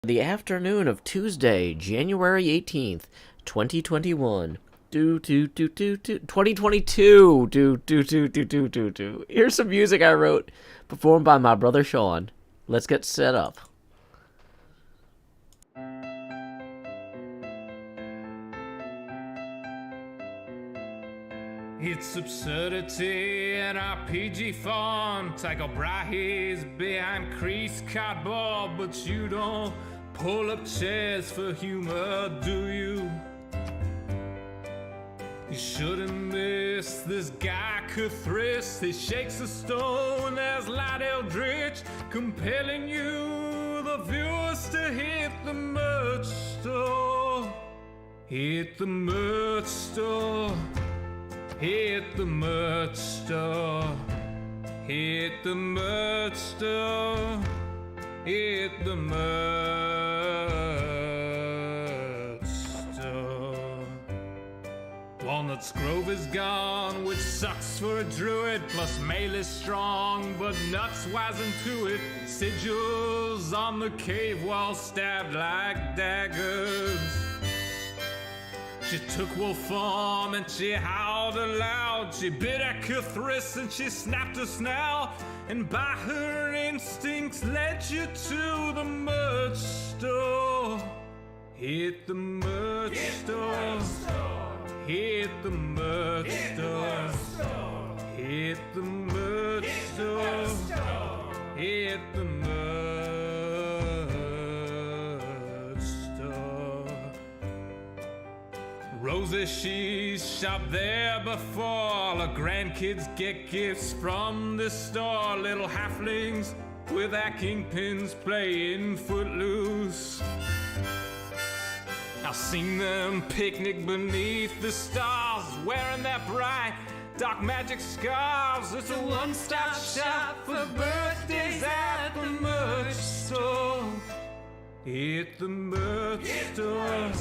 The afternoon of Tuesday, January 18th, 2021. 2022. Here's some music I wrote, performed by my brother Sean. Let's get set up. It's absurdity in RPG font. Tycho Brahe's behind creased cardboard, but you don't pull up chairs for humor, do you? You shouldn't miss this guy Cuthris. He shakes a stone as Light Eldritch, compelling you, the viewers, to hit the merch store. Hit the merch store. Hit the merch store. Hit the merch store. Hit the merch store. Walnut's Grove is gone, which sucks for a druid. Plus mail is strong, but nuts wise into it. Sigils on the cave wall stabbed like daggers. She took wolf form and she howled aloud. She bit at Cuthris and she snapped her snout. And by her instincts led you to the merch store. Hit the merch store. Hit the merch store. Hit the merch store. Hit the merch store. Roses, she's shopped there before. All her grandkids get gifts from this store. Little halflings with their kingpins playing footloose. I've seen them picnic beneath the stars, wearing their bright dark magic scarves. It's a one-stop shop for birthdays at the merch store. Hit the merch store.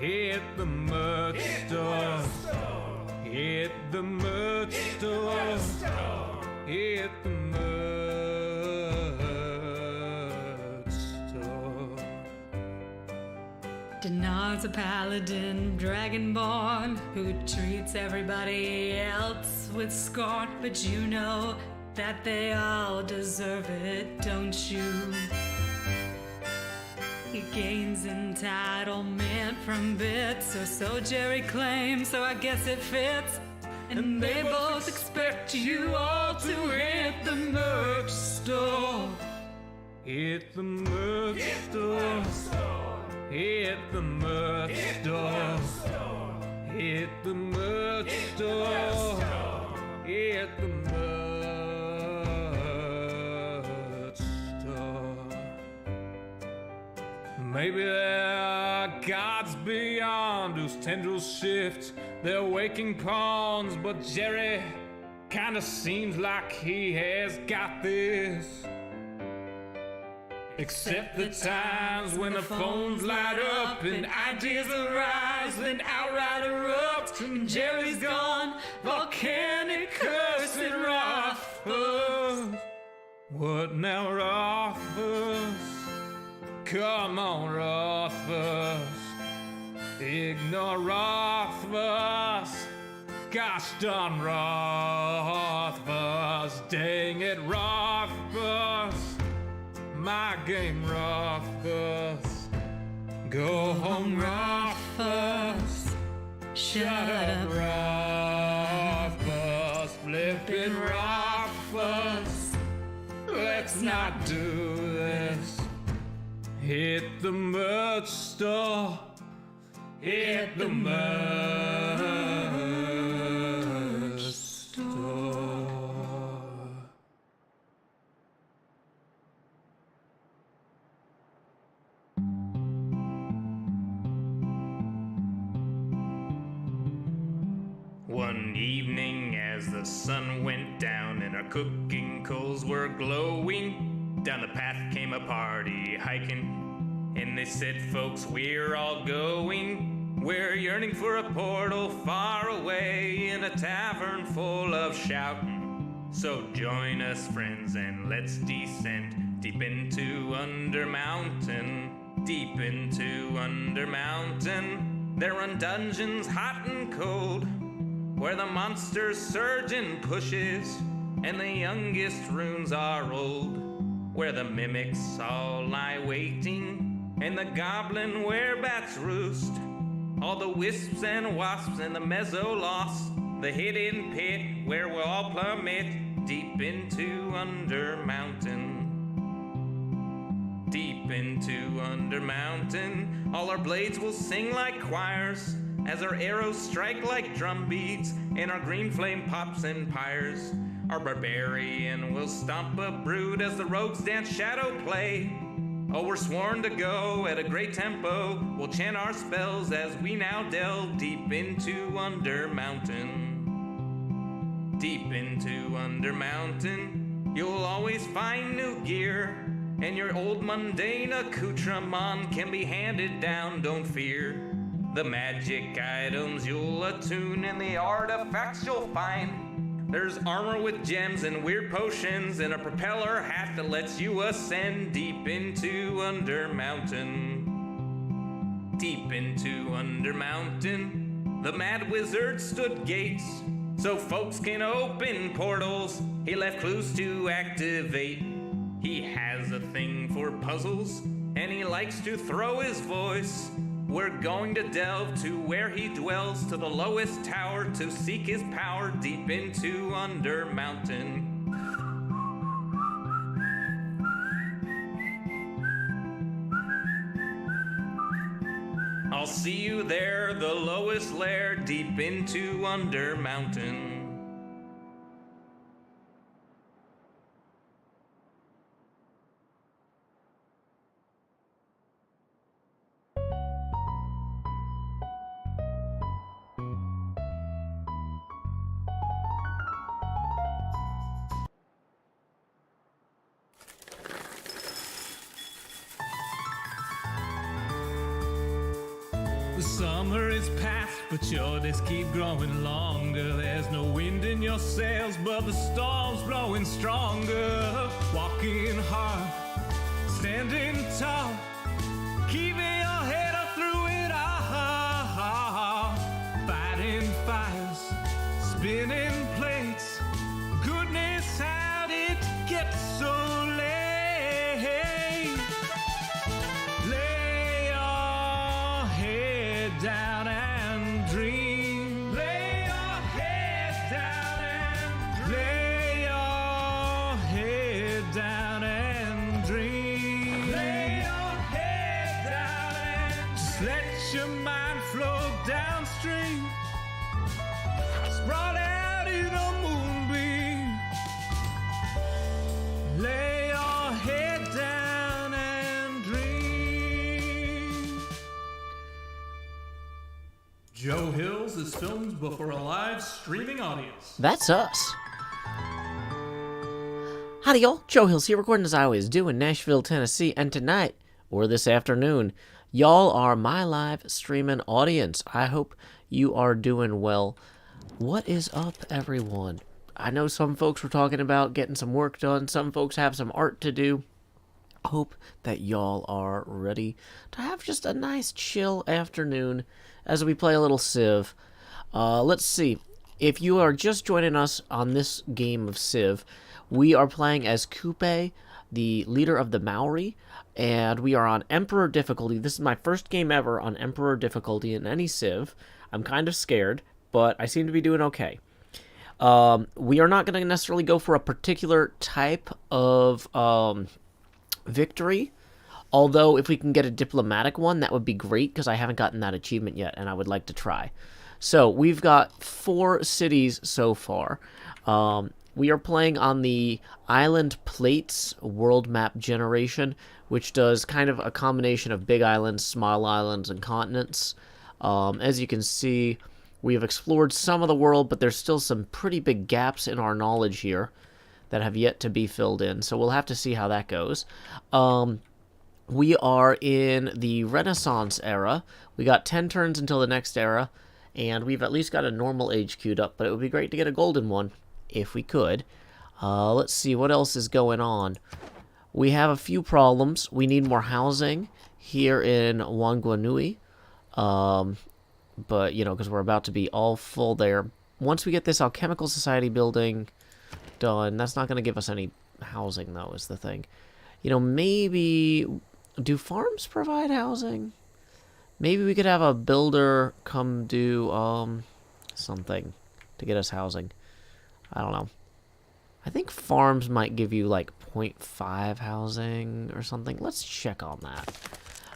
Hit the merch store. Hit the merch store. Hit the merch store. Denard's a paladin, dragonborn, who treats everybody else with scorn. But you know that they all deserve it, don't you? He gains entitlement from bits, or so Jerry claims, so I guess it fits. And they both expect you all to hit the merch store. Hit the merch store. Hit the merch store. Hit the merch store. Hit the merch store. Maybe there are gods beyond whose tendrils shift their waking pawns, but Jerry kinda seems like he has got this. Except the times when the phones light up and ideas arise, then outright erupt, and Jerry's gone, volcanic curse and Rothfuss. What now, Rothfuss? Come on, Rothfuss. Ignore Rothfuss. Gosh darn Rothfuss. Dang it, Rothfuss. My game, Rothfuss. Go home, Rothfuss. Shut up, Rothfuss. Flippin' Rothfuss. Let's not do this. Hit the merch store. Hit the merch store. One evening as the sun went down and our cooking coals were glowing, down the path came a party hiking, and they said, folks, we're all going. We're yearning for a portal far away in a tavern full of shouting. So join us, friends, and let's descend Deep into Undermountain, deep into Undermountain. There run dungeons hot and cold, where the monsters surge and pushes, and the youngest runes are old, where the mimics all lie waiting, and the goblin werebats roost. All the wisps and wasps and the mezzo-lost, the hidden pit where we'll all plummet, deep into Undermountain. Deep into Undermountain, all our blades will sing like choirs, as our arrows strike like drum beats, and our green flame pops and pyres. Our barbarian will stomp a brood as the rogues dance shadow play. Oh, we're sworn to go at a great tempo, we'll chant our spells as we now delve deep into Undermountain. Deep into Undermountain, you'll always find new gear, and your old mundane accoutrement can be handed down, don't fear. The magic items you'll attune and the artifacts you'll find. There's armor with gems and weird potions and a propeller hat that lets you ascend deep into Undermountain. Deep into Undermountain, the mad wizard stood gates so folks can open portals. He left clues to activate. He has a thing for puzzles, and he likes to throw his voice. We're going to delve to where he dwells, to the lowest tower, to seek his power deep into Undermountain. I'll see you there, the lowest lair, deep into Undermountain. The summer is past, but your days keep growing longer. There's no wind in your sails, but the storm's blowing stronger. Walking hard, standing tall, keeping your head up through it all. Fighting fires, spinning plates. Goodness, how did it get so late? Down and dream. Lay your head down and dream. Lay your head down and dream. Lay your head down and just let your mind flow downstream. Sprawled out in a moonbeam. Lay your head down and dream. Joe Hills is filmed before a live streaming audience. That's us. Howdy, y'all. Joe Hills here, recording as I always do in Nashville, Tennessee, and tonight, or this afternoon, y'all are my live streaming audience. I hope you are doing well. What is up, everyone? I know some folks were talking about getting some work done. Some folks have some art to do. Hope that y'all are ready to have just a nice chill afternoon as we play a little Civ. Let's see. If you are just joining us on this game of Civ, we are playing as Kupe, the leader of the Maori, and we are on Emperor difficulty. This is my first game ever on Emperor difficulty in any Civ. I'm kind of scared, but I seem to be doing okay. We are not going to necessarily go for a particular type of victory, although if we can get a diplomatic one, that would be great, because I haven't gotten that achievement yet, and I would like to try. So, we've got 4 cities so far. We are playing on the Island Plates world map generation, which does kind of a combination of big islands, small islands, and continents. As you can see, we have explored some of the world, but there's still some pretty big gaps in our knowledge here that have yet to be filled in, so we'll have to see how that goes. We are in the Renaissance era. We got 10 turns until the next era, and we've at least got a normal age queued up, but it would be great to get a golden one, if we could. Let's see, what else is going on? we have a few problems. We need more housing here in Wanganui. But, you know, because we're about to be all full there. Once we get this alchemical society building done, that's not going to give us any housing, though, is the thing. You know, maybe... Do farms provide housing? Maybe we could have a builder come do, something to get us housing. I don't know. I think farms might give you, like, 0.5 housing or something. Let's check on that.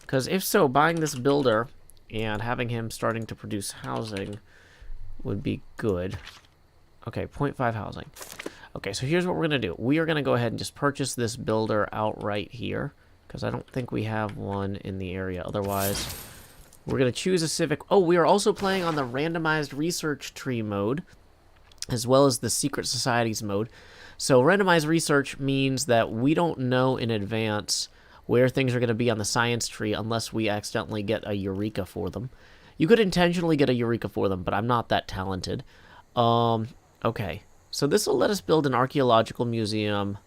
Because if so, buying this builder and having him starting to produce housing would be good. Okay, 0.5 housing. Okay, so here's what we're going to do. We are going to go ahead and just purchase this builder outright here, because I don't think we have one in the area. Otherwise, we're going to choose a civic... Oh, we are also playing on the randomized research tree mode, as well as the secret societies mode. So randomized research means that we don't know in advance where things are going to be on the science tree unless we accidentally get a eureka for them. You could intentionally get a eureka for them, but I'm not that talented. Okay. So this will let us build an archaeological museum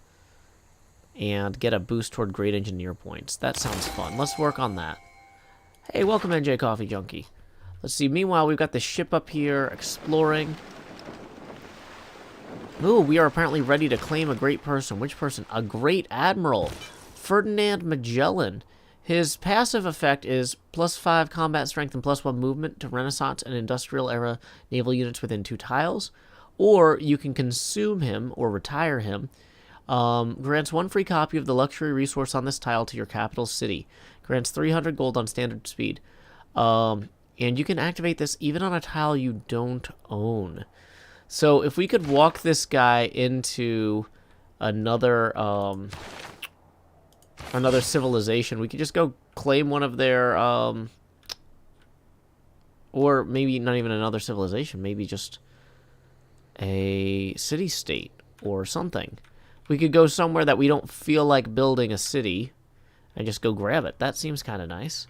and get a boost toward great engineer points. That sounds fun. Let's work on that. Hey, welcome NJ Coffee Junkie. Let's see. Meanwhile, we've got the ship up here exploring. Ooh, we are apparently ready to claim a great person. Which person? A great admiral. Ferdinand Magellan. His passive effect is +5 combat strength and +1 movement to Renaissance and Industrial Era naval units within 2 tiles. Or you can consume him or retire him. Grants 1 free copy of the luxury resource on this tile to your capital city. Grants 300 gold on standard speed. And you can activate this even on a tile you don't own. So if we could walk this guy into another another civilization, we could just go claim one of their or maybe not even another civilization, maybe just a city-state or something. We could go somewhere that we don't feel like building a city and just go grab it. That seems kind of nice.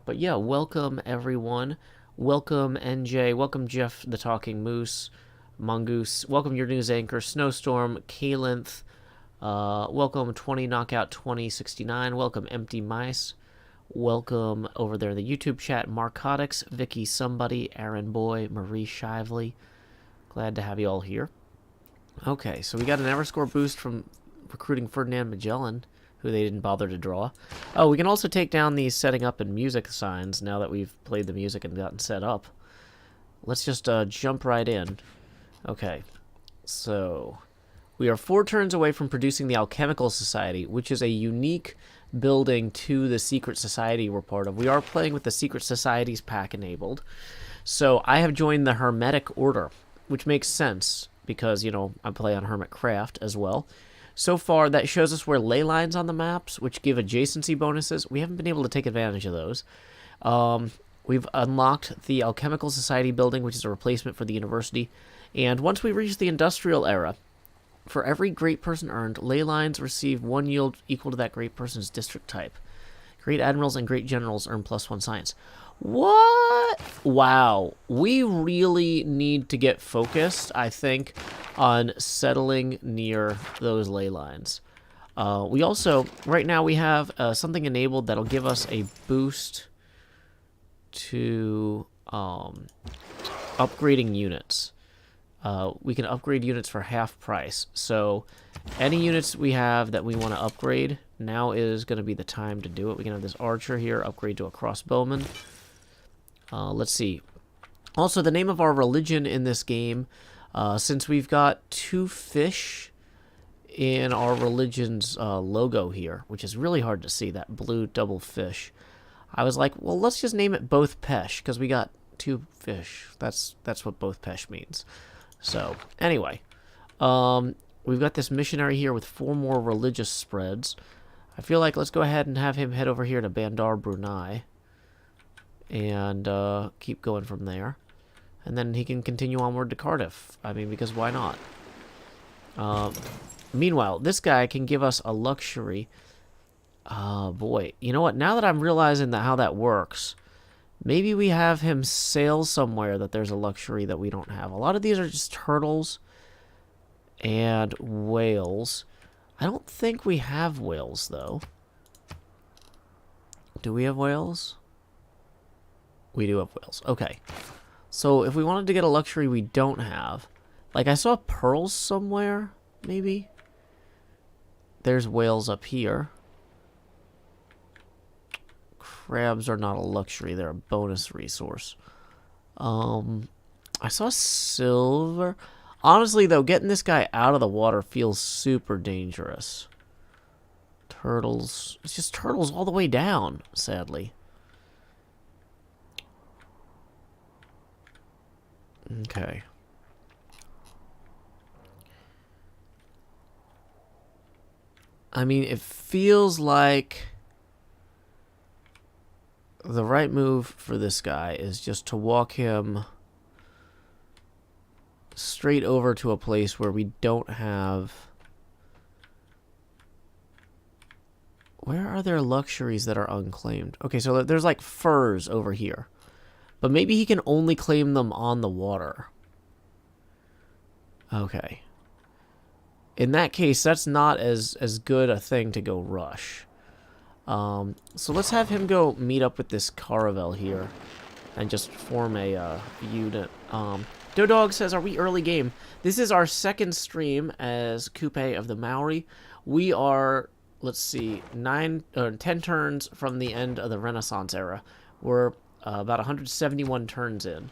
But yeah, welcome everyone. Welcome NJ. Welcome Jeff the Talking Moose. Mongoose. Welcome your news anchor. Snowstorm. Kalinth. Welcome 20 Knockout 2069. Welcome Empty Mice. Welcome over there in the YouTube chat. Marcotics. Vicky Somebody. Aaron Boy. Marie Shively. Glad to have you all here. Okay, so we got an Everscore boost from recruiting Ferdinand Magellan, who they didn't bother to draw. Oh, we can also take down these setting up and music signs now that we've played the music and gotten set up. Let's just jump right in. Okay, so we are 4 turns away from producing the Alchemical Society, which is a unique building to the Secret Society we're part of. We are playing with the Secret Societies pack enabled. So I have joined the Hermetic Order, which makes sense because, you know, I play on Hermitcraft as well. So far, that shows us where ley lines on the maps, which give adjacency bonuses. We haven't been able to take advantage of those. We've unlocked the Alchemical Society building, which is a replacement for the university. And once we reach the Industrial Era, for every great person earned, ley lines receive 1 yield equal to that great person's district type. Great admirals and great generals earn +1 science. What? Wow. We really need to get focused, I think, on settling near those ley lines. We also, right now, we have something enabled that'll give us a boost to upgrading units. We can upgrade units for half price. So any units we have that we want to upgrade, now is going to be the time to do it. We can have this archer here, upgrade to a crossbowman. Let's see. Also, the name of our religion in this game, since we've got 2 fish in our religion's logo here, which is really hard to see, that blue double fish, I was like, well, let's just name it Both Pesh, because we got 2 fish. That's what Both Pesh means. So, anyway, we've got this missionary here with 4 more religious spreads. I feel like let's go ahead and have him head over here to Bandar Brunei and keep going from there. And then he can continue onward to Cardiff. I mean, because why not? Meanwhile, this guy can give us a luxury. Boy. You know what? Now that I'm realizing how that works, maybe we have him sail somewhere that there's a luxury that we don't have. A lot of these are just turtles and whales. I don't think we have whales, though. Do we have whales? We do have whales. Okay. So if we wanted to get a luxury we don't have... Like, I saw pearls somewhere, maybe? There's whales up here. Crabs are not a luxury. They're a bonus resource. I saw silver. Honestly, though, getting this guy out of the water feels super dangerous. Turtles. It's just turtles all the way down, sadly. Okay. I mean, it feels like the right move for this guy is just to walk him straight over to a place where we don't have... Where are there luxuries that are unclaimed? Okay, so there's like furs over here. But maybe he can only claim them on the water. Okay. In that case, that's not as good a thing to go rush. So let's have him go meet up with this caravel here. And just form a unit. Dodog says, are we early game? This is our second stream as Kupe of the Maori. We are, let's see, 10 turns from the end of the Renaissance era. We're about 171 turns in.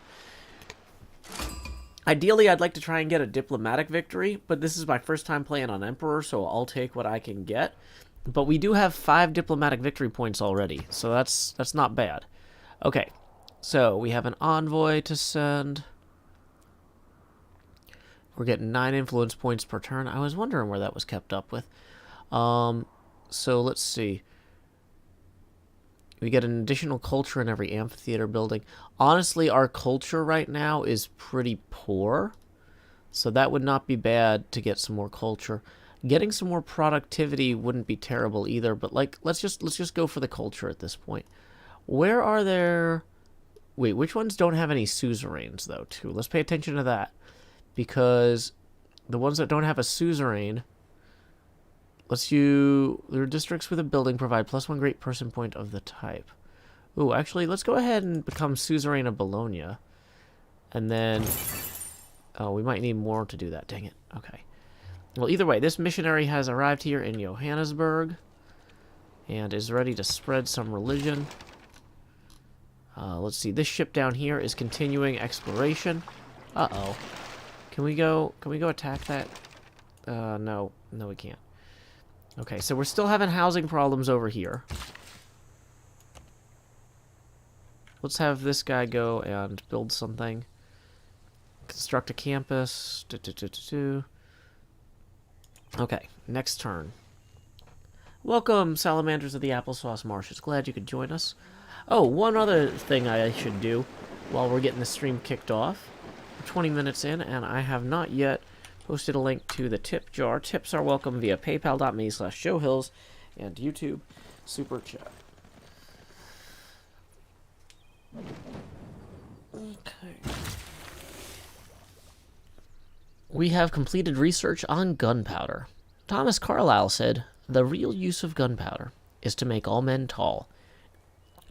Ideally, I'd like to try and get a diplomatic victory, but this is my first time playing on Emperor, so I'll take what I can get. But we do have 5 diplomatic victory points already, so that's not bad. Okay, so we have an envoy to send. We're getting 9 influence points per turn. I was wondering where that was kept up with. So let's see. We get an additional culture in every amphitheater building. Honestly, our culture right now is pretty poor. So that would not be bad to get some more culture. Getting some more productivity wouldn't be terrible either, but like let's just go for the culture at this point. Where are there... Wait, which ones don't have any suzerains though, too? Let's pay attention to that. Because the ones that don't have a suzerain... Let's use... There are districts with a building provide +1 great person point of the type. Ooh, actually, let's go ahead and become suzerain of Bologna. And then... Oh, we might need more to do that. Dang it. Okay. Well, either way, this missionary has arrived here in Johannesburg. And is ready to spread some religion. Let's see. This ship down here is continuing exploration. Uh-oh. Can we go attack that? No. No, we can't. Okay, so we're still having housing problems over here. Let's have this guy go and build something. Construct a campus. Okay, next turn. Welcome, salamanders of the applesauce marshes. Glad you could join us. Oh, one other thing I should do while we're getting the stream kicked off. We're 20 minutes in, and I have not yet posted a link to the tip jar. Tips are welcome via paypal.me/showhills and YouTube Super Chat. Okay. We have completed research on gunpowder. Thomas Carlyle said, "The real use of gunpowder is to make all men tall."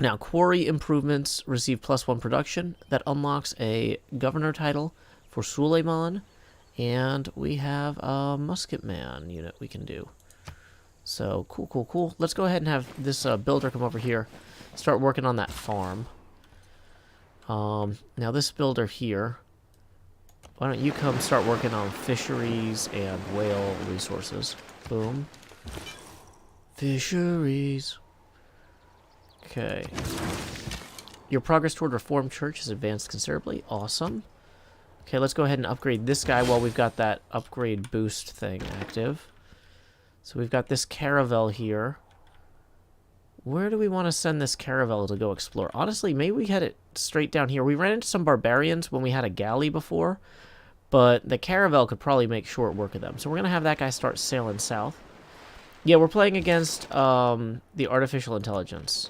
Now, quarry improvements receive +1 production. That unlocks a governor title for Suleiman. And we have a musketman unit we can do. So, cool. Let's go ahead and have this builder come over here. Start working on that farm. Now this builder here. Why don't you come start working on fisheries and whale resources. Boom. Fisheries. Okay. Your progress toward Reformed Church has advanced considerably. Awesome. Okay, let's go ahead and upgrade this guy while we've got that upgrade boost thing active. So we've got this caravel here. Where do we want to send this caravel to go explore? Honestly, maybe we had it straight down here. We ran into some barbarians when we had a galley before, but the caravel could probably make short work of them. So we're going to have that guy start sailing south. Yeah, we're playing against the artificial intelligence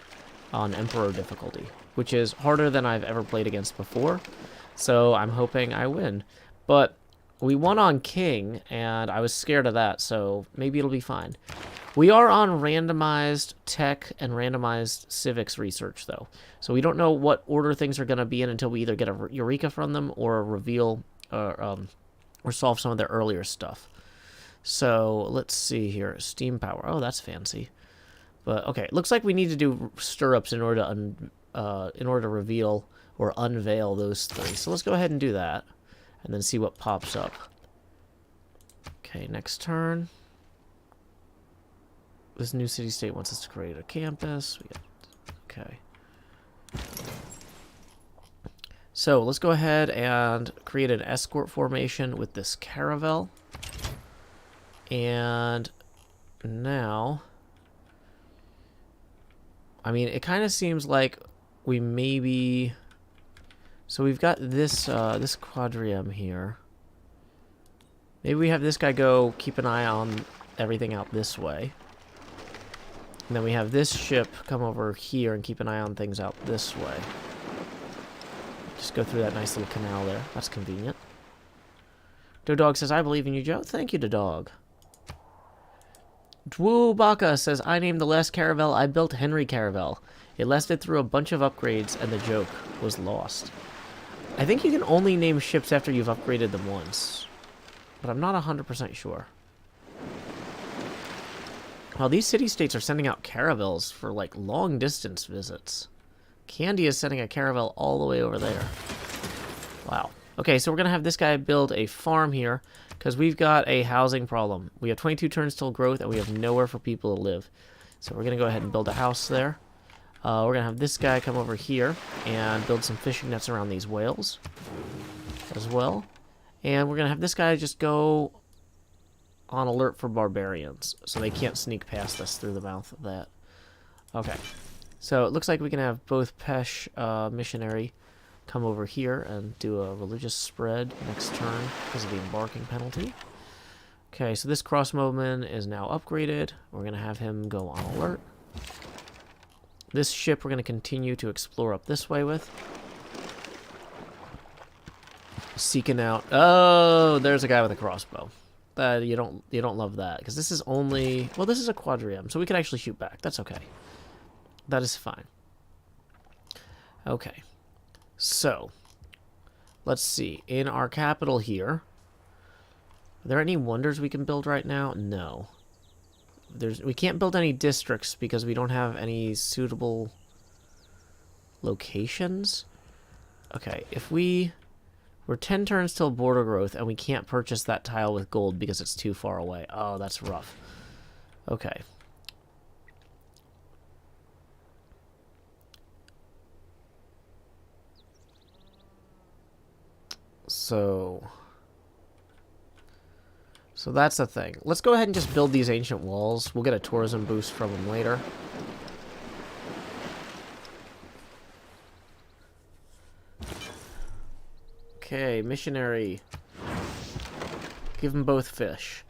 on Emperor difficulty, which is harder than I've ever played against before. So I'm hoping I win. But We won on King, and I was scared of that, so maybe it'll be fine. We are on randomized tech and randomized civics research, though. So we don't know what order things are going to be in until we either get a Eureka from them or reveal or solve some of their earlier stuff. So let's see here. Steam power. Oh, that's fancy. But okay, it looks like we need to do stirrups in order to reveal or unveil those things. So let's go ahead and do that, and then see what pops up. Okay, next turn. This new city-state wants us to create a campus. Okay. So let's go ahead and create an escort formation with this caravel. And now, I mean, it kind of seems like we maybe... So we've got this this quadrium here. Maybe we have this guy go keep an eye on everything out this way. And then we have this ship come over here and keep an eye on things out this way. Just go through that nice little canal there. That's convenient. Dodog says, I believe in you, Joe. Thank you, Dodog. Dwoobaka says, I named the last caravel I built Henry Caravel. It lasted through a bunch of upgrades, and the joke was lost. I think you can only name ships after you've upgraded them once. But I'm not 100% sure. Well, these city-states are sending out caravels for, like, long-distance visits. Candy is sending a caravel all the way over there. Wow. Okay, so we're going to have this guy build a farm here, because we've got a housing problem. We have 22 turns till growth, and we have nowhere for people to live. So we're going to go ahead and build a house there. We're going to have this guy come over here and build some fishing nets around these whales as well. And we're going to have this guy just go on alert for barbarians, so they can't sneak past us through the mouth of that. Okay, so it looks like we can have both Pesh missionary come over here and do a religious spread next turn because of the embarking penalty. Okay, so this crossbowman is now upgraded. We're going to have him go on alert. This ship we're going to continue to explore up this way with. Seeking out... Oh, there's a guy with a crossbow. You don't love that, because this is only... Well, this is a quadrium, so we can actually shoot back. That's okay. That is fine. Okay. So, let's see. In our capital here, are there any wonders we can build right now? No. We can't build any districts because we don't have any suitable locations. Okay, if we're 10 turns till border growth, and we can't purchase that tile with gold because it's too far away. Oh, that's rough. Okay. So that's the thing. Let's go ahead and just build these ancient walls. We'll get a tourism boost from them later. Okay, missionary. Give them both fish.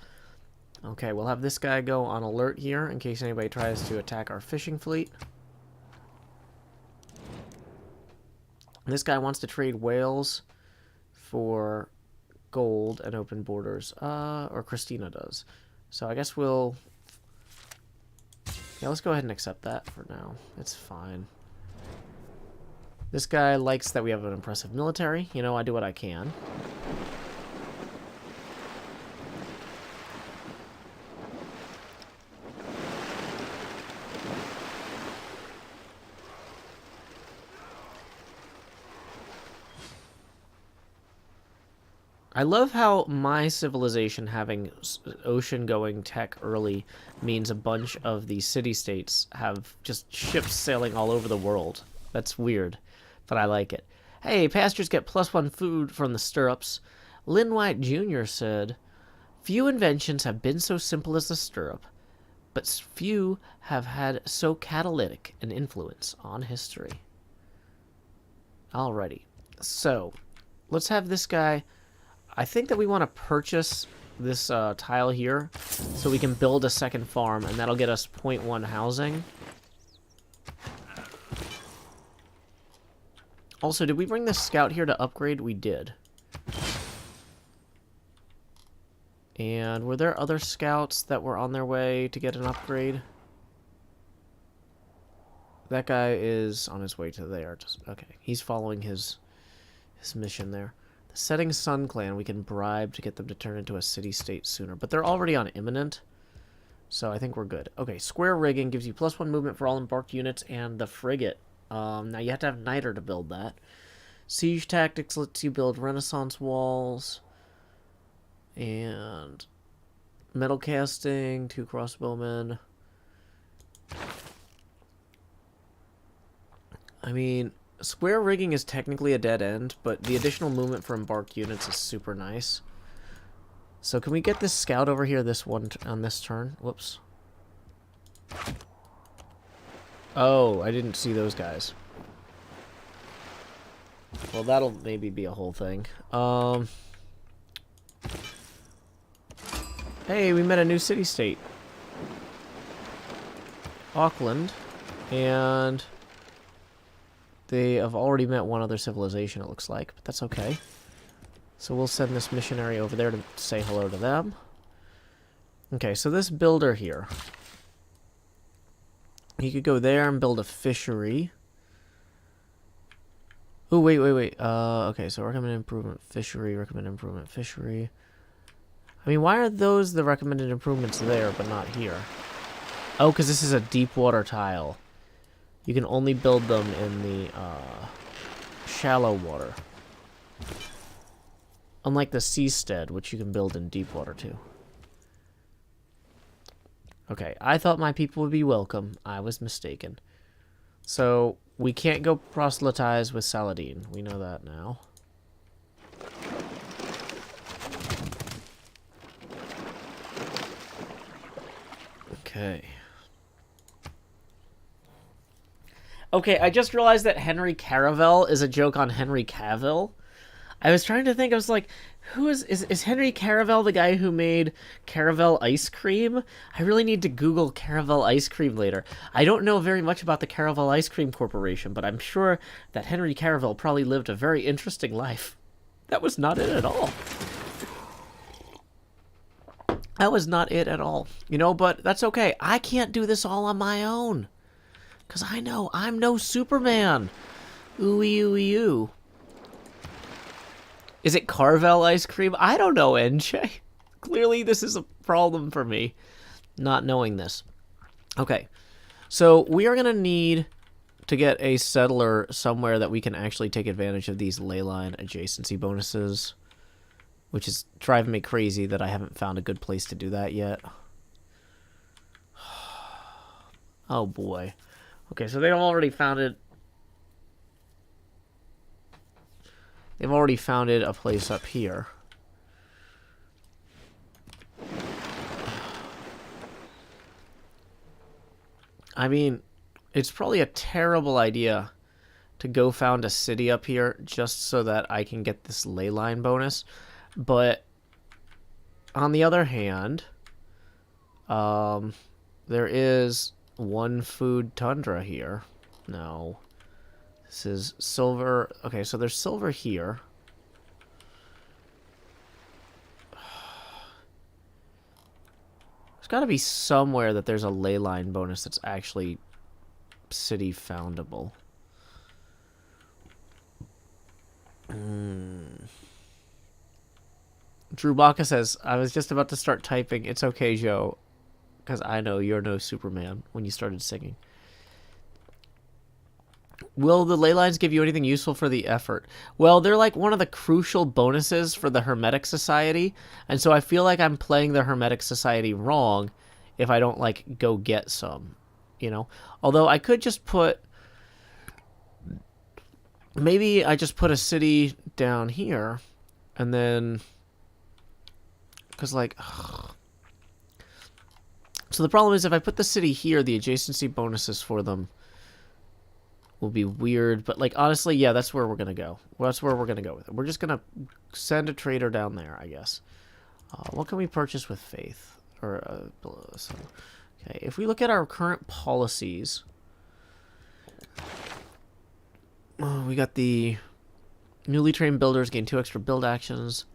Okay, we'll have this guy go on alert here in case anybody tries to attack our fishing fleet. This guy wants to trade whales for gold and open borders. Or Christina does. So I guess we'll... Yeah, let's go ahead and accept that for now. It's fine. This guy likes that we have an impressive military. You know, I do what I can. I love how my civilization having ocean-going tech early means a bunch of the city-states have just ships sailing all over the world. That's weird, but I like it. Hey, pastors get +1 food from the stirrups. Lynn White Jr. said, few inventions have been so simple as the stirrup, but few have had so catalytic an influence on history. Alrighty, so let's have this guy... I think that we want to purchase this tile here so we can build a second farm, and that'll get us 0.1 housing. Also, did we bring this scout here to upgrade? We did. And were there other scouts that were on their way to get an upgrade? That guy is on his way to there. Okay, he's following his mission there. The Setting Sun clan, we can bribe to get them to turn into a city-state sooner. But they're already on imminent, so I think we're good. Okay, square rigging gives you +1 movement for all embarked units and the frigate. Now you have to have Niter to build that. Siege Tactics lets you build Renaissance walls. And metal casting, 2 crossbowmen. I mean, square rigging is technically a dead end, but the additional movement for embarked units is super nice. So can we get this scout over here this one on this turn? Whoops. Oh, I didn't see those guys. Well, that'll maybe be a whole thing. Hey, we met a new city-state. Auckland. And they have already met one other civilization, it looks like. But that's okay. So we'll send this missionary over there to say hello to them. Okay, so this builder here. He could go there and build a fishery. Oh, wait. Okay, so recommended improvement, fishery, recommended improvement, fishery. I mean, why are those the recommended improvements there, but not here? Oh, because this is a deep water tile. You can only build them in the shallow water. Unlike the seastead, which you can build in deep water too. Okay, I thought my people would be welcome. I was mistaken. So, we can't go proselytize with Saladin. We know that now. Okay. Okay, I just realized that Henry Caravel is a joke on Henry Cavill. I was trying to think, I was like, who is Henry Caravel the guy who made Caravel ice cream? I really need to Google Caravel ice cream later. I don't know very much about the Caravel Ice Cream Corporation, but I'm sure that Henry Caravel probably lived a very interesting life. That was not it at all. That was not it at all. You know, but that's okay. I can't do this all on my own. Because I know I'm no Superman. Ooh. Is it Carvel ice cream? I don't know, NJ. Clearly this is a problem for me, not knowing this. Okay, so we are going to need to get a settler somewhere that we can actually take advantage of these ley line adjacency bonuses, which is driving me crazy that I haven't found a good place to do that yet. Oh boy. Okay, so they've already founded a place up here. I mean, it's probably a terrible idea to go found a city up here just so that I can get this ley line bonus. But on the other hand, there is one food tundra here. No. This is silver. Okay, so there's silver here. There's got to be somewhere that there's a ley line bonus that's actually city foundable. Drew Baca says, I was just about to start typing. It's okay, Joe, because I know you're no Superman when you started singing. Will the ley lines give you anything useful for the effort? Well, they're like one of the crucial bonuses for the Hermetic Society, and so I feel like I'm playing the Hermetic Society wrong if I don't, like, go get some, you know? Although I could just put... Maybe I just put a city down here, and then... Because, like... So the problem is if I put the city here, the adjacency bonuses for them will be weird, but like honestly, yeah, that's where we're gonna go. That's where we're gonna go with it. We're just gonna send a trader down there, I guess. What can we purchase with faith? Or so, okay, if we look at our current policies, we got the newly trained builders gain 2 extra build actions.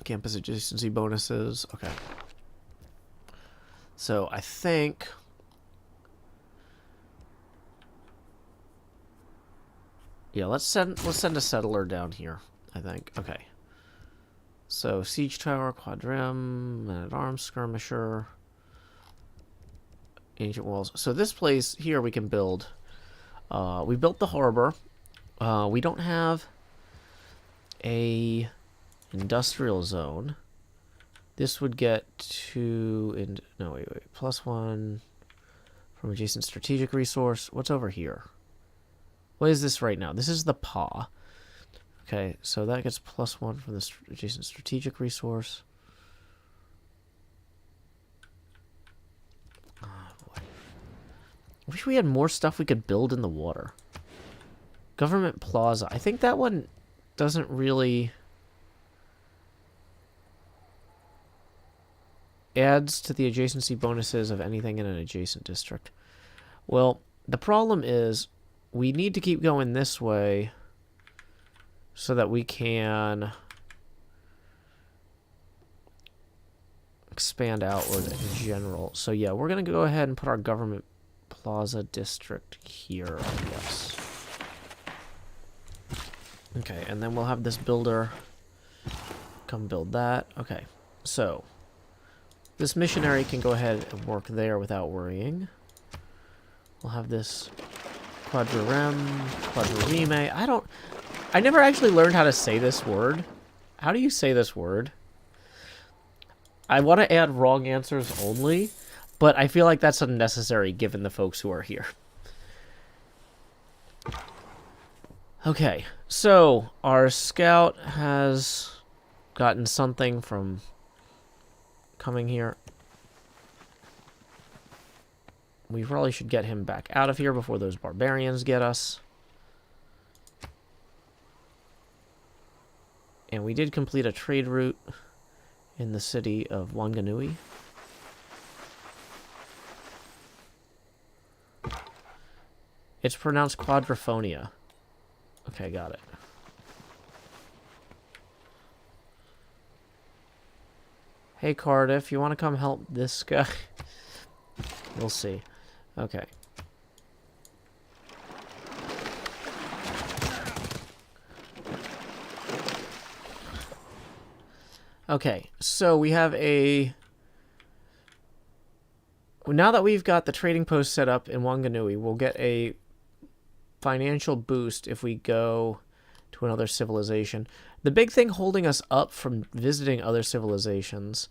Campus adjacency bonuses. Okay. So I think... Yeah, let's send a settler down here, I think. Okay. So siege tower, quadrim, man-at-arms, skirmisher, ancient walls. So this place here we can build. We built the harbor. We don't have a industrial zone. This would get to no wait, +1 from adjacent strategic resource. What's over here? What is this right now? This is the paw. Okay, so that gets +1 from the adjacent strategic resource. Oh boy. I wish we had more stuff we could build in the water. Government Plaza. I think that one doesn't really... adds to the adjacency bonuses of anything in an adjacent district. Well, the problem is we need to keep going this way so that we can expand outward in general. So yeah, we're going to go ahead and put our government plaza district here, I guess. Okay, and then we'll have this builder come build that. Okay, so this missionary can go ahead and work there without worrying. We'll have this quadrirem, quadrireme. I never actually learned how to say this word. How do you say this word? I want to add wrong answers only, but I feel like that's unnecessary given the folks who are here. Okay, so our scout has gotten something from coming here. We probably should get him back out of here before those barbarians get us. And we did complete a trade route in the city of Wanganui. It's pronounced quadrophonia. Okay, got it. Hey, Cardiff, you want to come help this guy? We'll see. Okay. Okay, so we have a... Now that we've got the trading post set up in Wanganui, we'll get a financial boost if we go to another civilization. The big thing holding us up from visiting other civilizations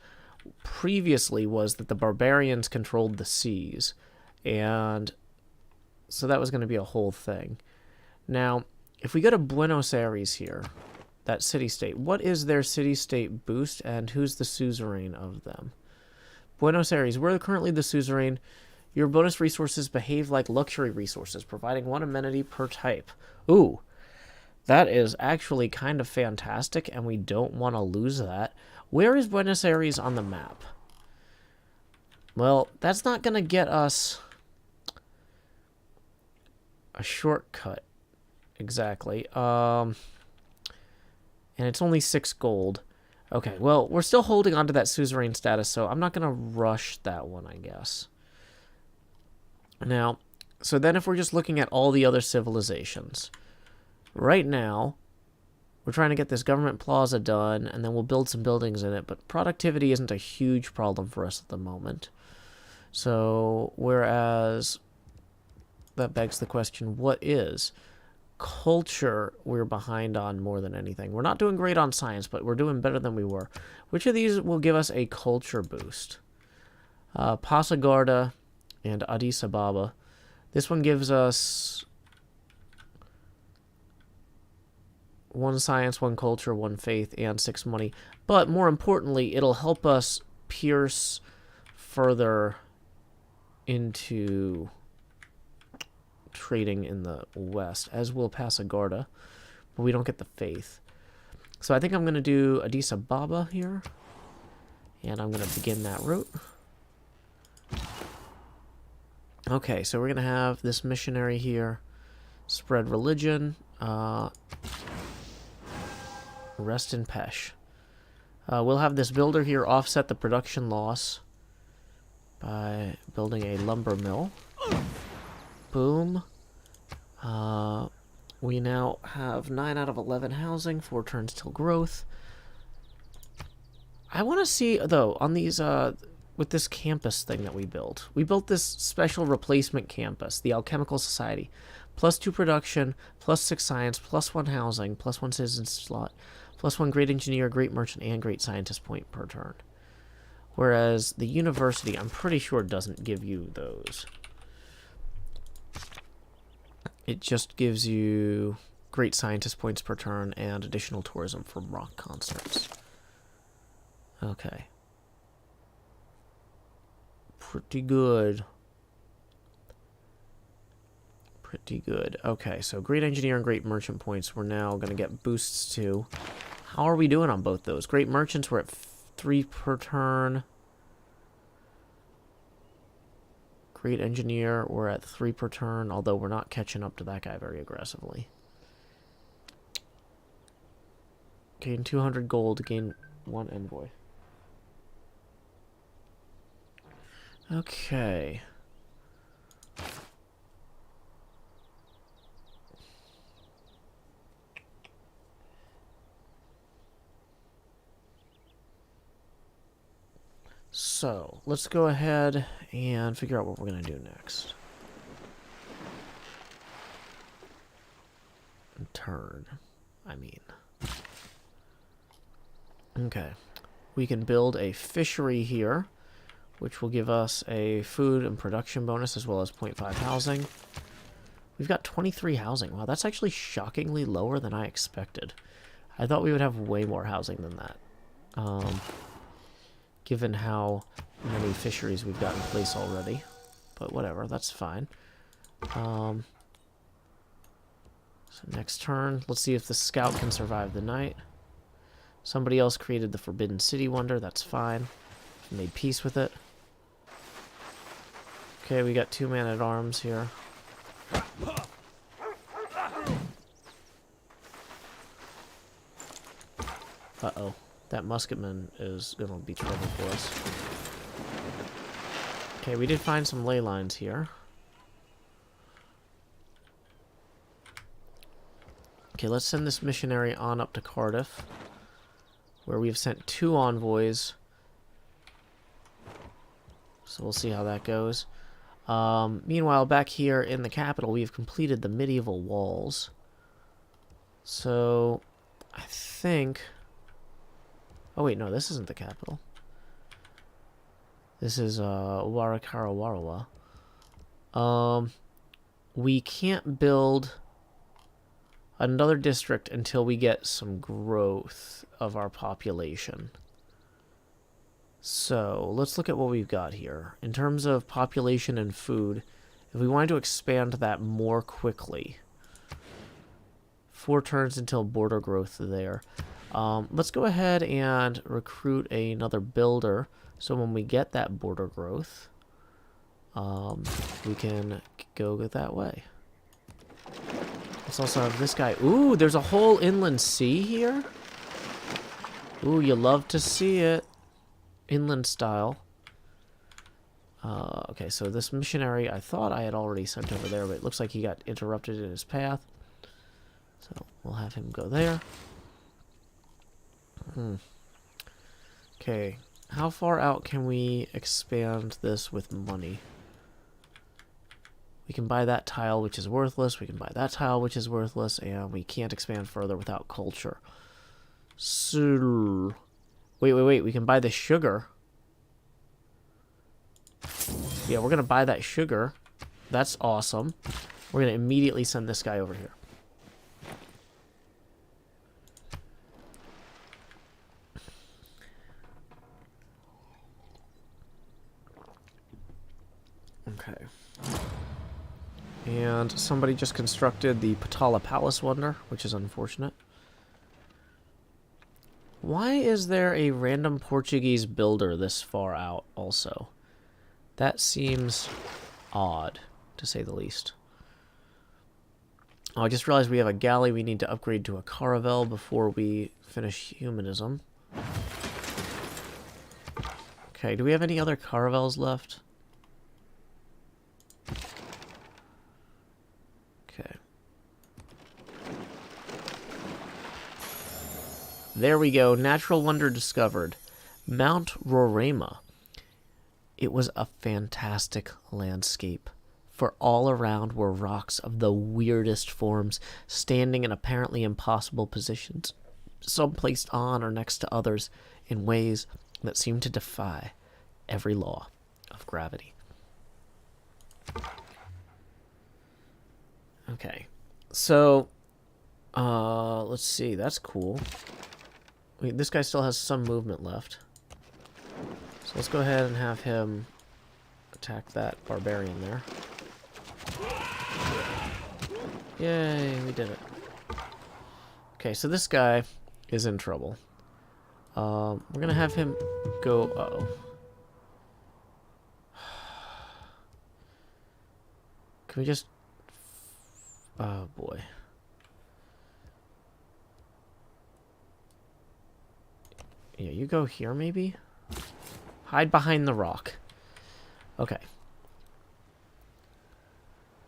previously was that the barbarians controlled the seas, and so that was going to be a whole thing. Now, if we go to Buenos Aires here, that city-state, what is their city-state boost, and who's the suzerain of them? Buenos Aires, we're currently the suzerain. Your bonus resources behave like luxury resources, providing one amenity per type. Ooh, that is actually kind of fantastic, and we don't want to lose that. Where is Buenos Aires on the map? Well, that's not going to get us a shortcut, exactly. And it's only 6 gold. Okay, well, we're still holding on to that suzerain status, so I'm not going to rush that one, I guess. Now, so then if we're just looking at all the other civilizations, right now, we're trying to get this government plaza done, and then we'll build some buildings in it, but productivity isn't a huge problem for us at the moment. So, whereas that begs the question, what is? Culture we're behind on more than anything. We're not doing great on science, but we're doing better than we were. Which of these will give us a culture boost? Passagarda and Addis Ababa. This one gives us 1 science, 1 culture, 1 faith, and 6 money. But more importantly, it'll help us pierce further into trading in the west, as will Passagarda, but we don't get the faith. So I think I'm going to do Addis Ababa here, and I'm going to begin that route. Okay, so we're going to have this missionary here spread religion, rest in Pesh. We'll have this builder here offset the production loss by building a lumber mill. Boom. We now have 9 out of 11 housing, 4 turns till growth. I want to see, though, on these, with this campus thing that we built this special replacement campus, the Alchemical Society. +2 production, +6 science, +1 housing, +1 citizen slot, +1 great engineer, great merchant, and great scientist point per turn. Whereas the university, I'm pretty sure, doesn't give you those. It just gives you great scientist points per turn and additional tourism from rock concerts. Okay. Pretty good. Pretty good. Okay, so great engineer and great merchant points we're now going to get boosts to. How are we doing on both those? Great merchants, we're at 3 per turn. Great engineer, we're at 3 per turn, although we're not catching up to that guy very aggressively. Gain 200 gold, gain 1 envoy. Okay. So, let's go ahead and figure out what we're going to do next. Turn, I mean. Okay. We can build a fishery here, which will give us a food and production bonus as well as 0.5 housing. We've got 23 housing. Wow, that's actually shockingly lower than I expected. I thought we would have way more housing than that. Given how many fisheries we've got in place already. But whatever, that's fine. So next turn, let's see if the scout can survive the night. Somebody else created the Forbidden City Wonder, that's fine. Made peace with it. Okay, we got 2 man-at-arms here. Uh-oh. That musketman is going to be trouble for us. Okay, we did find some ley lines here. Okay, let's send this missionary on up to Cardiff, where we've sent 2 envoys. So we'll see how that goes. Meanwhile, back here in the capital, we've completed the medieval walls. So, I think... Oh, wait, no, this isn't the capital. This is, Warakarawarawa. We can't build another district until we get some growth of our population. So, let's look at what we've got here. In terms of population and food, if we wanted to expand that more quickly, 4 turns until border growth there. Let's go ahead and recruit another builder, so when we get that border growth, we can go that way. Let's also have this guy. Ooh, there's a whole inland sea here. Ooh, you love to see it. Inland style. Okay, so this missionary, I thought I had already sent over there, but it looks like he got interrupted in his path. So we'll have him go there. Okay, how far out can we expand this with money? We can buy that tile, which is worthless. We can buy that tile, which is worthless. And we can't expand further without culture. So, wait. We can buy the sugar. Yeah, we're going to buy that sugar. That's awesome. We're going to immediately send this guy over here. Okay. And somebody just constructed the Patala Palace Wonder, which is unfortunate. Why is there a random Portuguese builder this far out also? That seems odd, to say the least. Oh, I just realized we have a galley we need to upgrade to a caravel before we finish humanism. Okay, do we have any other caravels left? Okay. There we go. Natural wonder discovered. Mount Roraima. It was a fantastic landscape. For all around were rocks of the weirdest forms, standing in apparently impossible positions, some placed on or next to others in ways that seemed to defy every law of gravity. Okay, so, let's see, that's cool. Wait, this guy still has some movement left. So let's go ahead and have him attack that barbarian there. Yay, we did it. Okay, so this guy is in trouble. We're gonna have him go... Uh-oh. Can we just... Oh, boy. Yeah, you go here, maybe? Hide behind the rock. Okay.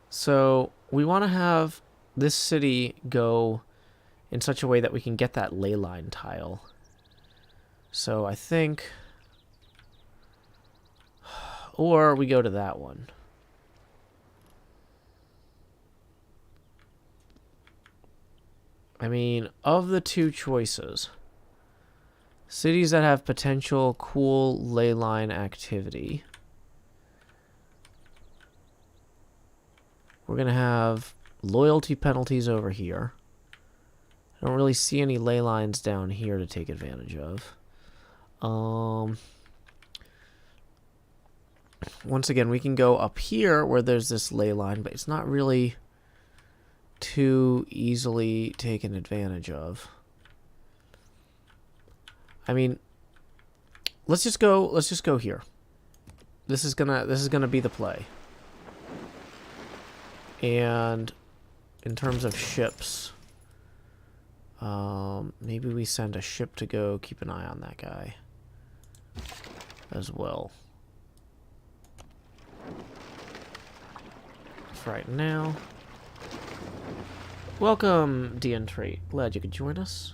So, we want to have this city go in such a way that we can get that ley line tile. So, I think... Or we go to that one. I mean, of the two choices, cities that have potential cool ley line activity, we're going to have loyalty penalties over here. I don't really see any ley lines down here to take advantage of. Once again, we can go up here where there's this ley line, but it's not really too easily taken advantage of. I mean, let's just go here. This is gonna be the play. And in terms of ships, maybe we send a ship to go keep an eye on that guy as well. For right now. Welcome, DN Trait. Glad you could join us.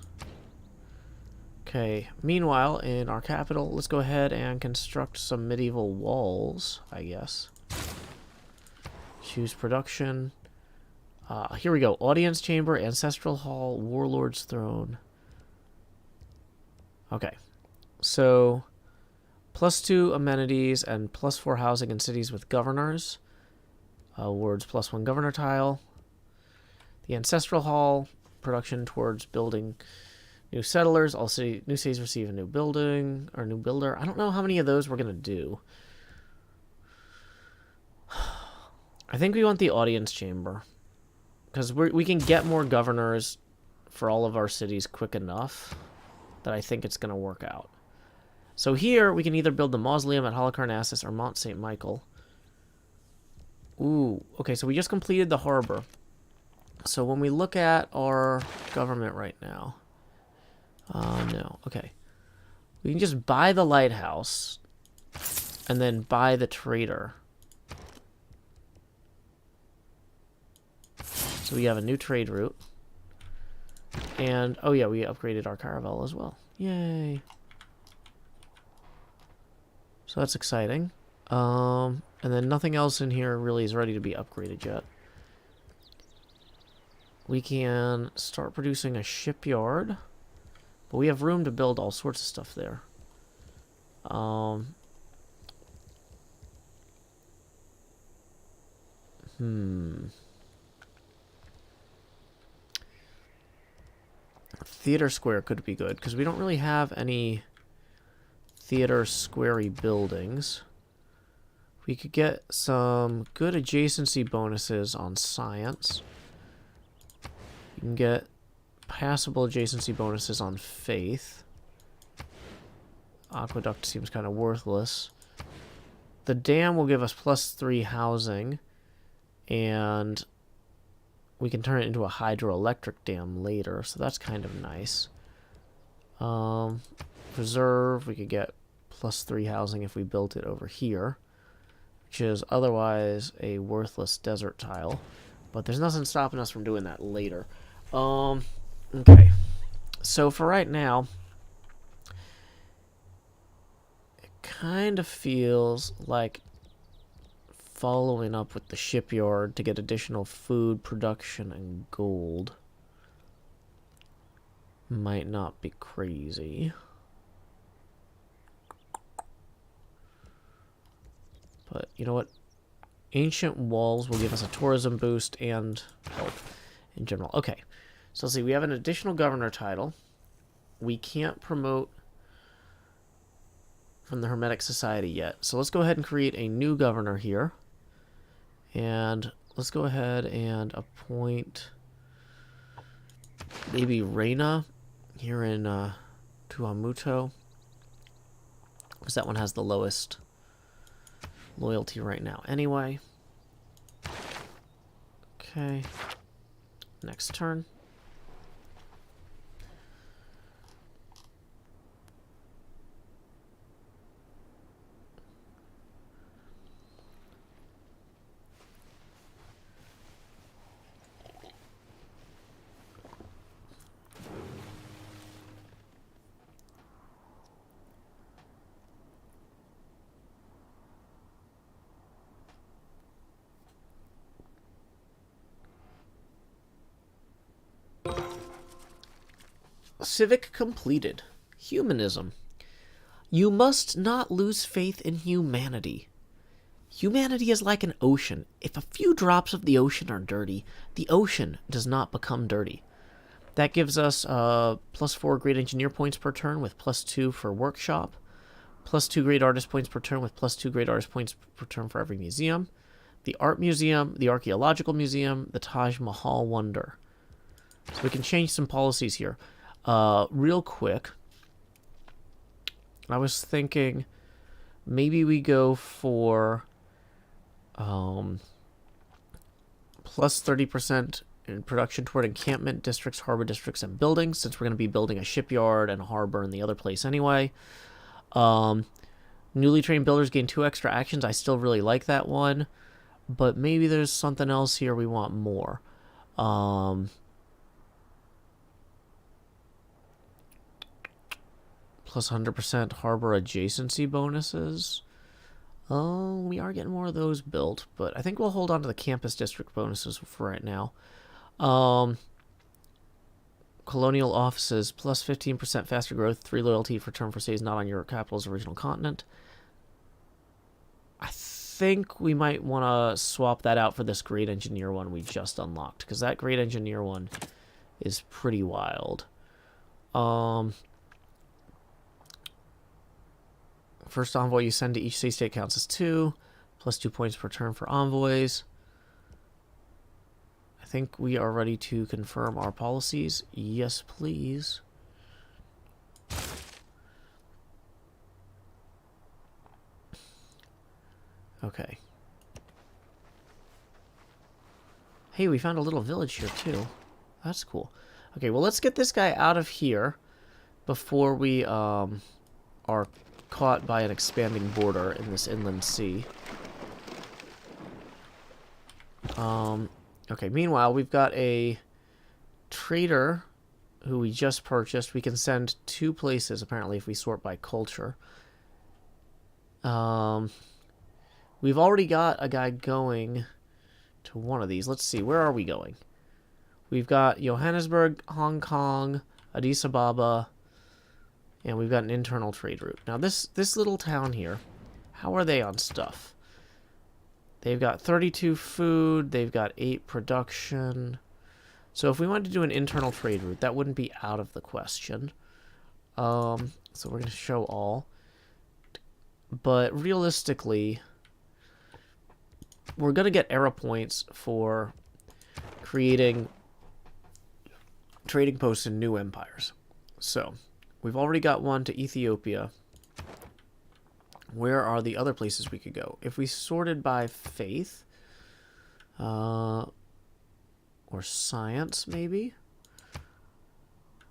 Okay, meanwhile, in our capital, let's go ahead and construct some medieval walls, I guess. Choose production. Here we go. Audience chamber, ancestral hall, warlord's throne. Okay, so +2 amenities and +4 housing in cities with governors. Wards +1 governor tile. The ancestral hall, production towards building new settlers. All new cities receive a new building or new builder. I don't know how many of those we're gonna do. I think we want the audience chamber because we can get more governors for all of our cities quick enough that I think it's gonna work out. So here we can either build the mausoleum at Halicarnassus or Mont St. Michael. Ooh, okay, so we just completed the harbor. So when we look at our government right now, no, okay. We can just buy the lighthouse and then buy the trader. So we have a new trade route. And, oh yeah, we upgraded our caravel as well. Yay. So that's exciting. And then nothing else in here really is ready to be upgraded yet. We can start producing a shipyard, but we have room to build all sorts of stuff there. Theater Square could be good, because we don't really have any theater squarey buildings. We could get some good adjacency bonuses on science. You can get passable adjacency bonuses on faith. Aqueduct seems kind of worthless. The dam will give us +3 housing, and we can turn it into a hydroelectric dam later, so that's kind of nice. Reserve, we could get +3 housing if we built it over here, which is otherwise a worthless desert tile. But there's nothing stopping us from doing that later. Okay. So for right now, it kind of feels like following up with the shipyard to get additional food production and gold might not be crazy. But you know what? Ancient walls will give us a tourism boost and help in general. Okay, so let's see. We have an additional governor title. We can't promote from the Hermetic Society yet. So let's go ahead and create a new governor here. And let's go ahead and appoint maybe Reina here in Tuamuto, because that one has the lowest loyalty right now anyway. Okay. Next turn. Civic completed. Humanism. You must not lose faith in humanity. Humanity is like an ocean. If a few drops of the ocean are dirty, the ocean does not become dirty. That gives us +4 great engineer points per turn with +2 for workshop, +2 great artist points per turn with +2 great artist points per turn for every museum, the art museum, the archaeological museum, the Taj Mahal wonder. So we can change some policies here. Real quick, I was thinking maybe we go for plus 30% in production toward encampment districts, harbor districts, and buildings, since we're going to be building a shipyard and a harbor in the other place anyway. Newly trained builders gain 2 extra actions. I still really like that one, but maybe there's something else here we want more. Plus 100% harbor adjacency bonuses. Oh, we are getting more of those built, but I think we'll hold on to the campus district bonuses for right now. Colonial offices, plus 15% faster growth, 3 loyalty for term for stays not on your capital's original continent. I think we might want to swap that out for this great engineer one we just unlocked, because that great engineer one is pretty wild. First envoy you send to each city-state counts as 2, plus 2 points per turn for envoys. I think we are ready to confirm our policies. Yes, please. Okay. Hey, we found a little village here, too. That's cool. Okay, well, let's get this guy out of here before we are caught by an expanding border in this inland sea. Okay, meanwhile, we've got a trader who we just purchased. We can send 2 places, apparently, if we sort by culture. We've already got a guy going to one of these. Let's see, where are we going? We've got Johannesburg, Hong Kong, Addis Ababa, and we've got an internal trade route. Now, this little town here, how are they on stuff? They've got 32 food. They've got 8 production. So if we wanted to do an internal trade route, that wouldn't be out of the question. So we're going to show all. But realistically, we're going to get era points for creating trading posts in new empires. So we've already got one to Ethiopia. Where are the other places we could go? If we sorted by faith, or science, maybe?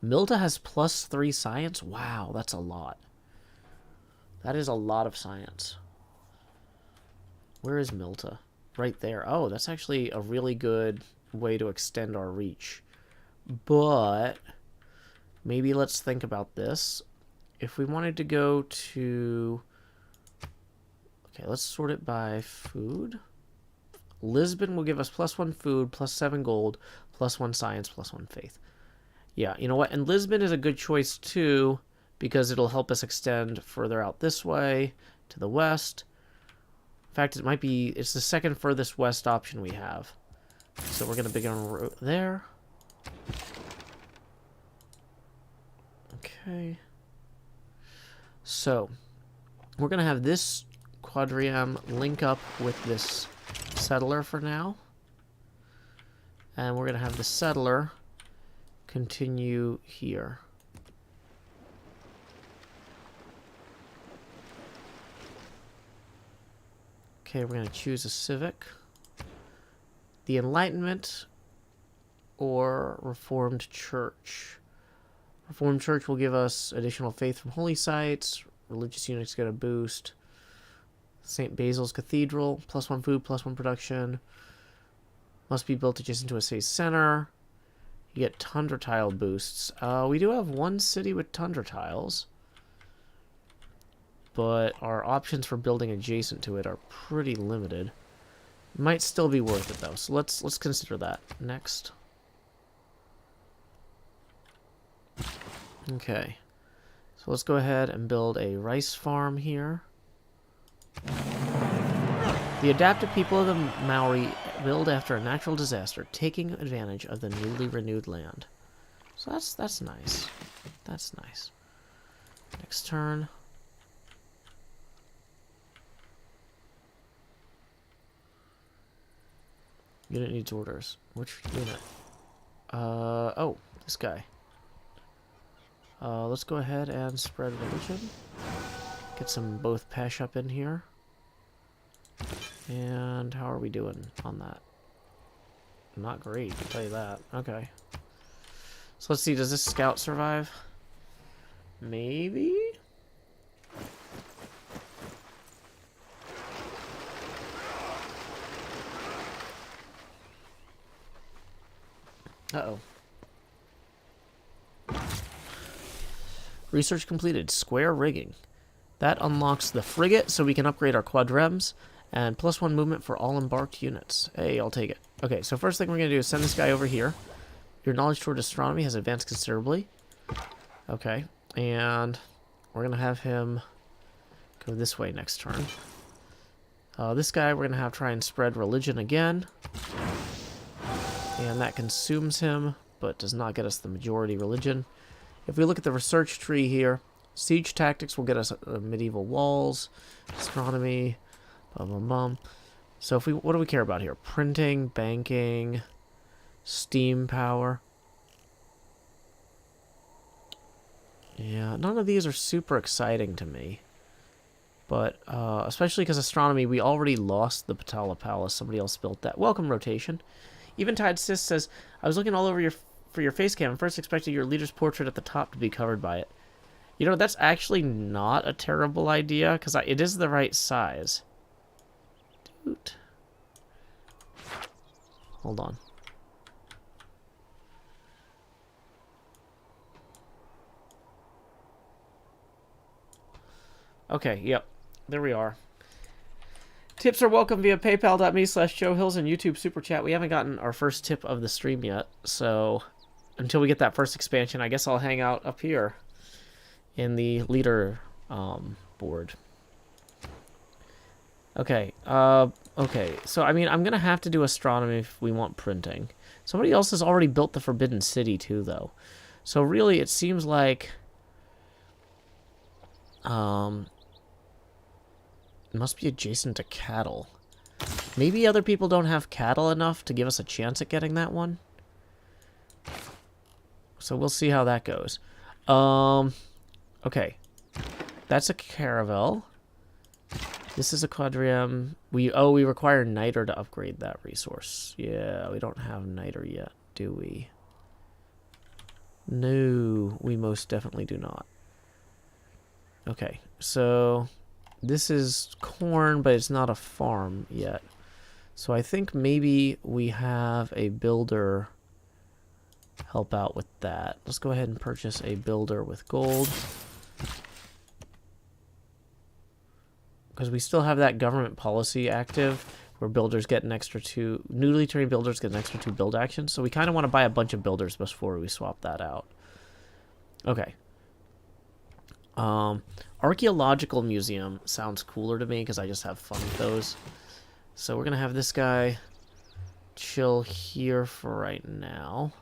Milta has +3 science? Wow, that's a lot. That is a lot of science. Where is Milta? Right there. Oh, that's actually a really good way to extend our reach. But maybe let's think about this. If we wanted to go to... Okay, let's sort it by food. Lisbon will give us +1 food, +7 gold, +1 science, +1 faith. Yeah, you know what? And Lisbon is a good choice too, because it'll help us extend further out this way to the west. In fact, it's the second furthest west option we have. So we're going to begin there. Okay. So, we're going to have this quadrium link up with this settler for now. And we're going to have the settler continue here. Okay, we're going to choose a civic. The Enlightenment or Reformed Church. Reformed Church will give us additional faith from holy sites. Religious units get a boost. St. Basil's Cathedral, +1 food, +1 production. Must be built adjacent to a city center. You get tundra tile boosts. We do have one city with tundra tiles, but our options for building adjacent to it are pretty limited. Might still be worth it though, so let's consider that next. Okay, so let's go ahead and build a rice farm here. The adapted people of the Maori build after a natural disaster, taking advantage of the newly renewed land. So that's nice. That's nice. Next turn. Unit needs orders. Which unit? Oh, this guy. Let's go ahead and spread religion. Get some both Pesh up in here. And how are we doing on that? Not great, I'll tell you that. Okay. So let's see, does this scout survive? Maybe? Uh-oh. Research completed. Square rigging. That unlocks the frigate, so we can upgrade our quadrems. And +1 movement for all embarked units. Hey, I'll take it. Okay, so first thing we're going to do is send this guy over here. Your knowledge toward astronomy has advanced considerably. Okay, and we're going to have him go this way next turn. This guy we're going to have try and spread religion again. And that consumes him, but does not get us the majority religion. If we look at the research tree here, siege tactics will get us medieval walls, astronomy... Bum, bum, bum. So if what do we care about here? Printing, banking, steam power. Yeah, none of these are super exciting to me. But, especially because astronomy, we already lost the Patala Palace. Somebody else built that. Welcome, rotation. Eventide Sis says, I was looking all over for your face cam and first expected your leader's portrait at the top to be covered by it. You know, that's actually not a terrible idea, because it is the right size. Dude. Hold on. Okay, yep. There we are. Tips are welcome via paypal.me/JoeHills and YouTube Super Chat. We haven't gotten our first tip of the stream yet, so until we get that first expansion, I guess I'll hang out up here in the leader board. Okay, okay, so I mean, I'm gonna have to do astronomy if we want printing. Somebody else has already built the Forbidden City too, though. So really, it seems like it must be adjacent to cattle. Maybe other people don't have cattle enough to give us a chance at getting that one. So we'll see how that goes. Okay. That's a caravel. This is a quadrium. We require niter to upgrade that resource. Yeah, we don't have niter yet, do we? No, we most definitely do not. Okay. So this is corn, but it's not a farm yet. So I think maybe we have a builder help out with that. Let's go ahead and purchase a builder with gold. Because we still have that government policy active where builders get an extra 2, newly trained builders get an extra 2 build actions. So we kind of want to buy a bunch of builders before we swap that out. Okay. Archaeological museum sounds cooler to me because I just have fun with those. So we're going to have this guy chill here for right now.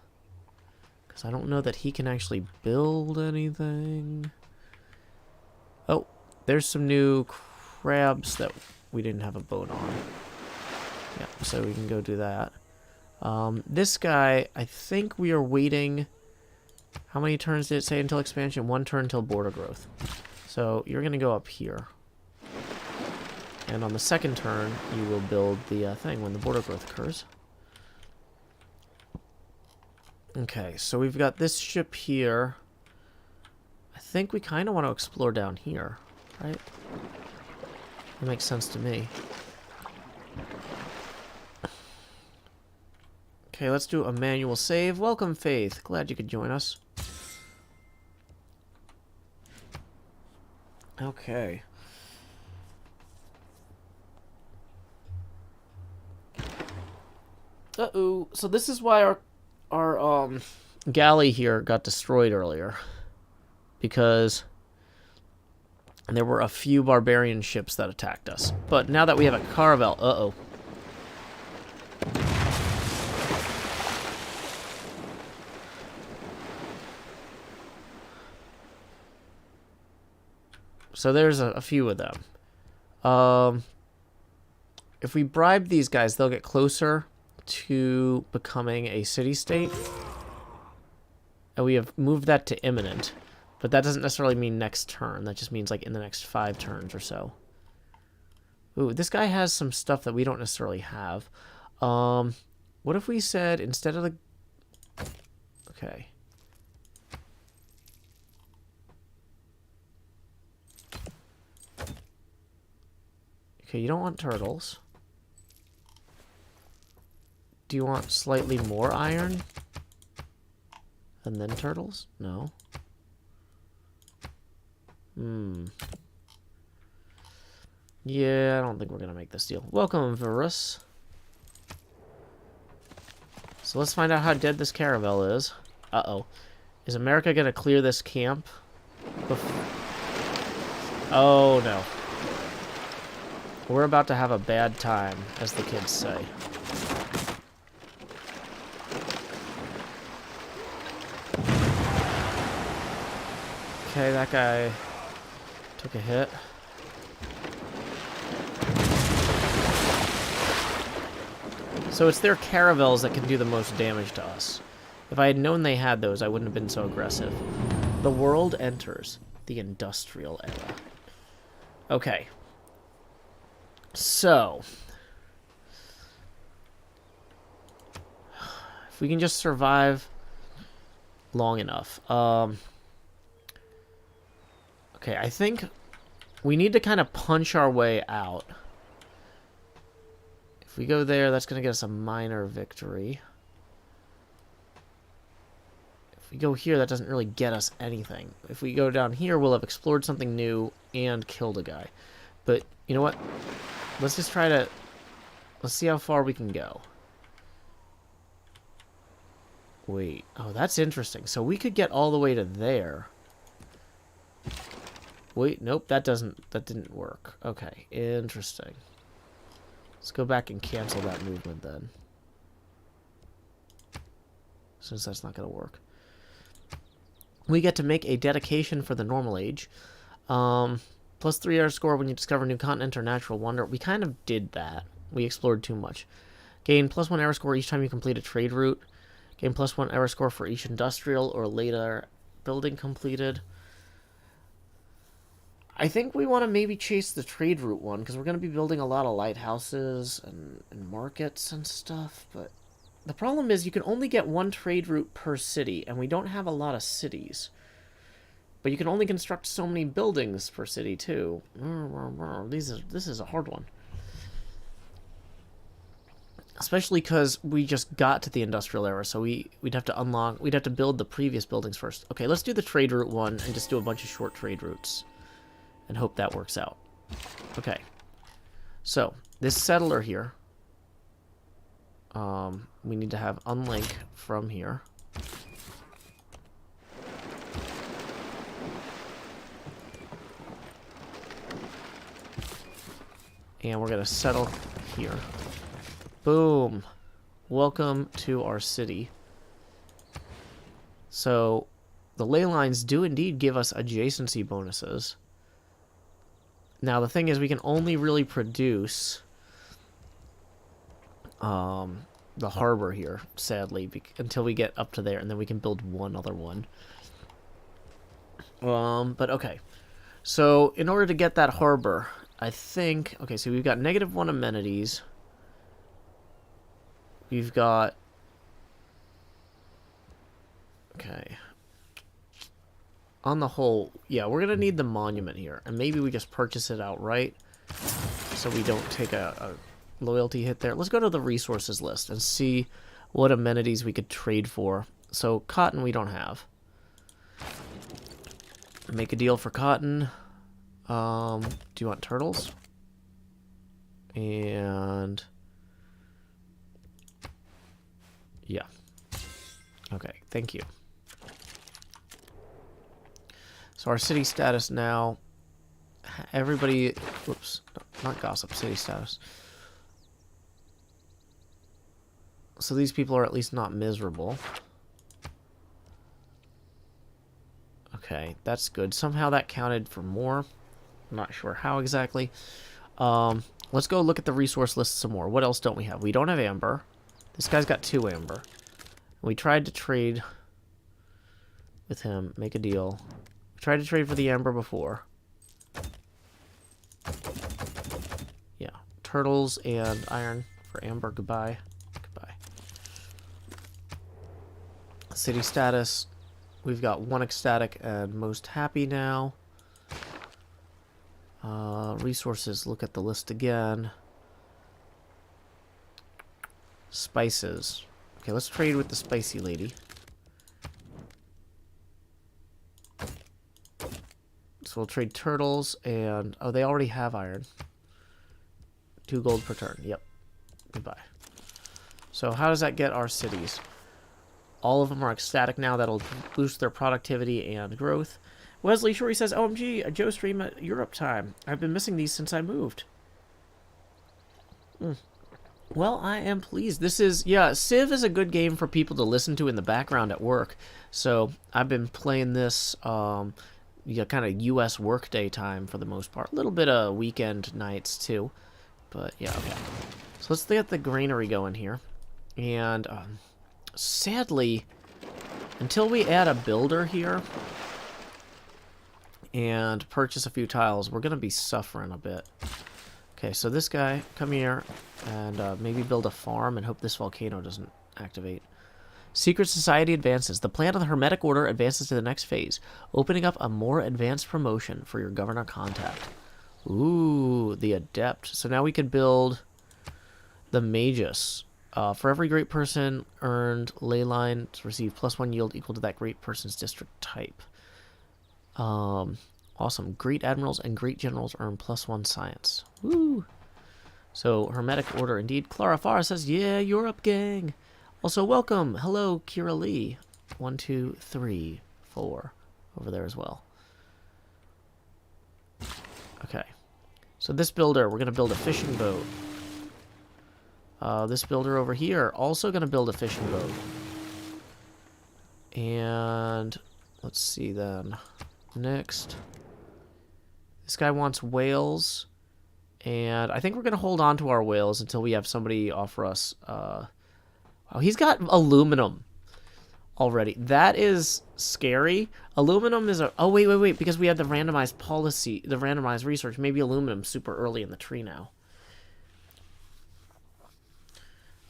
Because I don't know that he can actually build anything. Oh, there's some new crabs that we didn't have a boat on. Yeah, so we can go do that. This guy, I think we are waiting. How many turns did it say until expansion? 1 turn until border growth. So you're going to go up here. And on the second turn, you will build the thing when the border growth occurs. Okay, so we've got this ship here. I think we kind of want to explore down here, right? That makes sense to me. Okay, let's do a manual save. Welcome, Faith. Glad you could join us. Okay. Uh-oh. So this is why our galley here got destroyed earlier. Because there were a few barbarian ships that attacked us. But now that we have a caravel... Uh-oh. So there's a few of them. If we bribe these guys, they'll get closer to becoming a city-state. And we have moved that to imminent. But that doesn't necessarily mean next turn. That just means like in the next 5 turns or so. Ooh, this guy has some stuff that we don't necessarily have. What if we said instead of the... Okay. Okay, you don't want turtles. Do you want slightly more iron? And then turtles? No. Yeah, I don't think we're gonna make this deal. Welcome, Virus. So let's find out how dead this caravel is. Uh-oh. Is America gonna clear this camp? Oh, no. We're about to have a bad time, as the kids say. Okay, that guy took a hit. So it's their caravels that can do the most damage to us. If I had known they had those, I wouldn't have been so aggressive. The world enters the industrial era. Okay. So, if we can just survive long enough. Okay, I think we need to kind of punch our way out. If we go there, that's going to get us a minor victory. If we go here, that doesn't really get us anything. If we go down here, we'll have explored something new and killed a guy. But, you know what? Let's just try to... Let's see how far we can go. Wait. Oh, that's interesting. So we could get all the way to there. Wait, nope, that didn't work. Okay, interesting. Let's go back and cancel that movement then. Since that's not going to work. We get to make a dedication for the normal age. Plus 3 error score when you discover a new continent or natural wonder. We kind of did that. We explored too much. Gain plus 1 error score each time you complete a trade route. Gain plus 1 error score for each industrial or later building completed. I think we want to maybe chase the trade route one, because we're going to be building a lot of lighthouses and markets and stuff, but the problem is you can only get 1 trade route per city, and we don't have a lot of cities. But you can only construct so many buildings per city, too. This is a hard one. Especially because we just got to the industrial era, so we'd have to build the previous buildings first. Okay, let's do the trade route one and just do a bunch of short trade routes. And hope that works out. Okay. So, this settler here. We need to have unlink from here. And we're going to settle here. Boom. Welcome to our city. So, the ley lines do indeed give us adjacency bonuses. Now, the thing is, we can only really produce the harbor here, sadly, until we get up to there, and then we can build one other one. But okay. So, in order to get that harbor, I think... Okay, so we've got -1 amenities. We've got... Okay. On the whole, yeah, we're going to need the monument here. And maybe we just purchase it outright so we don't take a loyalty hit there. Let's go to the resources list and see what amenities we could trade for. So, cotton we don't have. Make a deal for cotton. Do you want turtles? And... yeah. Okay, thank you. So our city status now, everybody, whoops, not gossip, city status. So these people are at least not miserable. Okay, that's good. Somehow that counted for more. I'm not sure how exactly. Let's go look at the resource list some more. What else don't we have? We don't have amber. This guy's got 2 amber. We tried to trade with him, make a deal. We tried to trade for the amber before. Yeah, turtles and iron for amber. Goodbye. Goodbye. City status. We've got 1 ecstatic and most happy now. Resources, look at the list again. Spices. Okay, let's trade with the spicy lady. So we'll trade turtles and... oh, they already have iron. 2 gold per turn. Yep. Goodbye. So how does that get our cities? All of them are ecstatic now. That'll boost their productivity and growth. Wesley Shorey says, OMG, a Joe stream at Europe time. I've been missing these since I moved. Well, I am pleased. This is, yeah, Civ is a good game for people to listen to in the background at work. So I've been playing this, yeah, kind of U.S. workday time for the most part. A little bit of weekend nights too. But yeah, okay. So let's get the granary going here. And sadly, until we add a builder here and purchase a few tiles, we're going to be suffering a bit. Okay, so this guy, come here and maybe build a farm and hope this volcano doesn't activate. Secret Society advances. The plan of the Hermetic Order advances to the next phase, opening up a more advanced promotion for your governor contact. Ooh, the Adept. So now we can build the Magus. For every great person earned ley line to receive +1 yield equal to that great person's district type. Awesome. Great admirals and great generals earn +1 science. Woo! So, Hermetic Order indeed. Clara Farah says, yeah, Europe gang. Also, welcome. Hello, Kira Lee. 1, 2, 3, 4. Over there as well. Okay. So this builder, we're going to build a fishing boat. This builder over here, also going to build a fishing boat. And let's see then. Next. This guy wants whales. And I think we're going to hold on to our whales until we have somebody offer us... oh, he's got aluminum already. That is scary. Aluminum is a... oh, wait. Because we have the randomized policy, the randomized research. Maybe aluminum's super early in the tree now.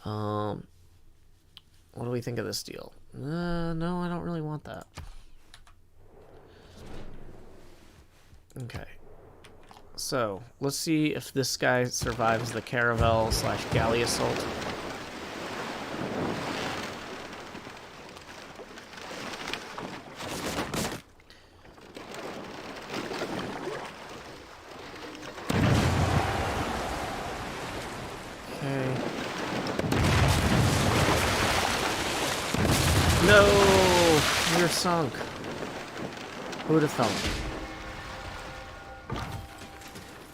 What do we think of this deal? No, I don't really want that. Okay. So, let's see if this guy survives the caravel / galley assault. Okay. No! We're sunk. Who'd have thought?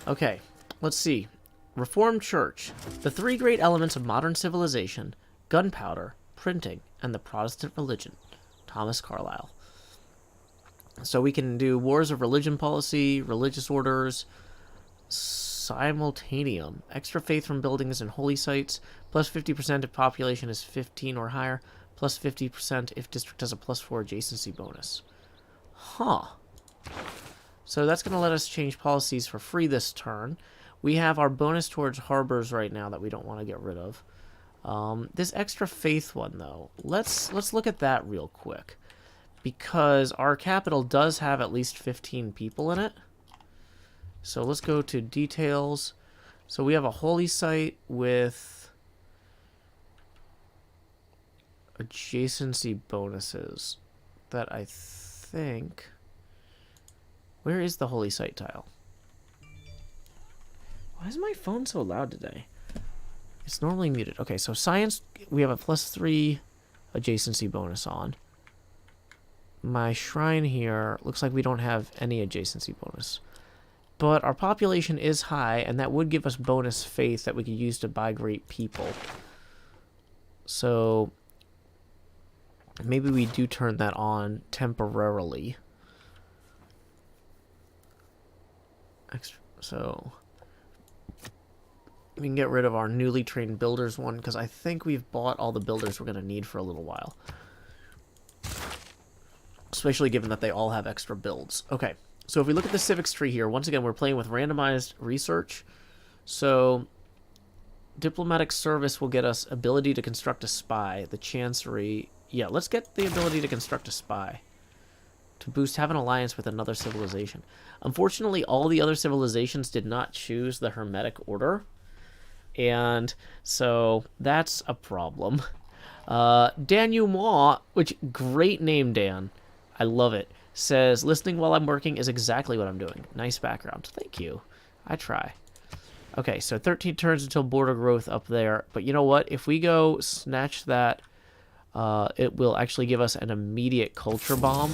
Okay, let's see. Reformed Church. The three great elements of modern civilization: gunpowder, printing, and the Protestant religion. Thomas Carlyle. So we can do wars of religion policy, religious orders, simultaneum, extra faith from buildings and holy sites, plus 50% if population is 15 or higher, plus 50% if district has a +4 adjacency bonus. Huh. So that's going to let us change policies for free this turn. We have our bonus towards harbors right now that we don't want to get rid of. This extra faith one, though, let's look at that real quick. Because our capital does have at least 15 people in it. So let's go to details. So we have a holy site with adjacency bonuses that I think... Where is the holy site tile? Why is my phone so loud today? It's normally muted. Okay, so science, we have a +3 adjacency bonus on. My shrine here looks like we don't have any adjacency bonus. But our population is high, and that would give us bonus faith that we could use to buy great people. So maybe we do turn that on temporarily. So we can get rid of our newly trained builders one, because I think we've bought all the builders we're going to need for a little while. Especially given that they all have extra builds. Okay, so if we look at the civics tree here, once again, we're playing with randomized research. So diplomatic service will get us ability to construct a spy. The chancery... Yeah, let's get the ability to construct a spy. To boost, have an alliance with another civilization. Unfortunately, all the other civilizations did not choose the Hermetic Order. And so that's a problem. Denouement, which, great name, Dan. I love it. Says, listening while I'm working is exactly what I'm doing. Nice background. Thank you. I try. Okay, so 13 turns until border growth up there. But you know what? If we go snatch that, it will actually give us an immediate culture bomb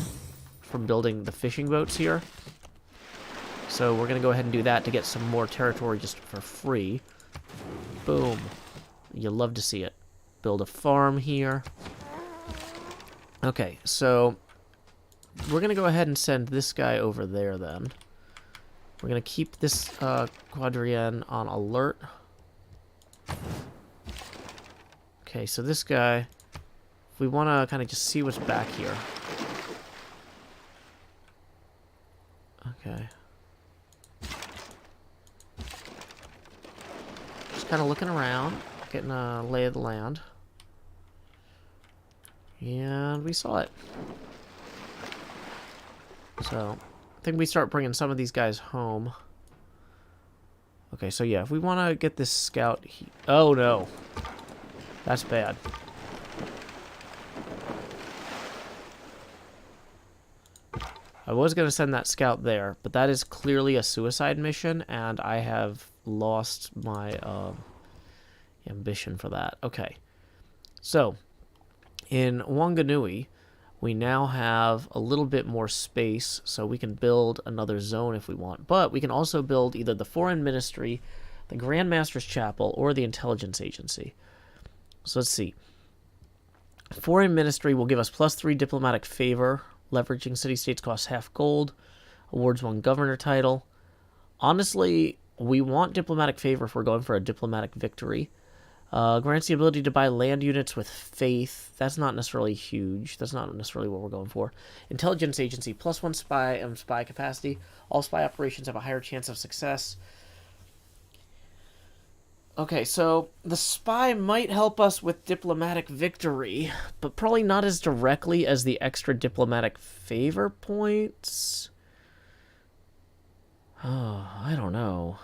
from building the fishing boats here. So we're going to go ahead and do that to get some more territory just for free. Boom. You'll love to see it. Build a farm here. Okay, so we're going to go ahead and send this guy over there then. We're going to keep this quadrien on alert. Okay, so this guy, if we want to kind of just see what's back here. Okay. Just kind of looking around, getting a lay of the land. And we saw it. So, I think we start bringing some of these guys home. Okay, so yeah, if we want to get this scout... Oh, no. That's bad. I was going to send that scout there, but that is clearly a suicide mission, and I have lost my ambition for that. Okay. So, in Wanganui, we now have a little bit more space, so we can build another zone if we want. But we can also build either the Foreign Ministry, the Grand Master's Chapel, or the Intelligence Agency. So let's see. Foreign Ministry will give us +3 diplomatic favor. Leveraging city-states costs half gold. Awards 1 governor title. Honestly, we want diplomatic favor if we're going for a diplomatic victory. Grants the ability to buy land units with faith. That's not necessarily huge. That's not necessarily what we're going for. Intelligence agency, +1 spy and spy capacity. All spy operations have a higher chance of success. Okay, so the spy might help us with diplomatic victory, but probably not as directly as the extra diplomatic favor points. Oh, I don't know.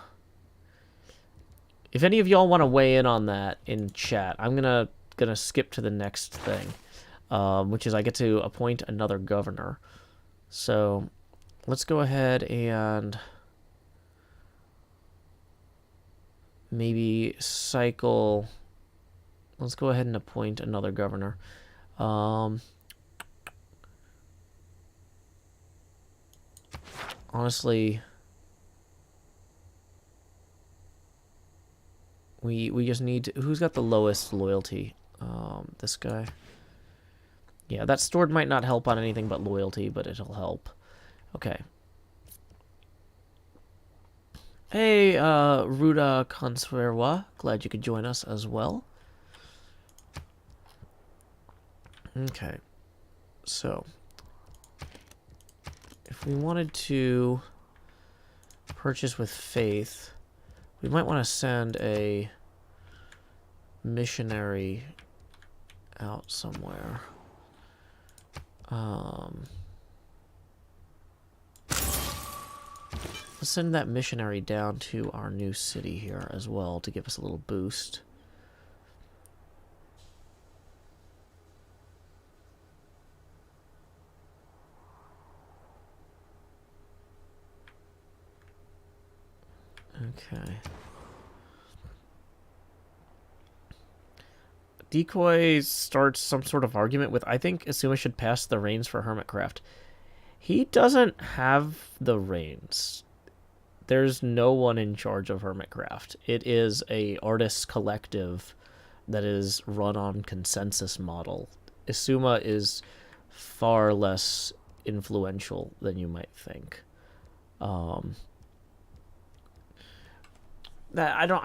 If any of y'all want to weigh in on that in chat, I'm gonna skip to the next thing, which is I get to appoint another governor. So let's go ahead and maybe cycle. Let's go ahead and appoint another governor. Honestly, we just need to, who's got the lowest loyalty? This guy. Yeah, that stored might not help on anything but loyalty, but it'll help. Okay. Hey, Ruda Consuerwa. Glad you could join us as well. Okay. So, if we wanted to purchase with faith, we might want to send a missionary out somewhere. Let's send that missionary down to our new city here as well to give us a little boost. Okay. Decoy starts some sort of argument with, I think Asuma should pass the reins for Hermitcraft. He doesn't have the reins. There's no one in charge of Hermitcraft. It is a artists collective that is run on consensus model. Asuma is far less influential than you might think. I'm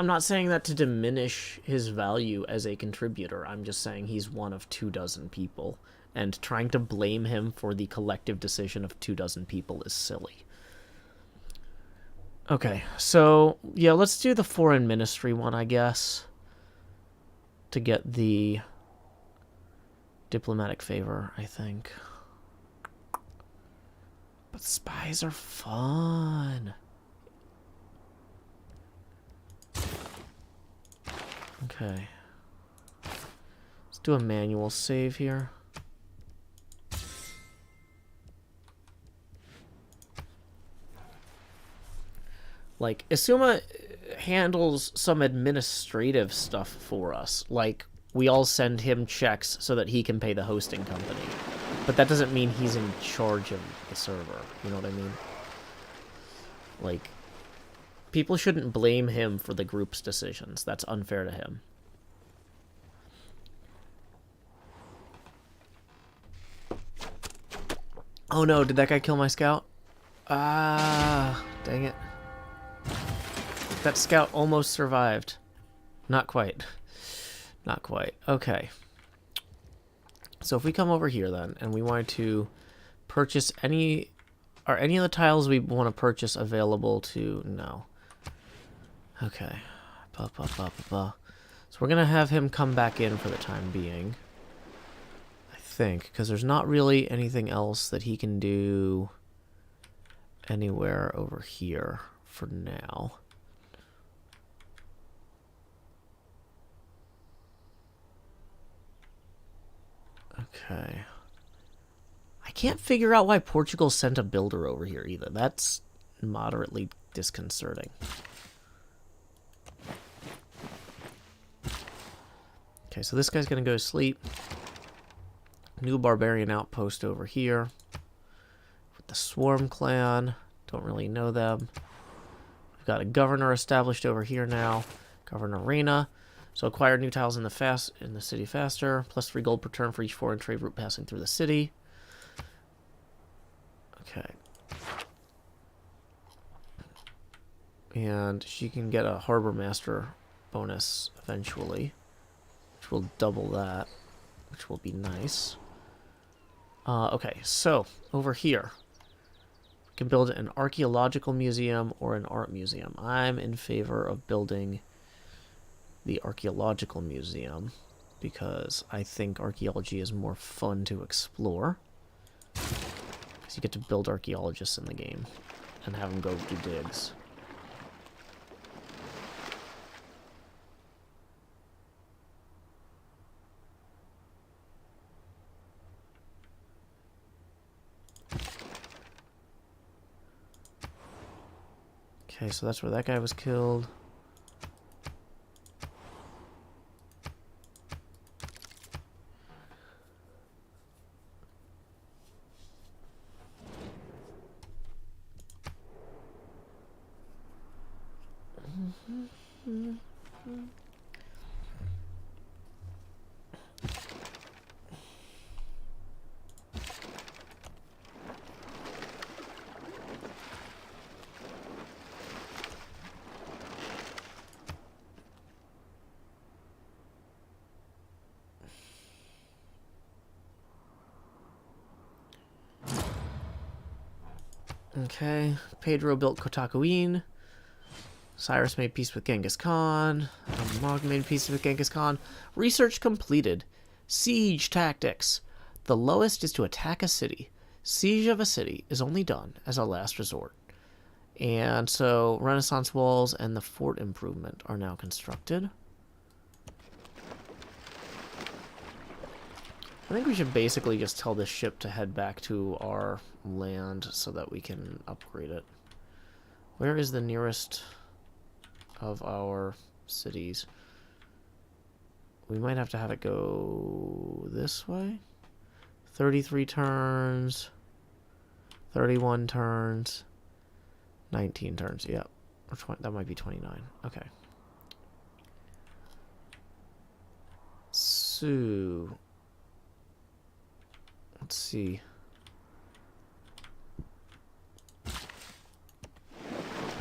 not saying that to diminish his value as a contributor. I'm just saying he's one of 24 people, and trying to blame him for the collective decision of 24 people is silly. Okay, so yeah, let's do the foreign ministry one, I guess, to get the diplomatic favor, I think. But spies are fun. Okay. Let's do a manual save here. Like, Asuma handles some administrative stuff for us. Like, we all send him checks so that he can pay the hosting company. But that doesn't mean he's in charge of the server. You know what I mean? Like, people shouldn't blame him for the group's decisions. That's unfair to him. Oh no, did that guy kill my scout? Ah, dang it. That scout almost survived. Not quite. Not quite. Okay. So if we come over here then, and we wanted to purchase any... Are any of the tiles we want to purchase available to... No. Okay. So we're going to have him come back in for the time being. I think, because there's not really anything else that he can do anywhere over here for now. Okay. I can't figure out why Portugal sent a builder over here either. That's moderately disconcerting. Okay, so this guy's gonna go to sleep. New barbarian outpost over here. With the Swarm clan. Don't really know them. We've got a governor established over here now. Governor Reina. So acquire new tiles in the city faster. Plus 3 gold per turn for each foreign trade route passing through the city. Okay. And she can get a harbor master bonus eventually, which will double that, which will be nice. Okay, so over here, we can build an archaeological museum or an art museum. I'm in favor of building the archaeological museum because I think archaeology is more fun to explore. Because you get to build archaeologists in the game. and have him go do digs. Okay, so that's where that guy was killed. Okay, Pedro built Kotakuin. Cyrus made peace with Genghis Khan. Mog made peace with Genghis Khan. Research completed. Siege tactics. The lowest is to attack a city. Siege of a city is only done as a last resort. And so Renaissance walls and the fort improvement are now constructed. I think we should basically just tell this ship to head back to our land so that we can upgrade it. Where is the nearest of our cities? We might have to have it go this way. 33 turns, 31 turns, 19 turns. Yep. Or 20, that might be 29. Okay. So let's see.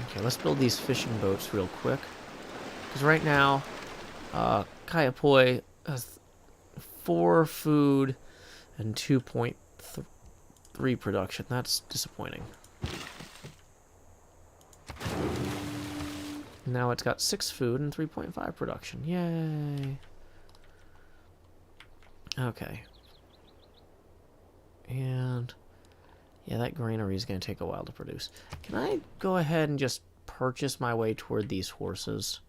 Okay, let's build these fishing boats real quick. Because right now, Kayapoi has 4 food and 2.3 production. That's disappointing. Now it's got 6 food and 3.5 production. Yay! Okay. And yeah, that granary is going to take a while to produce. Can I go ahead and just purchase my way toward these horses?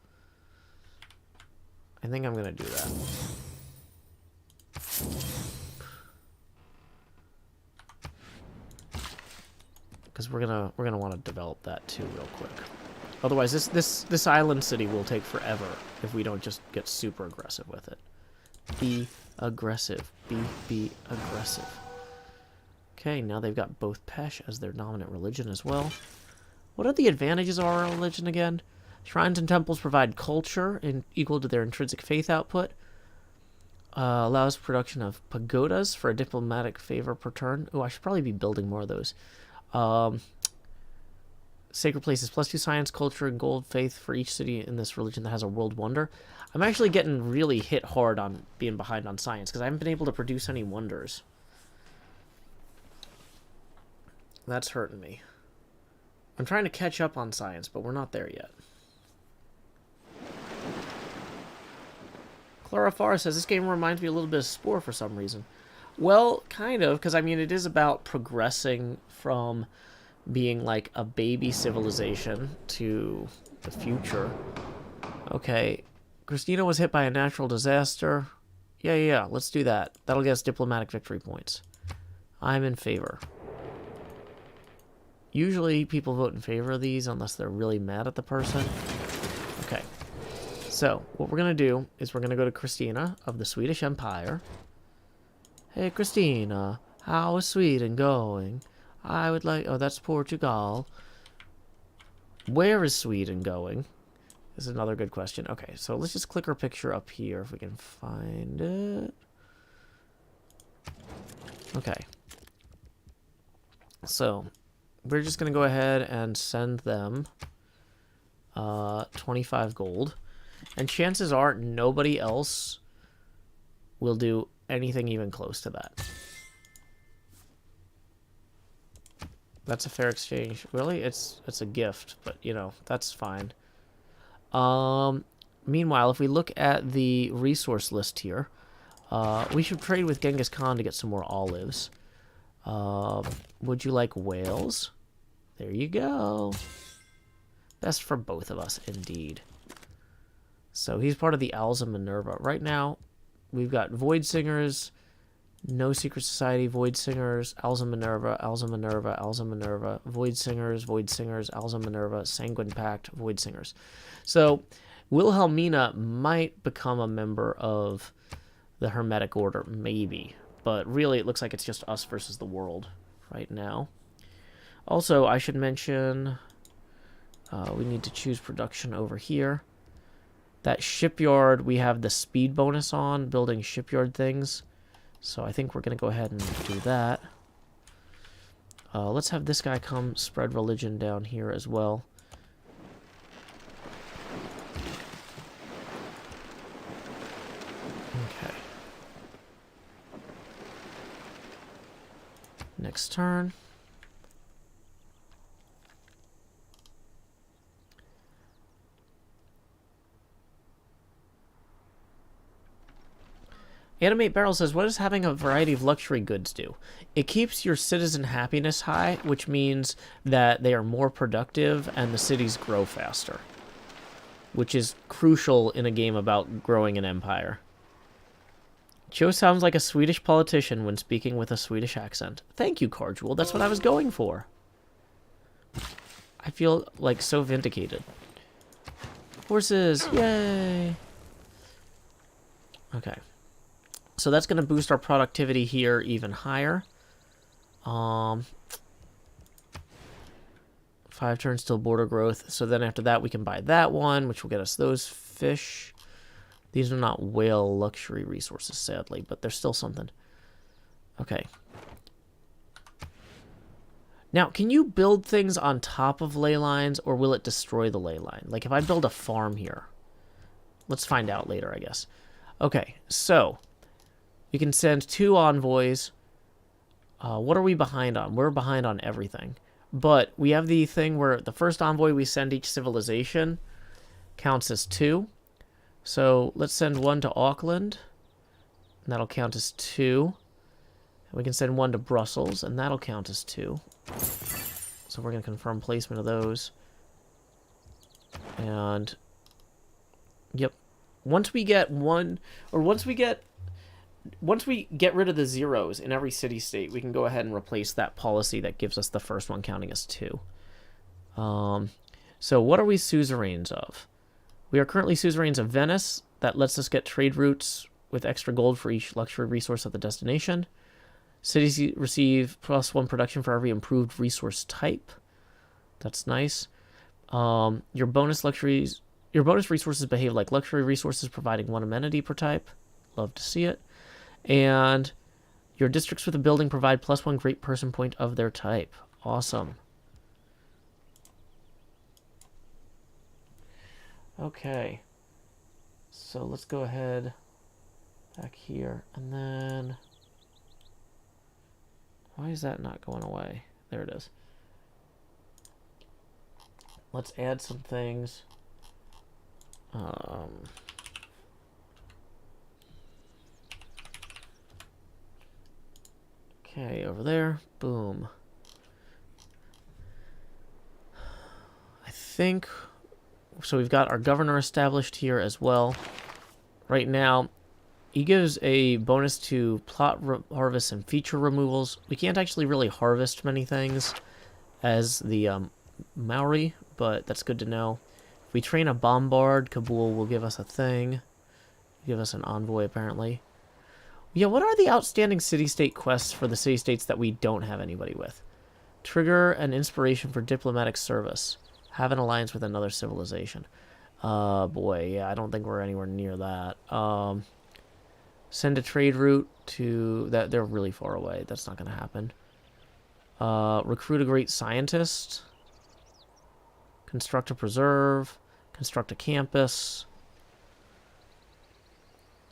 I think I'm going to do that. Because we're gonna want to develop that too real quick. Otherwise, this island city will take forever if we don't just get super aggressive with it. Be aggressive. Be aggressive. Okay, now they've got both Pesh as their dominant religion as well. What are the advantages of our religion again? Shrines and temples provide culture equal to their intrinsic faith output. Allows production of pagodas for a diplomatic favor per turn. Oh, I should probably be building more of those. Sacred places, +2 science, culture, and gold faith for each city in this religion that has a world wonder. I'm actually getting really hit hard on being behind on science because I haven't been able to produce any wonders. That's hurting me. I'm trying to catch up on science, but we're not there yet. Clarafara says, this game reminds me a little bit of Spore for some reason. Well, kind of, because I mean, it is about progressing from being like a baby civilization to the future. Okay, Christina was hit by a natural disaster. Yeah, let's do that. That'll get us diplomatic victory points. I'm in favor. Usually people vote in favor of these unless they're really mad at the person. Okay. So, what we're going to do is we're going to go to Christina of the Swedish Empire. Hey, Christina, how is Sweden going? I would like... Oh, that's Portugal. Where is Sweden going? This is another good question. Okay, so let's just click her picture up here if we can find it. Okay. So, we're just going to go ahead and send them 25 gold. And chances are nobody else will do anything even close to that. That's a fair exchange. Really? It's a gift, but, you know, that's fine. Meanwhile, if we look at the resource list here, we should trade with Genghis Khan to get some more olives. Would you like whales? There you go. Best for both of us, indeed. So he's part of the Owls of Minerva. Right now, we've got Void Singers, No Secret Society, Void Singers, Owls of Minerva, Owls of Minerva, Owls of Minerva, Void Singers, Owls of Minerva, Sanguine Pact, Void Singers. So Wilhelmina might become a member of the Hermetic Order, maybe. But really, it looks like it's just us versus the world right now. Also, I should mention we need to choose production over here. That shipyard, we have the speed bonus on, building shipyard things. So I think we're going to go ahead and do that. Let's have this guy come spread religion down here as well. Okay. Next turn. Animate Barrel says, what does having a variety of luxury goods do? It keeps your citizen happiness high, which means that they are more productive and the cities grow faster. Which is crucial in a game about growing an empire. Joe sounds like a Swedish politician when speaking with a Swedish accent. Thank you, Cardjewel. That's what I was going for. I feel like so vindicated. Horses! Yay! Okay. So that's going to boost our productivity here even higher. 5 turns till border growth. So then after that we can buy that one, which will get us those fish. These are not whale luxury resources, sadly, but they're still something. Okay. Now, can you build things on top of ley lines, or will it destroy the ley line? Like if I build a farm here. Let's find out later, I guess. Okay, so you can send 2 envoys. What are we behind on? We're behind on everything. But we have the thing where the first envoy we send each civilization counts as 2. So let's send 1 to Auckland. And that'll count as 2. And we can send 1 to Brussels, and that'll count as 2. So we're going to confirm placement of those. And, yep. Once we get rid of the zeros in every city-state, we can go ahead and replace that policy that gives us the first one counting as 2. So what are we suzerains of? We are currently suzerains of Venice. That lets us get trade routes with extra gold for each luxury resource at the destination. Cities receive +1 production for every improved resource type. That's nice. Your bonus resources behave like luxury resources, providing 1 amenity per type. Love to see it. And your districts with a building provide +1 great person point of their type. Awesome. Okay. So let's go ahead back here. And then, why is that not going away? There it is. Let's add some things. Okay, over there. Boom. I think, so we've got our governor established here as well. Right now, he gives a bonus to plot harvest and feature removals. We can't actually really harvest many things as the Maori, but that's good to know. If we train a bombard, Kabul will give us a thing. Give us an envoy, apparently. Yeah, what are the outstanding city-state quests for the city-states that we don't have anybody with? Trigger an inspiration for diplomatic service. Have an alliance with another civilization. Boy, yeah, I don't think we're anywhere near that. Send a trade route to... that. They're really far away. That's not going to happen. Recruit a great scientist. Construct a preserve. Construct a campus.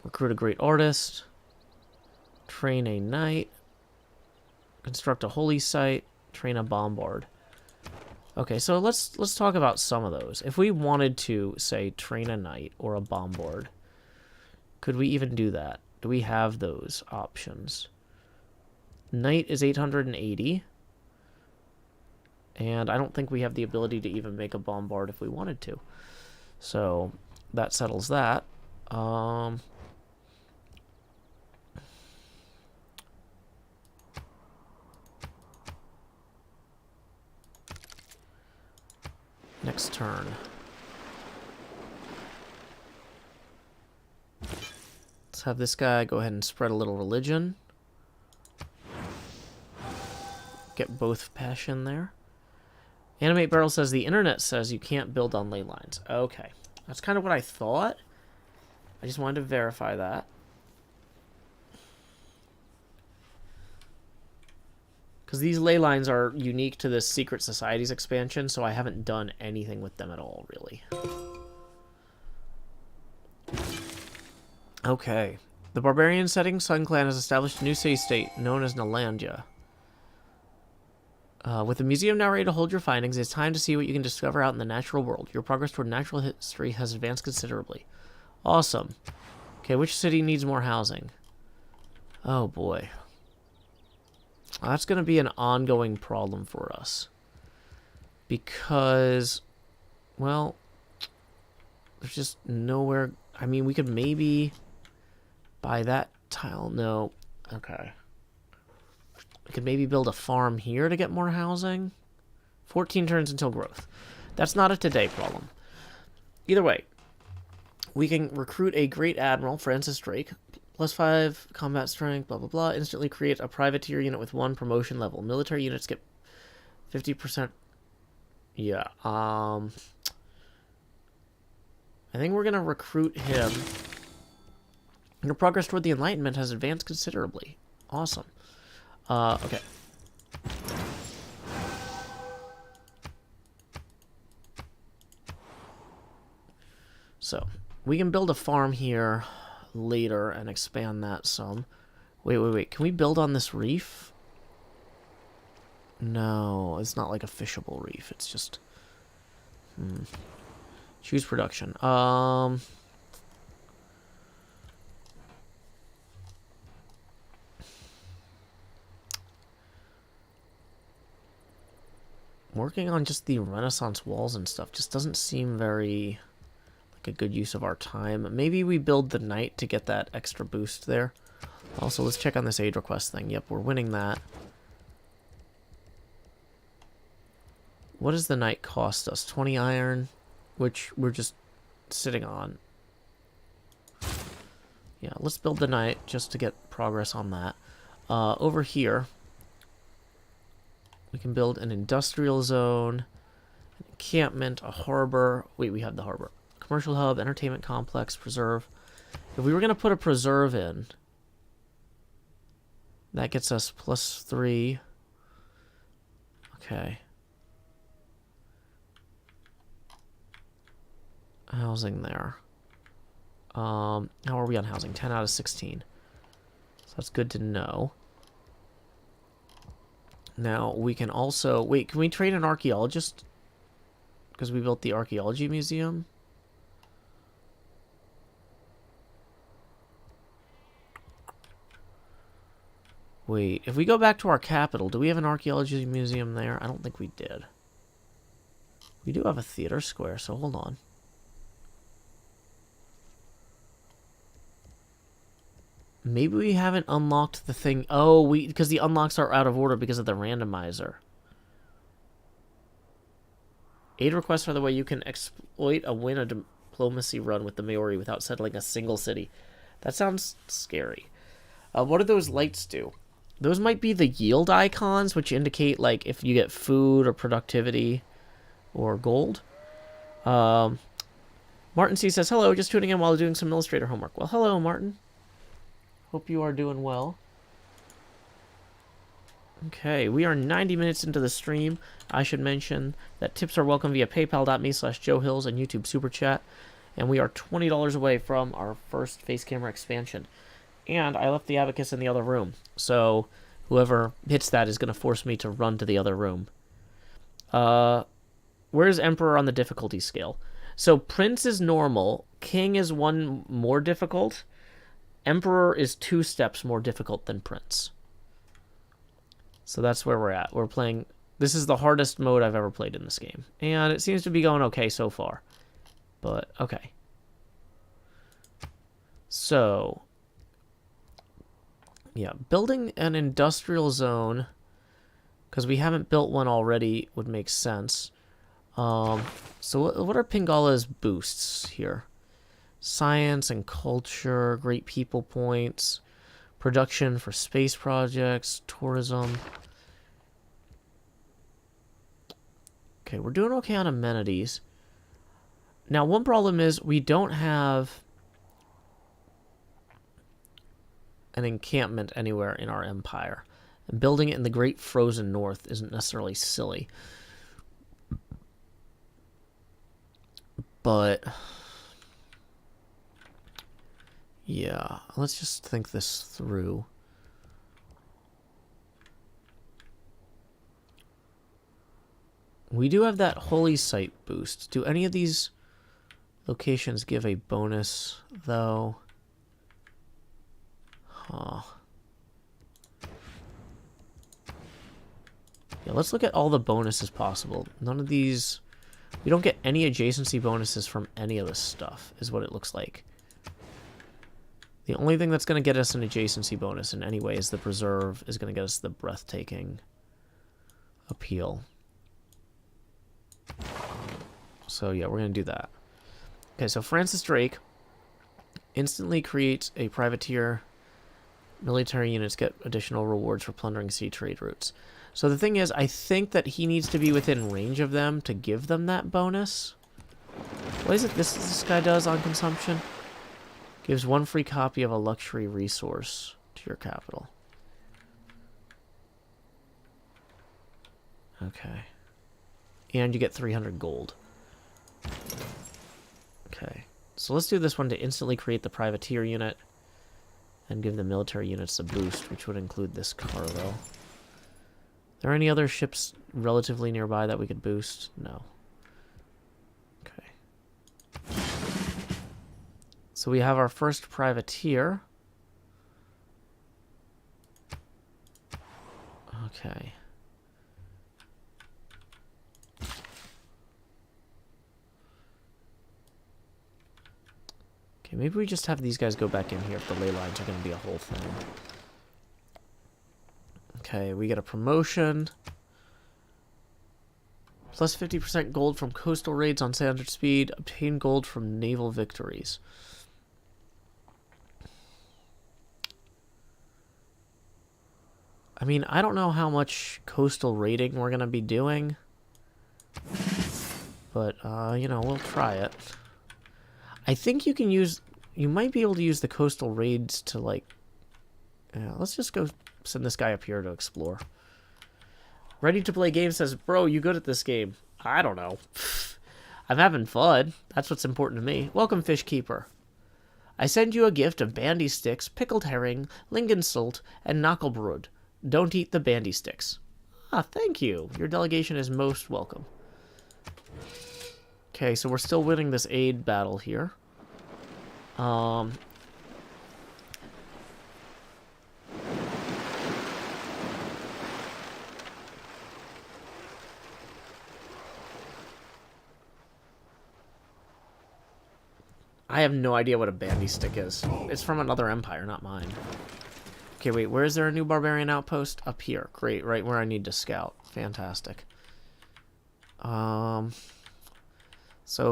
Recruit a great artist. Train a knight. Construct a holy site. Train a bombard. Okay, so let's talk about some of those. If we wanted to, say, train a knight or a bombard, could we even do that? Do we have those options? Knight is 880. And I don't think we have the ability to even make a bombard if we wanted to. So that settles that. Next turn. Let's have this guy go ahead and spread a little religion. Get both passion there. Animate Barrel says the internet says you can't build on ley lines. Okay. That's kind of what I thought. I just wanted to verify that. Because these ley lines are unique to this Secret Societies expansion, so I haven't done anything with them at all, really. Okay. The barbarian setting Sun Clan has established a new city-state known as Nalandia. With the museum now ready to hold your findings, it's time to see what you can discover out in the natural world. Your progress toward natural history has advanced considerably. Awesome. Okay, which city needs more housing? Oh, boy. That's going to be an ongoing problem for us. Because, well, there's just nowhere... I mean, we could maybe buy that tile. No. Okay. We could maybe build a farm here to get more housing. 14 turns until growth. That's not a today problem. Either way, we can recruit a Great Admiral, Francis Drake, +5 combat strength, blah, blah, blah. Instantly create a privateer unit with 1 promotion level. Military units get 50%. Yeah, I think we're going to recruit him. Your progress toward the Enlightenment has advanced considerably. Awesome. Okay. So, we can build a farm here later and expand that some. Wait. Can we build on this reef? No, it's not like a fishable reef. It's just... Choose production. Working on just the Renaissance walls and stuff just doesn't seem very like a good use of our time. Maybe we build the knight to get that extra boost there. Also, let's check on this aid request thing. Yep, we're winning that. What does the knight cost us? 20 iron, which we're just sitting on. Yeah, let's build the knight just to get progress on that. Over here, we can build an industrial zone, an encampment, a harbor. Wait, we have the harbor. Commercial hub, entertainment complex, preserve. If we were going to put a preserve in, that gets us +3. Okay. Housing there. How are we on housing? 10 out of 16. So that's good to know. Now, we can also... Wait, can we train an archaeologist? Because we built the archaeology museum? Wait, if we go back to our capital, do we have an archaeology museum there? I don't think we did. We do have a theater square, so hold on. Maybe we haven't unlocked the thing. Oh, because the unlocks are out of order because of the randomizer. Aid requests are the way you can exploit a diplomacy run with the Maori without settling a single city. That sounds scary. What do those lights do? Those might be the yield icons, which indicate like if you get food or productivity or gold. Martin C says, hello, just tuning in while doing some Illustrator homework. Well, hello, Martin. Hope you are doing well. Okay, we are 90 minutes into the stream. I should mention that tips are welcome via paypal.me/JoeHills and YouTube Super Chat. And we are $20 away from our first face camera expansion. And I left the Abacus in the other room. So whoever hits that is going to force me to run to the other room. Where's Emperor on the difficulty scale? So Prince is normal. King is 1 more difficult. Emperor is 2 steps more difficult than Prince. So that's where we're at. We're playing This is the hardest mode I've ever played in this game. And it seems to be going okay so far. But, okay. So, yeah, building an industrial zone, because we haven't built one already, would make sense. So what are Pingala's boosts here? Science and culture, great people points, production for space projects, tourism. Okay, we're doing okay on amenities. Now, one problem is we don't have an encampment anywhere in our empire. And building it in the Great Frozen North isn't necessarily silly. But yeah, let's just think this through. We do have that holy site boost. Do any of these locations give a bonus, though? Huh. Yeah, let's look at all the bonuses possible. None of these... We don't get any adjacency bonuses from any of this stuff, is what it looks like. The only thing that's going to get us an adjacency bonus in any way is the preserve is going to get us the breathtaking appeal. So yeah, we're going to do that. Okay, so Francis Drake instantly creates a privateer. Military units get additional rewards for plundering sea trade routes. So the thing is, I think that he needs to be within range of them to give them that bonus. What is it this guy does on consumption? Gives 1 free copy of a luxury resource to your capital. Okay. And you get 300 gold. Okay. So let's do this one to instantly create the privateer unit and give the military units a boost, which would include this cargo. Are there any other ships relatively nearby that we could boost? No. Okay. So we have our first privateer. Okay. Okay, maybe we just have these guys go back in here if the ley lines are going to be a whole thing. Okay, we get a promotion. Plus 50% gold from coastal raids on standard speed. Obtain gold from naval victories. I mean, I don't know how much coastal raiding we're going to be doing. But, you know, we'll try it. I think you can use... You might be able to use the coastal raids to, like... Yeah, let's just go send this guy up here to explore. Ready to play game says, bro, you good at this game? I don't know. I'm having fun. That's what's important to me. Welcome, Fish Keeper. I send you a gift of bandy sticks, pickled herring, lingonstult, and knucklebrod. Don't eat the bandy sticks. Ah, thank you. Your delegation is most welcome. Okay, so we're still winning this aid battle here. I have no idea what a bandy stick is. It's from another empire, not mine. Okay, wait, where is there a new barbarian outpost? Up here. Great, right where I need to scout. Fantastic. So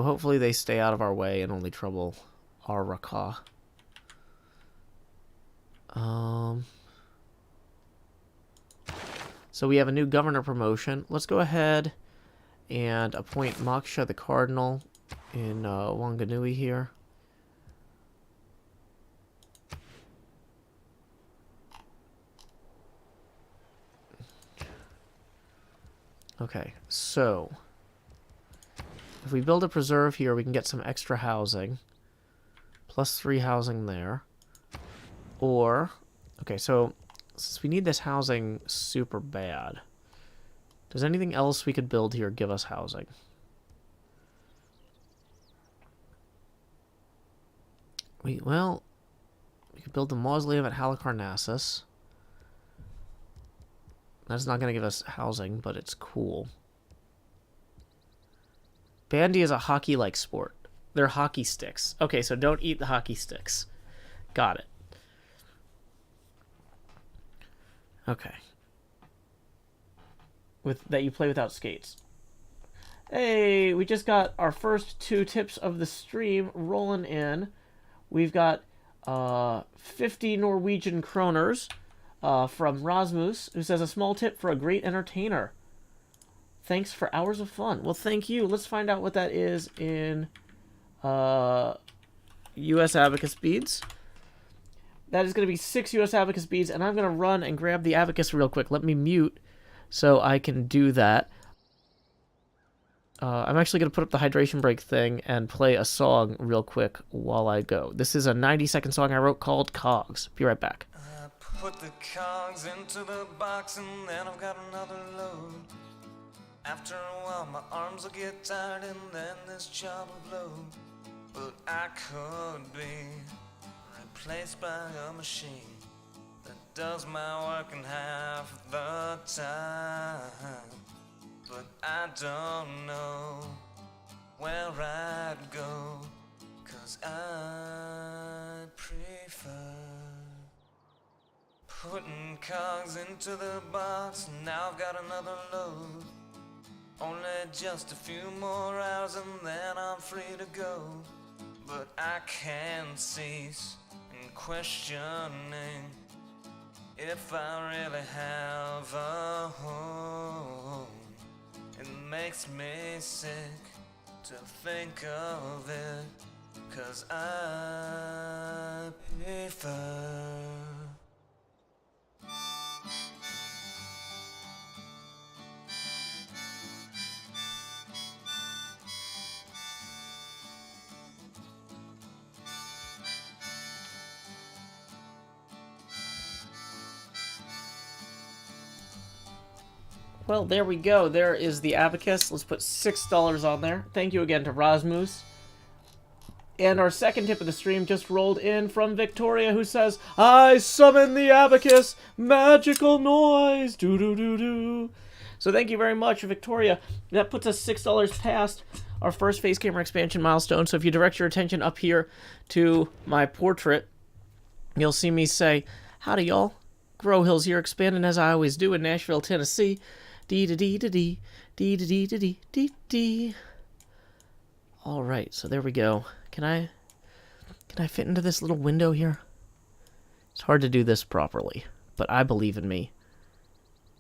hopefully they stay out of our way and only trouble our Raka. So we have a new governor promotion. Let's go ahead and appoint Moksha the Cardinal in Wanganui here. Okay, so if we build a preserve here, we can get some extra housing. +3 housing there. Or, okay, so since we need this housing super bad, does anything else we could build here give us housing? Well, we could build the mausoleum at Halicarnassus. That's not going to give us housing, but it's cool. Bandy is a hockey-like sport. They're hockey sticks. Okay, so don't eat the hockey sticks. Got it. Okay. That you play without skates. Hey, we just got our first 2 tips of the stream rolling in. We've got 50 Norwegian kroners from Rasmus, who says, a small tip for a great entertainer. Thanks for hours of fun. Well, thank you. Let's find out what that is in US Abacus beads. That is going to be 6 US Abacus beads, and I'm going to run and grab the Abacus real quick. Let me mute so I can do that. I'm actually going to put up the hydration break thing and play a song real quick while I go. This is a 90-second song I wrote called Cogs. Be right back. I put the cogs into the box and then I've got another load. After a while my arms will get tired and then this job will blow. But I could be replaced by a machine that does my work in half the time. But I don't know where I'd go, 'cause I prefer putting cogs into the box. Now I've got another load. Only just a few more hours and then I'm free to go. But I can't cease in questioning if I really have a home. It makes me sick to think of it, 'cause I prefer Well, there we go. There is the Abacus. Let's put $6 on there. Thank you again to Rasmus. And our second tip of the stream just rolled in from Victoria, who says, I summon the Abacus! Magical noise! Do-do-do-do. So thank you very much, Victoria. That puts us $6 past our first face camera expansion milestone. So if you direct your attention up here to my portrait, you'll see me say, howdy, y'all. Grow Hills here, expanding as I always do in Nashville, Tennessee. Dee-da-dee-da-dee, dee-da-dee-da-dee-dee-dee. All right, so there we go. Can I fit into this little window here? It's hard to do this properly, but I believe in me.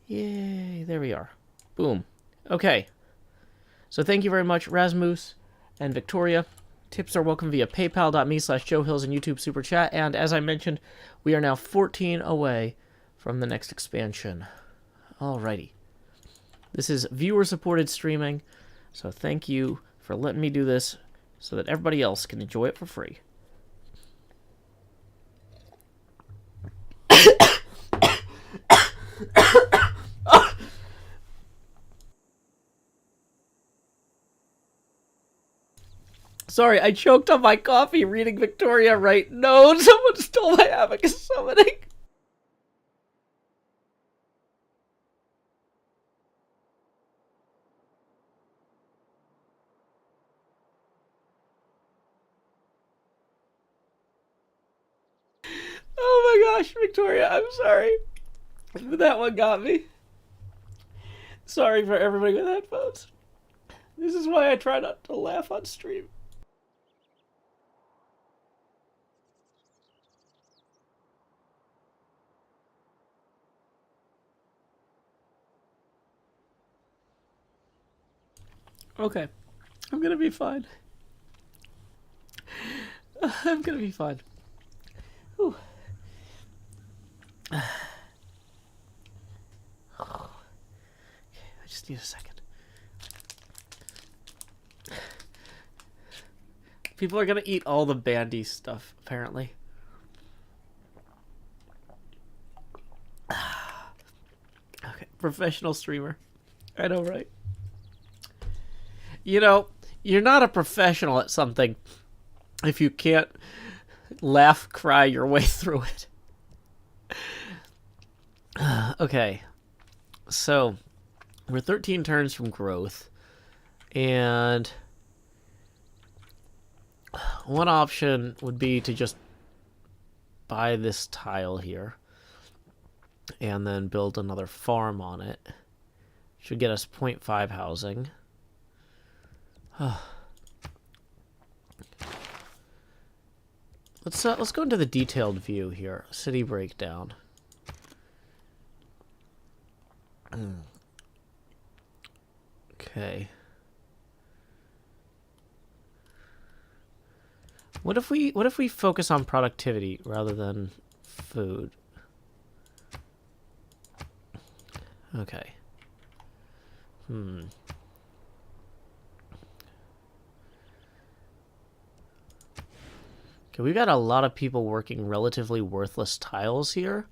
Yay, there we are. Boom. Okay. So thank you very much, Rasmus and Victoria. Tips are welcome via paypal.me/JoeHills and YouTube Super Chat. And as I mentioned, we are now 14 away from the next expansion. Alrighty. This is viewer-supported streaming, so thank you for letting me do this so that everybody else can enjoy it for free. Sorry, I choked on my coffee reading Victoria right. No, someone stole my Abacus summoning. Oh my gosh, Victoria, I'm sorry. That one got me. Sorry for everybody with headphones. This is why I try not to laugh on stream. Okay. I'm gonna be fine. I'm gonna be fine. Whew. Okay, I just need a second. People are gonna eat all the bandy stuff, apparently. Okay, professional streamer. I know, right? You know, you're not a professional at something if you can't laugh, cry your way through it. Okay. So, we're 13 turns from growth. And one option would be to just buy this tile here and then build another farm on it. Should get us 0.5 housing. Let's go into the detailed view here. City breakdown. Okay. What if we focus on productivity rather than food? Okay. Okay, we've got a lot of people working relatively worthless tiles here.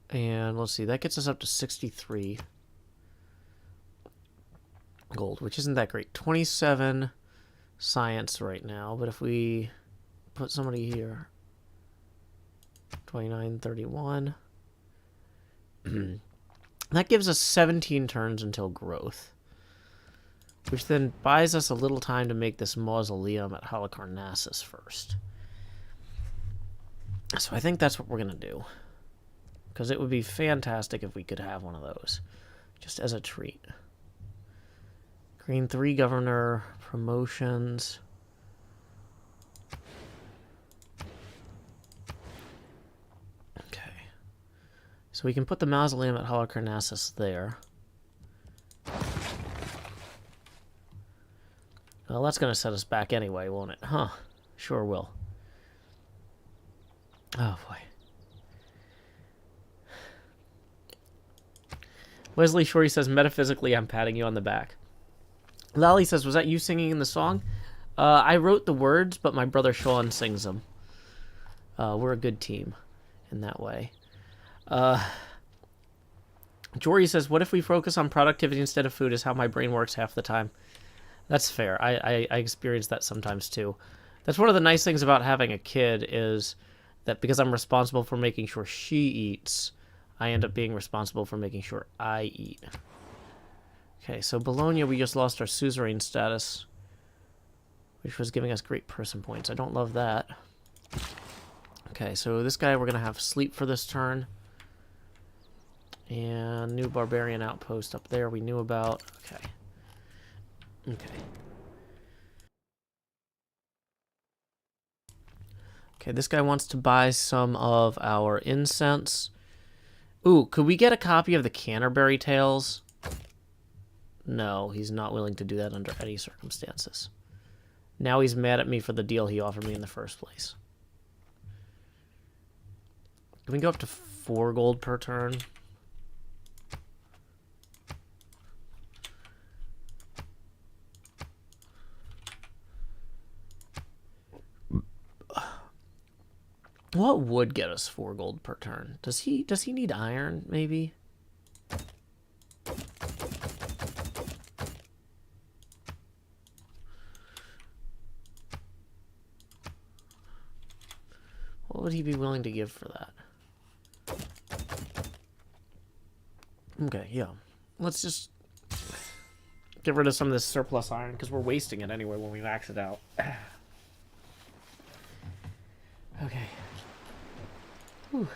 And let's see, that gets us up to 63 gold, which isn't that great. 27 science right now, but if we put somebody here, 29, 31, that gives us 17 turns until growth, which then buys us a little time to make this mausoleum at Halicarnassus first. So I think that's what we're going to do. Because it would be fantastic if we could have one of those. Just as a treat. Green 3 governor promotions. Okay. So we can put the mausoleum at Halicarnassus there. Well, that's going to set us back anyway, won't it? Huh. Sure will. Oh, boy. Wesley Shorey says, metaphysically, I'm patting you on the back. Lally says, was that you singing in the song? I wrote the words, but my brother Sean sings them. We're a good team in that way. Jory says, what if we focus on productivity instead of food is how my brain works half the time. That's fair. I experience that sometimes too. That's one of the nice things about having a kid is that because I'm responsible for making sure she eats, I end up being responsible for making sure I eat. Okay, so Bologna, we just lost our suzerain status, which was giving us great person points. I don't love that. Okay, so this guy we're going to have sleep for this turn. And new barbarian outpost up there we knew about. Okay. Okay. Okay, this guy wants to buy some of our incense. Ooh, could we get a copy of the Canterbury Tales? No, he's not willing to do that under any circumstances. Now he's mad at me for the deal he offered me in the first place. Can we go up to 4 gold per turn? What would get us 4 gold per turn? Does he need iron, maybe? What would he be willing to give for that? Okay, yeah. Let's just get rid of some of this surplus iron, because we're wasting it anyway when we max it out. Okay. Whew.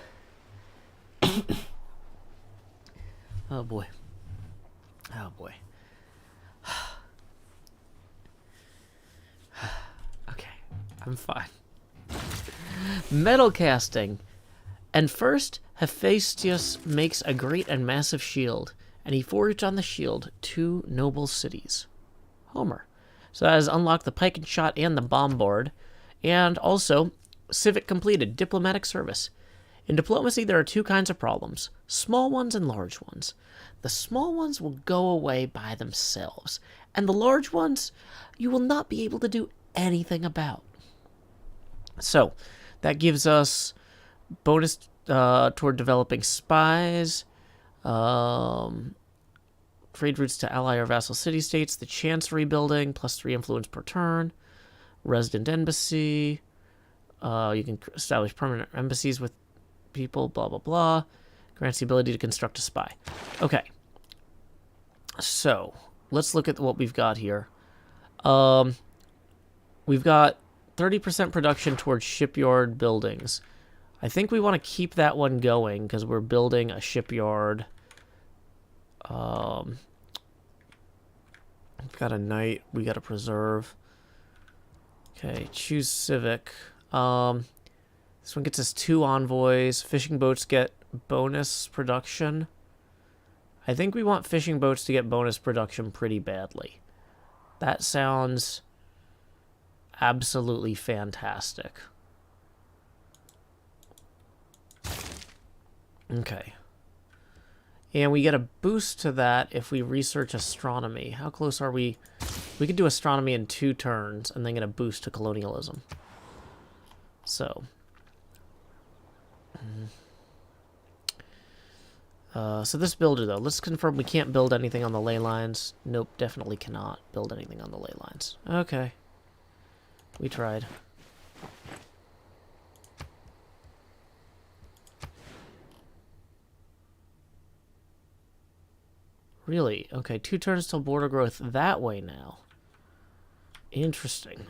Oh boy. Oh boy. Okay, I'm fine. Metal casting. And first, Hephaestus makes a great and massive shield, and he forged on the shield 2 noble cities. Homer. So that has unlocked the pike and shot and the bombard, and also civic completed, diplomatic service. In diplomacy, there are 2 kinds of problems, small ones and large ones. The small ones will go away by themselves, and the large ones you will not be able to do anything about. So, that gives us bonus toward developing spies, trade routes to ally or vassal city-states. The Chancery building, +3 influence per turn. Resident embassy. You can establish permanent embassies with people, blah, blah, blah. Grants the ability to construct a spy. Okay. So, let's look at what we've got here. We've got 30% production towards shipyard buildings. I think we want to keep that one going because we're building a shipyard. We've got a knight we got to preserve. Okay, choose civic. This one gets us 2 envoys. Fishing boats get bonus production. I think we want fishing boats to get bonus production pretty badly. That sounds absolutely fantastic. Okay. And we get a boost to that if we research astronomy. How close are we? We could do astronomy in 2 turns and then get a boost to colonialism. So. So this builder, though, let's confirm we can't build anything on the ley lines. Nope, definitely cannot build anything on the ley lines. Okay. We tried. Really? Okay, 2 turns till border growth that way now. Interesting.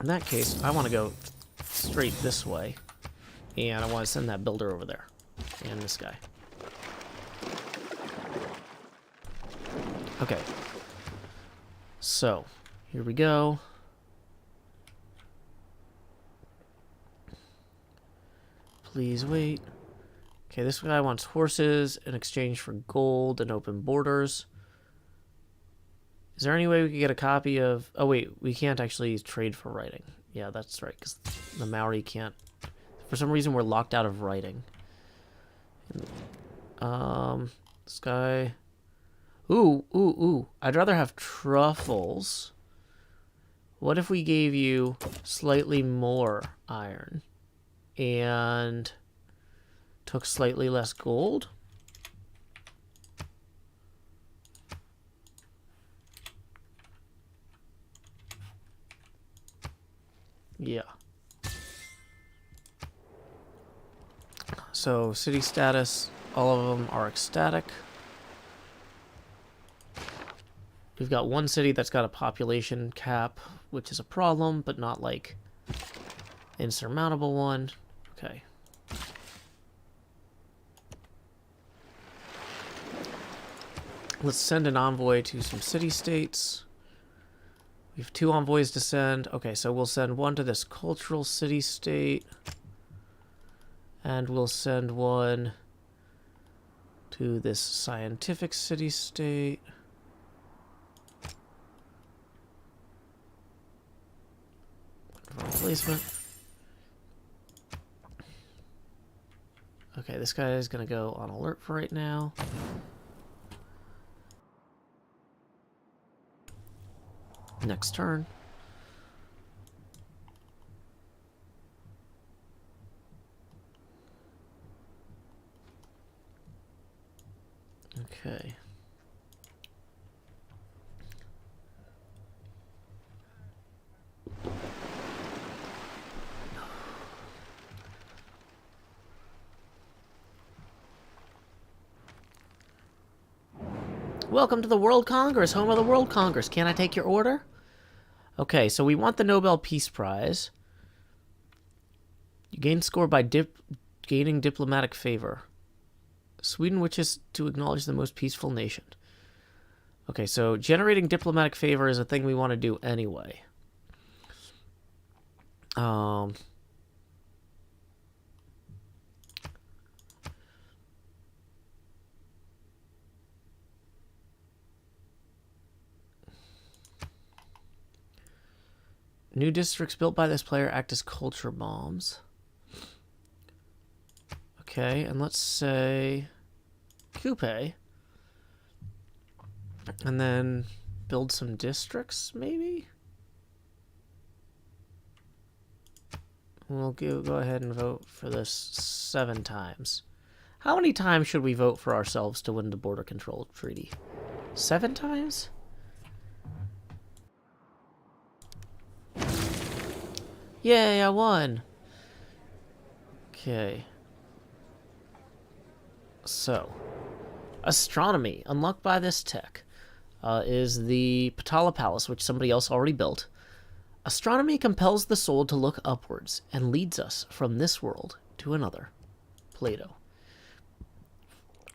In that case, I want to go straight this way. And I want to send that builder over there. And this guy. Okay. So, here we go. Please wait. Okay, this guy wants horses in exchange for gold and open borders. Is there any way we could get a copy of... Oh, wait, we can't actually trade for writing. Yeah, that's right, because the Maori can't... For some reason, we're locked out of writing. This guy... Ooh. I'd rather have truffles. What if we gave you slightly more iron and took slightly less gold? Yeah. So, city status, all of them are ecstatic. We've got one city that's got a population cap, which is a problem, but not like insurmountable one. Okay. Let's send an envoy to some city-states. We have 2 envoys to send. Okay, so we'll send one to this cultural city-state. And we'll send one to this scientific city-state. Replacement. Okay, this guy is going to go on alert for right now. Next turn. Okay. Welcome to the World Congress, home of the World Congress. Can I take your order? Okay, so we want the Nobel Peace Prize. You gain score by gaining diplomatic favor. Sweden wishes to acknowledge the most peaceful nation. Okay, so generating diplomatic favor is a thing we want to do anyway. New districts built by this player act as culture bombs. Okay, and let's say Kupe. And then build some districts, maybe? We'll go ahead and vote for this 7 times. How many times should we vote for ourselves to win the border control treaty? 7 times? Yay, I won! Okay. So, astronomy, unlocked by this tech, is the Patala Palace, which somebody else already built. Astronomy compels the soul to look upwards and leads us from this world to another. Plato.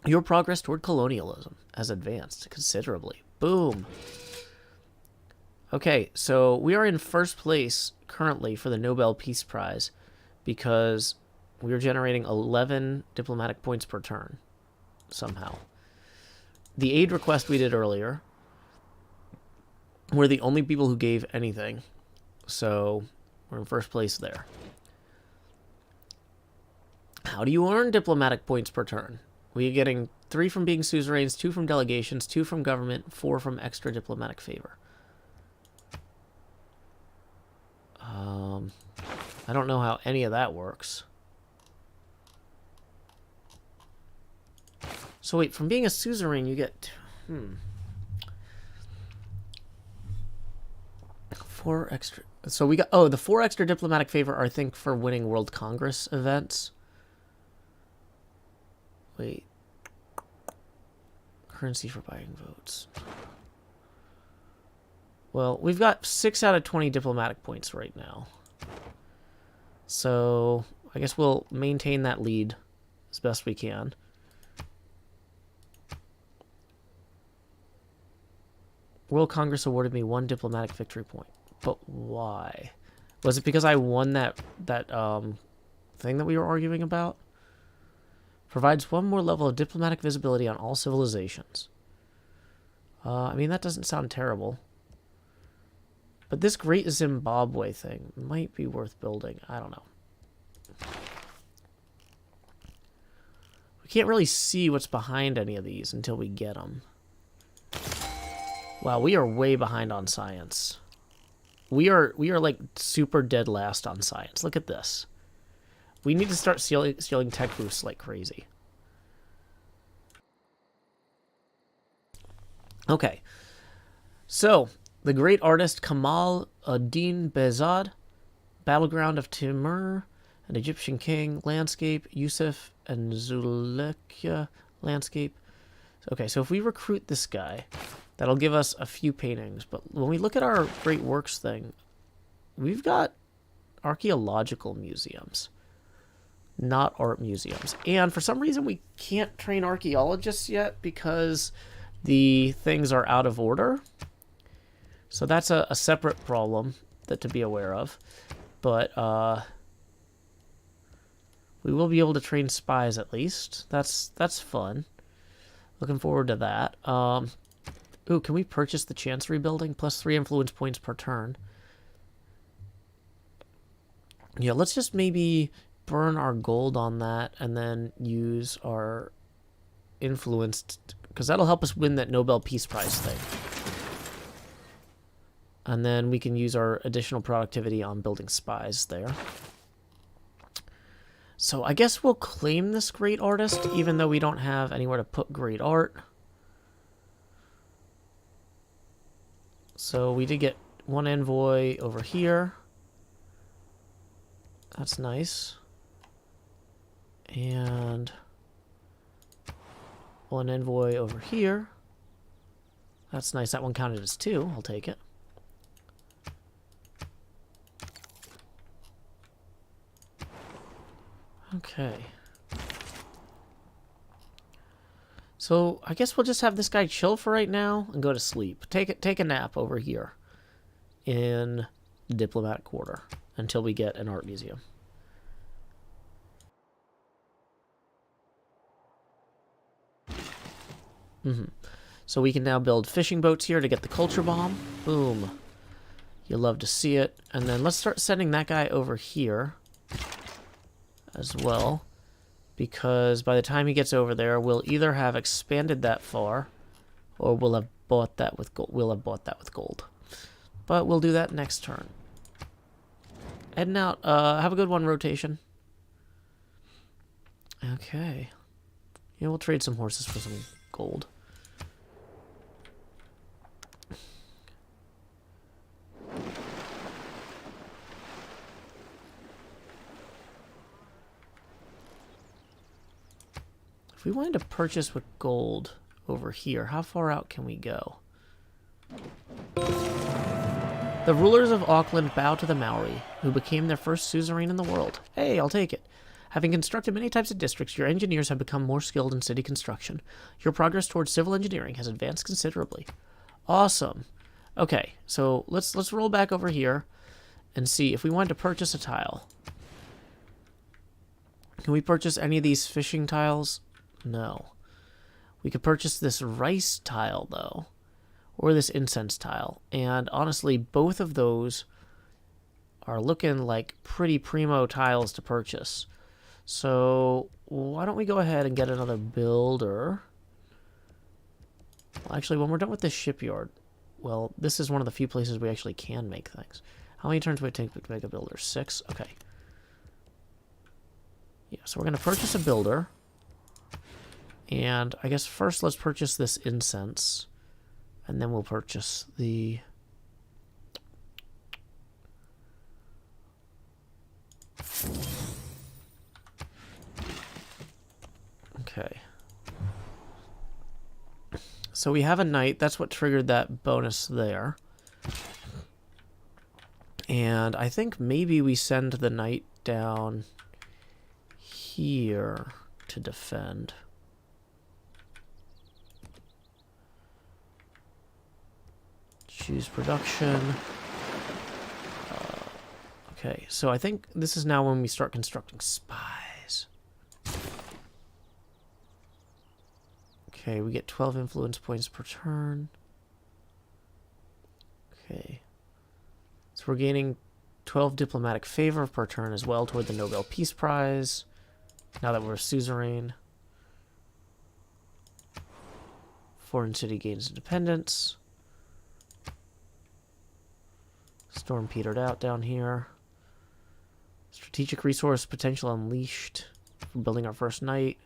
Your progress toward colonialism has advanced considerably. Boom. Okay, so we are in first place currently for the Nobel Peace Prize because we are generating 11 diplomatic points per turn somehow. The aid request we did earlier, we're the only people who gave anything, so we're in first place there. How do you earn diplomatic points per turn? We are getting 3 from being suzerains, 2 from delegations, 2 from government, 4 from extra diplomatic favor. I don't know how any of that works. So wait, from being a suzerain you get... 4 extra... So we got... Oh, the 4 extra diplomatic favor are, I think, for winning World Congress events. Wait. Currency for buying votes. Well, we've got 6 out of 20 diplomatic points right now. So, I guess we'll maintain that lead as best we can. World Congress awarded me 1 diplomatic victory point. But why? Was it because I won that thing that we were arguing about? Provides 1 more level of diplomatic visibility on all civilizations. I mean, that doesn't sound terrible. But this Great Zimbabwe thing might be worth building. I don't know. We can't really see what's behind any of these until we get them. Wow, we are way behind on science. We are like super dead last on science. Look at this. We need to start stealing tech boosts like crazy. Okay. So, the great artist Kamal ad-Din Behzad, Battleground of Timur, an Egyptian king, landscape, Yusuf and Zuleika, landscape. Okay, so if we recruit this guy, that'll give us a few paintings. But when we look at our great works thing, we've got archaeological museums, not art museums. And for some reason, we can't train archaeologists yet because the things are out of order. So that's a separate problem that to be aware of. But we will be able to train spies at least. That's fun. Looking forward to that. Ooh, can we purchase the Chancery building? Plus 3 influence points per turn. Yeah, let's just maybe burn our gold on that and then use our influence, because that'll help us win that Nobel Peace Prize thing. And then we can use our additional productivity on building spies there. So I guess we'll claim this great artist, even though we don't have anywhere to put great art. So we did get 1 envoy over here. That's nice. And 1 envoy over here. That's nice. That one counted as 2. I'll take it. Okay. So I guess we'll just have this guy chill for right now and go to sleep. Take a nap over here in the diplomatic quarter until we get an art museum. So we can now build fishing boats here to get the culture bomb. Boom. You'll love to see it. And then let's start sending that guy over here as well, because by the time he gets over there, we'll either have expanded that far, or we'll have bought that with gold. But we'll do that next turn. Heading out. Have a good one, rotation. Okay. Yeah, we'll trade some horses for some gold. If we wanted to purchase with gold over here, how far out can we go? The rulers of Auckland bow to the Maori, who became their first suzerain in the world. Hey, I'll take it. Having constructed many types of districts, your engineers have become more skilled in city construction. Your progress towards civil engineering has advanced considerably. Awesome. Okay, so let's roll back over here and see if we wanted to purchase a tile. Can we purchase any of these fishing tiles? No. We could purchase this rice tile, though. Or this incense tile. And honestly, both of those are looking like pretty primo tiles to purchase. So why don't we go ahead and get another builder? Well, actually, when we're done with this shipyard, well, this is one of the few places we actually can make things. How many turns would it take to make a builder? 6? Okay. Yeah, so we're going to purchase a builder. And I guess first let's purchase this incense. And then we'll purchase the... Okay. So we have a knight. That's what triggered that bonus there. And I think maybe we send the knight down here to defend. Choose production. Okay, so I think this is now when we start constructing spies. Okay, we get 12 influence points per turn. Okay. So we're gaining 12 diplomatic favor per turn as well toward the Nobel Peace Prize. Now that we're a suzerain. Foreign city gains independence. Storm petered out down here. Strategic resource potential unleashed for building our first knight.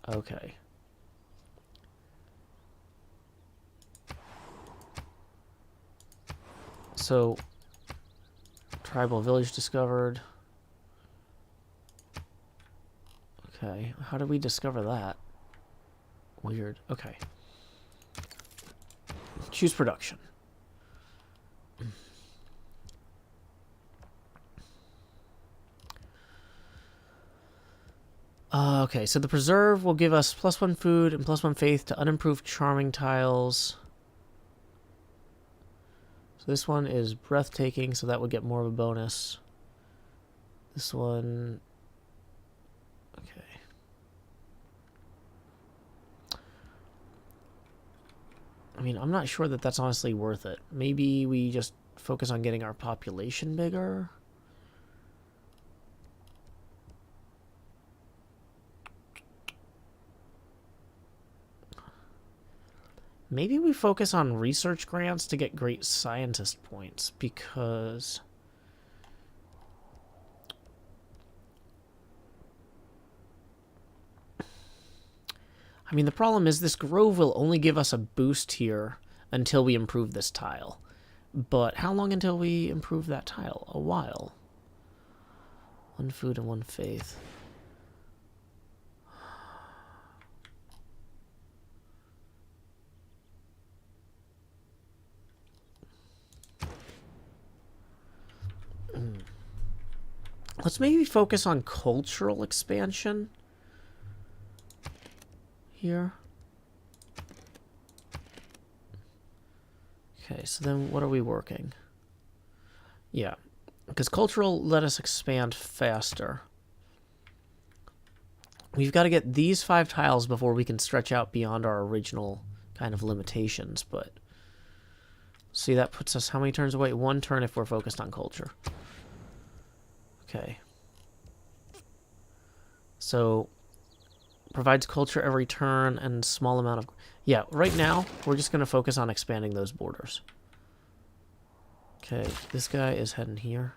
Okay. So, tribal village discovered. Okay, how did we discover that? Weird. Okay. Choose production. Okay, so the preserve will give us +1 food and +1 faith to unimproved charming tiles. So this one is breathtaking, so that would get more of a bonus. This one... Okay. I mean, I'm not sure that that's honestly worth it. Maybe we just focus on getting our population bigger. Maybe we focus on research grants to get great scientist points, because... I mean, the problem is this grove will only give us a boost here until we improve this tile. But how long until we improve that tile? A while. 1 food and 1 faith. Let's maybe focus on cultural expansion here. Okay, so then what are we working? Yeah, because cultural let us expand faster. We've got to get these 5 tiles before we can stretch out beyond our original kind of limitations, but... See, that puts us how many turns away? 1 turn if we're focused on culture. Okay. So, provides culture every turn and small amount of... Yeah, right now, we're just going to focus on expanding those borders. Okay, this guy is heading here.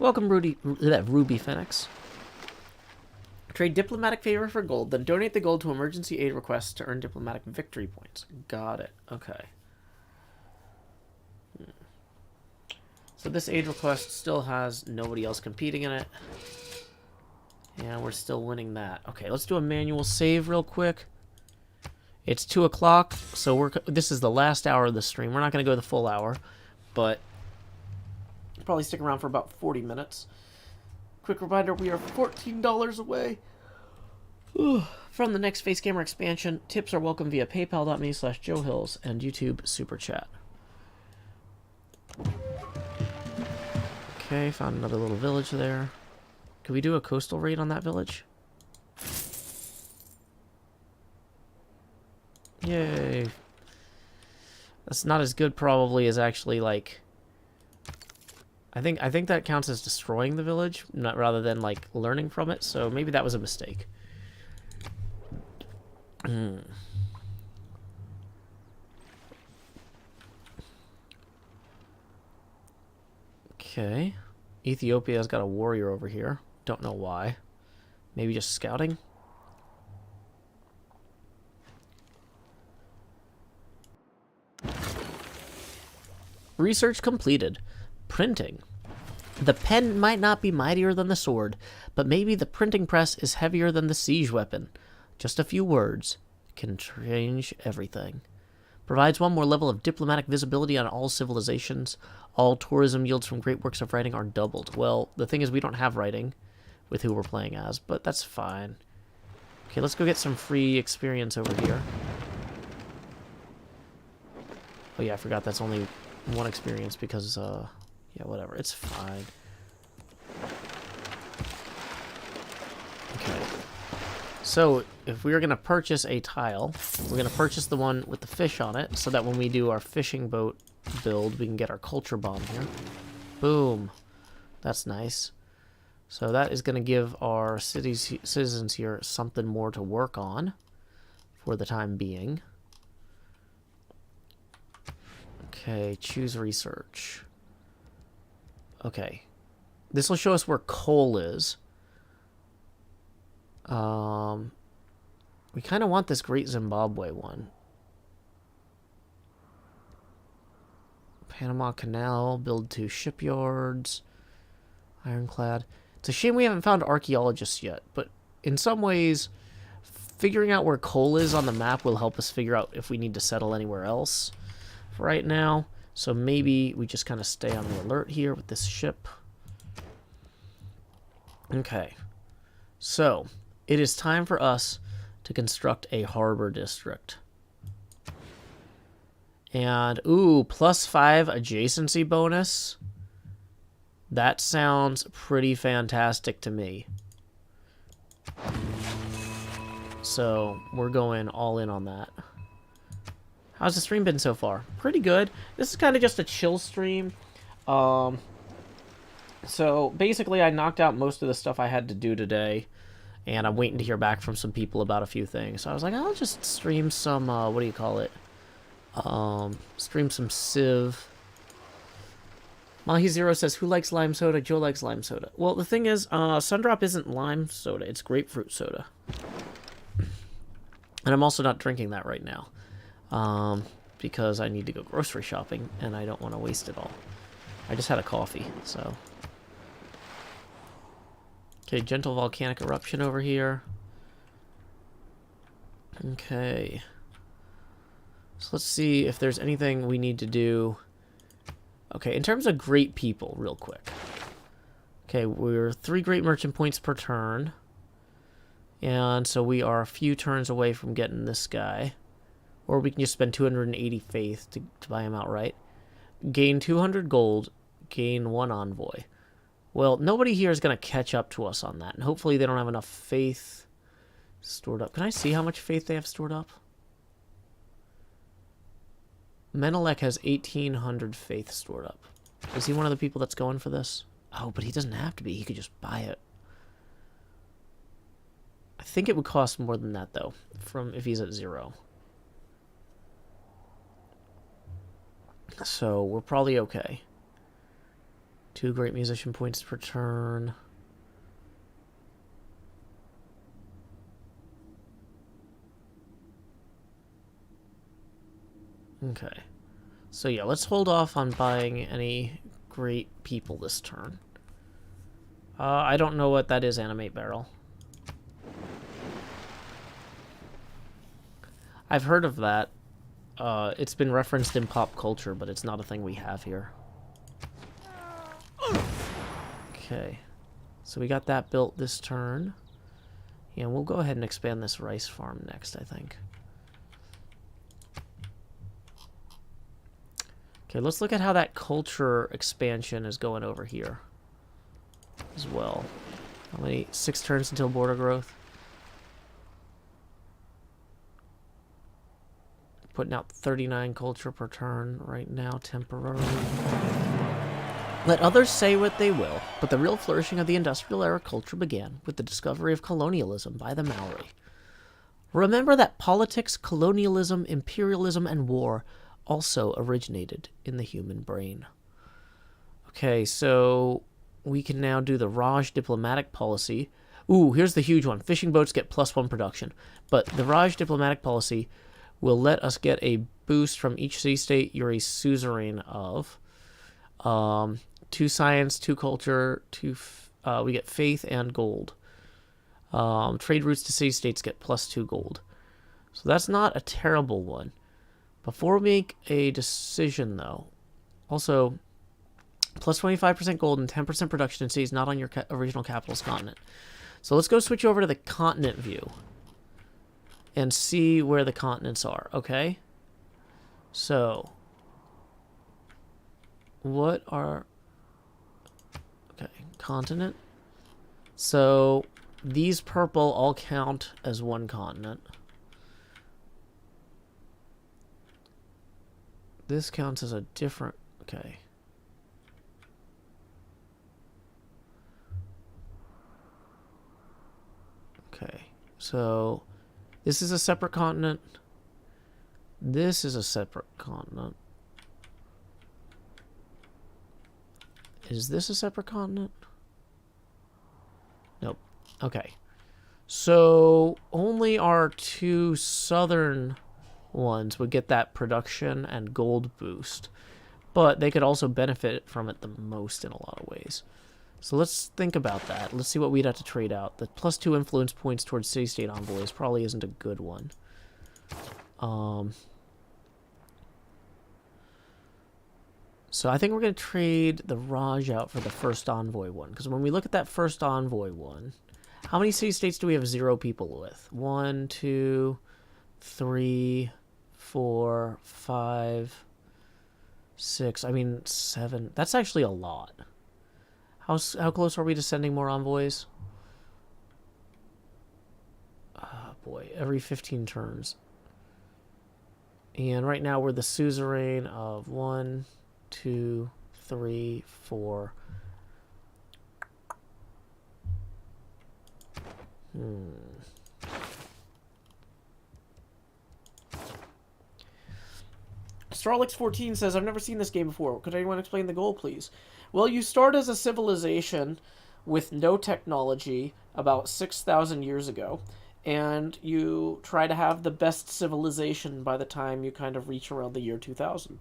Welcome, Ruby Phoenix. Trade diplomatic favor for gold, then donate the gold to emergency aid requests to earn diplomatic victory points. Got it. Okay. So this aid request still has nobody else competing in it. And we're still winning that. Okay, let's do a manual save real quick. It's 2 o'clock, so this is the last hour of the stream. We're not going to go the full hour, but probably stick around for about 40 minutes. Quick reminder, we are $14 away from the next face camera expansion. Tips are welcome via paypal.me/JoeHills and YouTube Super Chat. Okay, found another little village there. Could we do a coastal raid on that village? Yay. That's not as good probably as actually like I think that counts as destroying the village, not rather than like learning from it, so maybe that was a mistake. Okay. Ethiopia's got a warrior over here. Don't know why. Maybe just scouting? Research completed. Printing. The pen might not be mightier than the sword, but maybe the printing press is heavier than the siege weapon. Just a few words can change everything. Provides one more level of diplomatic visibility on all civilizations. All tourism yields from great works of writing are doubled. Well, the thing is we don't have writing with who we're playing as, but that's fine. Okay, let's go get some free experience over here. Oh yeah, I forgot that's only one experience because, yeah, whatever. It's fine. Okay. So, if we are going to purchase a tile, we're going to purchase the one with the fish on it, so that when we do our fishing boat build, we can get our culture bomb here. Boom. That's nice. So that is going to give our citizens here something more to work on for the time being. Okay, choose research. Okay. This will show us where coal is. We kind of want this Great Zimbabwe one. Panama Canal, build 2 shipyards. Ironclad. It's a shame we haven't found archaeologists yet, but in some ways, figuring out where coal is on the map will help us figure out if we need to settle anywhere else for right now. So maybe we just kind of stay on the alert here with this ship. Okay. So, it is time for us to construct a harbor district. And, ooh, +5 adjacency bonus. That sounds pretty fantastic to me. So, we're going all in on that. How's the stream been so far? Pretty good. This is kind of just a chill stream. So, basically, I knocked out most of the stuff I had to do today. And I'm waiting to hear back from some people about a few things. So I was like, I'll just stream some, what do you call it? Stream some Civ. Mahi0 says, who likes lime soda? Joe likes lime soda. Well, the thing is, Sundrop isn't lime soda. It's grapefruit soda. And I'm also not drinking that right now. Because I need to go grocery shopping, and I don't want to waste it all. I just had a coffee, so... Okay, gentle volcanic eruption over here. Okay. So let's see if there's anything we need to do. Okay, in terms of great people, real quick. Okay, we're 3 great merchant points per turn. And so we are a few turns away from getting this guy. Or we can just spend 280 faith to buy him outright. Gain 200 gold, gain 1 envoy. Well, nobody here is going to catch up to us on that. And hopefully they don't have enough faith stored up. Can I see how much faith they have stored up? Menelek has 1,800 faith stored up. Is he one of the people that's going for this? Oh, but he doesn't have to be. He could just buy it. I think it would cost more than that, though, from if he's at 0. So, we're probably okay. 2 great musician points per turn. Okay. So yeah, let's hold off on buying any great people this turn. I don't know what that is, animate barrel. I've heard of that. It's been referenced in pop culture, but it's not a thing we have here. Okay. So we got that built this turn. Yeah, we'll go ahead and expand this rice farm next, I think. Okay, let's look at how that culture expansion is going over here as well. How many? 6 turns until border growth. Putting out 39 culture per turn right now, temporarily. Let others say what they will, but the real flourishing of the industrial era culture began with the discovery of colonialism by the Maori. Remember that politics, colonialism, imperialism, and war also originated in the human brain. Okay, so we can now do the Raj diplomatic policy. Ooh, here's the huge one. Fishing boats get +1 production. But the Raj diplomatic policy will let us get a boost from each city-state you're a suzerain of. 2 science, 2 culture, 2... we get faith and gold. Trade routes to city-states get +2 gold. So that's not a terrible one. Before we make a decision, though, also, +25% gold and 10% production in cities not on your original capital's continent. So let's go switch over to the continent view and see where the continents are, okay? So, what are... Okay, continent. So, these purple all count as 1 continent. This counts as a different... Okay. Okay. So, this is a separate continent. This is a separate continent. Is this a separate continent? Nope. Okay. So, only our 2 southern ones would get that production and gold boost, but they could also benefit from it the most in a lot of ways. So let's think about that. Let's see what we'd have to trade out. The +2 influence points towards city-state envoys probably isn't a good one. So I think we're going to trade the Raj out for the first envoy one, because when we look at that first envoy one, how many city-states do we have 0 people with? 1, 2, 3, 4, 5, 6. I mean, 7. That's actually a lot. How close are we to sending more envoys? Oh boy, every 15 turns. And right now we're the suzerain of 1, 2, 3, 4. Starlix14 says, I've never seen this game before. Could anyone explain the goal, please? Well, you start as a civilization with no technology about 6,000 years ago, and you try to have the best civilization by the time you kind of reach around the year 2000.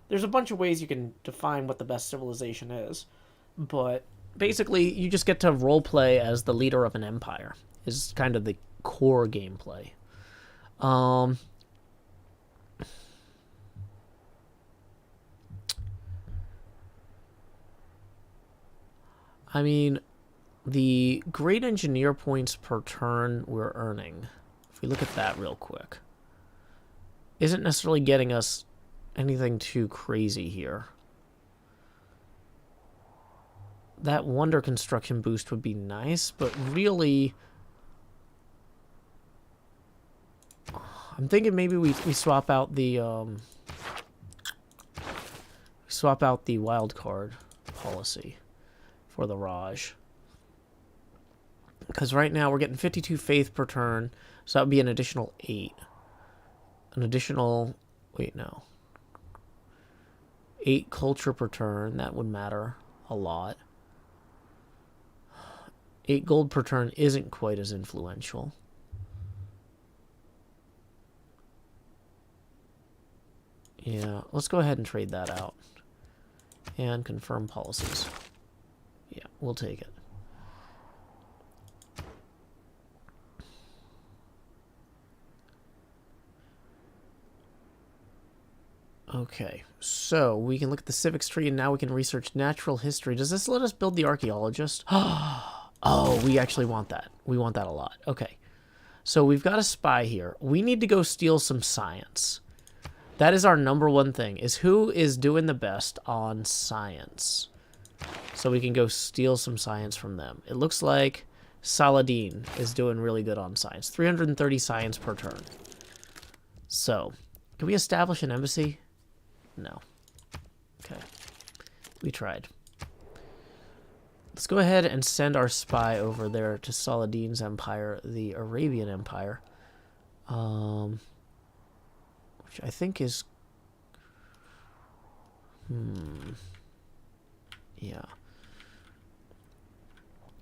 There's a bunch of ways you can define what the best civilization is, but basically you just get to roleplay as the leader of an empire, is kind of the core gameplay. I mean, the great engineer points per turn we're earning, if we look at that real quick, isn't necessarily getting us anything too crazy here. That wonder construction boost would be nice, but really, I'm thinking maybe we swap out the wild card policy for the Raj, because right now we're getting 52 faith per turn, so that would be an additional 8. An additional, wait, no, 8 culture per turn. That would matter a lot. 8 gold per turn isn't quite as influential. Yeah, let's go ahead and trade that out. And confirm policies. Yeah, we'll take it. Okay, so we can look at the civics tree, and now we can research natural history. Does this let us build the archaeologist? Oh, we actually want that. We want that a lot. Okay, so we've got a spy here. We need to go steal some science. That is our #1 thing, is who is doing the best on science. So we can go steal some science from them. It looks like Saladin is doing really good on science. 330 science per turn. So, can we establish an embassy? No. Okay. We tried. Let's go ahead and send our spy over there to Saladin's empire, the Arabian Empire. Which I think is... Yeah.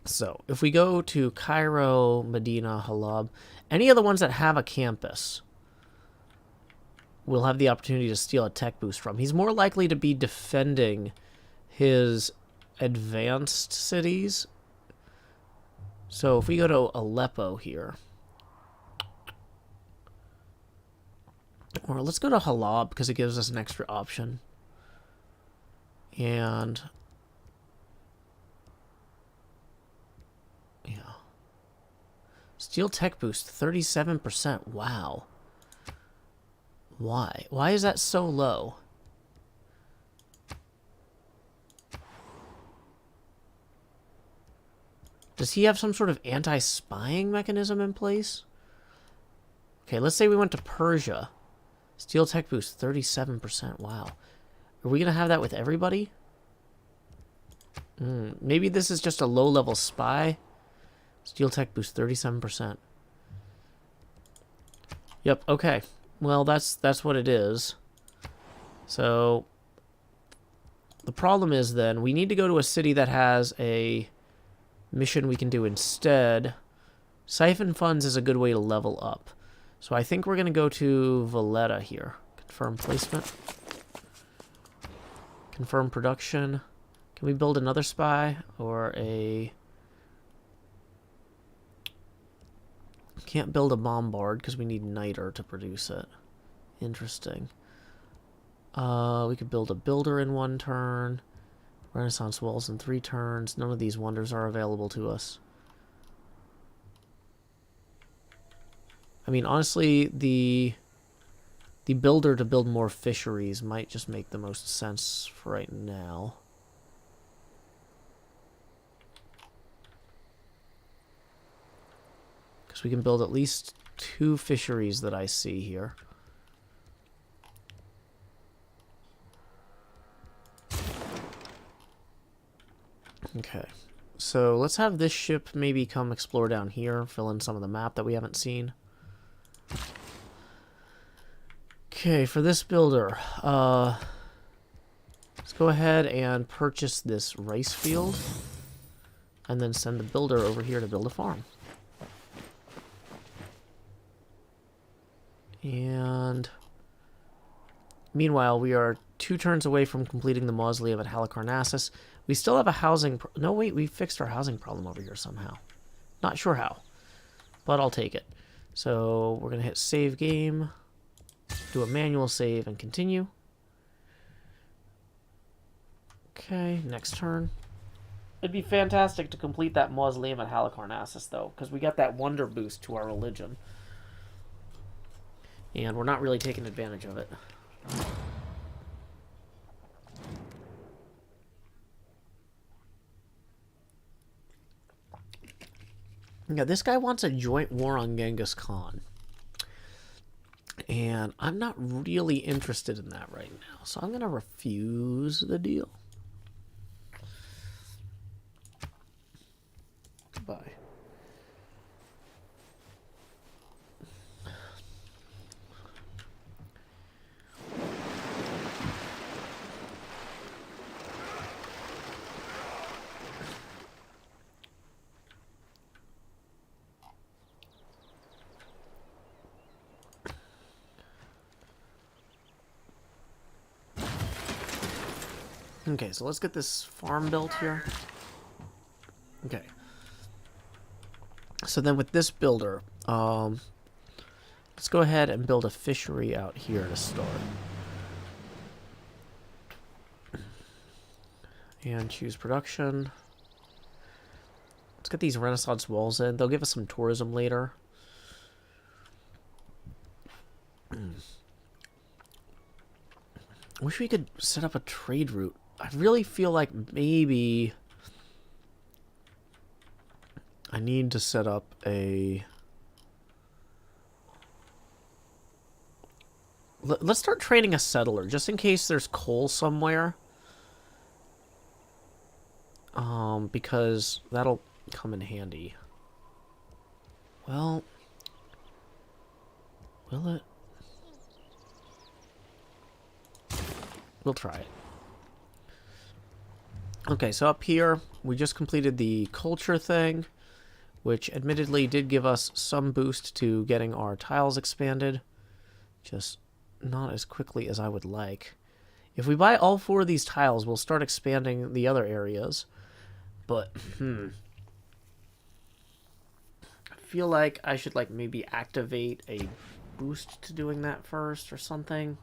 So, if we go to Cairo, Medina, Halab, any of the ones that have a campus, we'll have the opportunity to steal a tech boost from. He's more likely to be defending his advanced cities. So if we go to Aleppo here, or let's go to Halab because it gives us an extra option. And yeah, steal tech boost 37%. Wow. Why? Why is that so low? Does he have some sort of anti-spying mechanism in place? Okay, let's say we went to Persia. Steel tech boost 37%. Wow. Are we going to have that with everybody? Maybe this is just a low-level spy. Steel tech boost 37%. Yep, okay. Well, that's what it is. So the problem is then we need to go to a city that has a mission we can do instead. Siphon funds is a good way to level up. So I think we're going to go to Valletta here. Confirm placement. Confirm production. Can we build another spy or a... Can't build a bombard because we need niter to produce it. Interesting. We could build a builder in 1 turn. Renaissance walls in 3 turns. None of these wonders are available to us. I mean, honestly, the builder to build more fisheries might just make the most sense for right now. Because we can build at least 2 fisheries that I see here. Okay, so let's have this ship maybe come explore down here, fill in some of the map that we haven't seen. Okay, for this builder, let's go ahead and purchase this rice field, and then send the builder over here to build a farm. And meanwhile, we are 2 turns away from completing the mausoleum at Halicarnassus. We still have a housing... No, wait, we fixed our housing problem over here somehow. Not sure how, but I'll take it. So we're going to hit save game, do a manual save, and continue. Okay, next turn. It'd be fantastic to complete that mausoleum at Halicarnassus, though, because we got that wonder boost to our religion. And we're not really taking advantage of it. Yeah, this guy wants a joint war on Genghis Khan. And I'm not really interested in that right now. So I'm going to refuse the deal. Goodbye. Okay, so let's get this farm built here. Okay. So then with this builder, let's go ahead and build a fishery out here to start. And choose production. Let's get these Renaissance walls in. They'll give us some tourism later. Wish we could set up a trade route. I really feel like maybe I need to set up a... Let's start trading a settler, just in case there's coal somewhere. Because that'll come in handy. Well, will it? We'll try it. Okay, so up here, we just completed the culture thing, which admittedly did give us some boost to getting our tiles expanded. Just not as quickly as I would like. If we buy all 4 of these tiles, we'll start expanding the other areas. But, I feel like I should, like, maybe activate a boost to doing that first or something.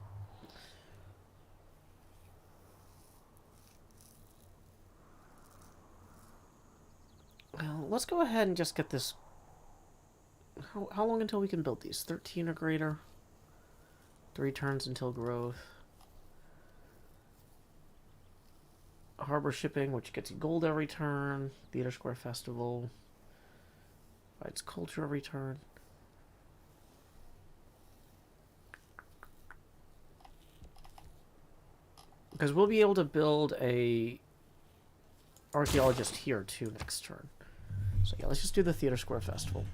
Well, let's go ahead and just get this... How long until we can build these? 13 or greater? 3 turns until growth. Harbor shipping, which gets you gold every turn. Theater Square Festival. Provides culture every turn. Because we'll be able to build a archaeologist here too next turn. So yeah, let's just do the Theater Square Festival.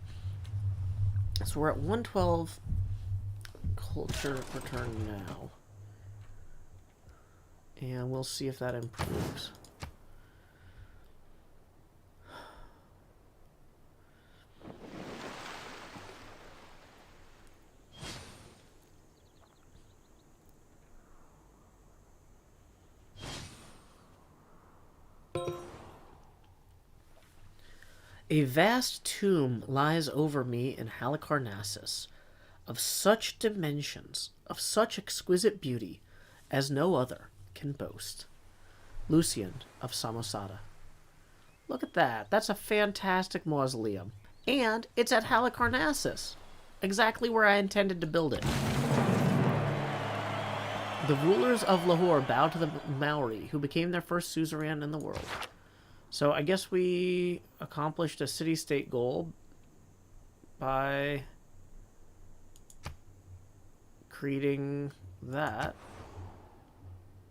So we're at 112 culture per turn now. And we'll see if that improves. A vast tomb lies over me in Halicarnassus, of such dimensions, of such exquisite beauty, as no other can boast. Lucian of Samosata. Look at that. That's a fantastic mausoleum. And it's at Halicarnassus. Exactly where I intended to build it. The rulers of Lahore bowed to the Maori, who became their first suzerain in the world. So I guess we accomplished a city-state goal by creating that.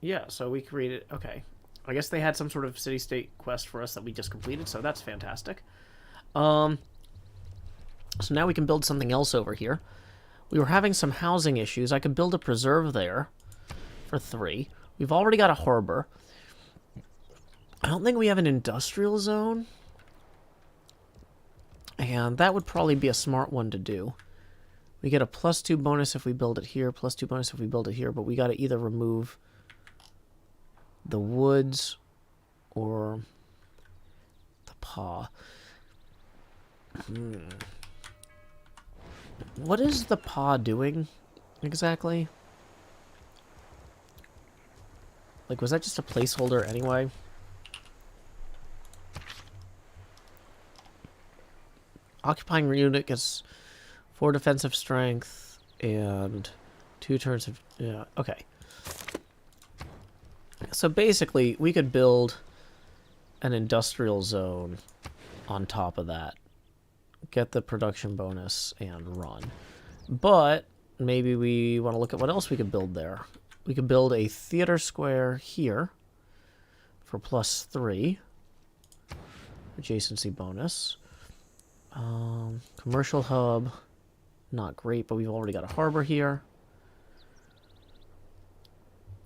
Yeah, so we created... Okay. I guess they had some sort of city-state quest for us that we just completed, so that's fantastic. So now we can build something else over here. We were having some housing issues. I could build a preserve there for 3. We've already got a harbor. I don't think we have an industrial zone. And that would probably be a smart one to do. We get a +2 bonus if we build it here, +2 bonus if we build it here, but we got to either remove the woods or the paw. What is the paw doing exactly? Like, was that just a placeholder anyway? Occupying unit gets 4 defensive strength and 2 turns of... Yeah, okay. So basically, we could build an industrial zone on top of that. Get the production bonus and run. But maybe we want to look at what else we could build there. We could build a theater square here for +3. Adjacency bonus. Commercial hub. Not great, but we've already got a harbor here.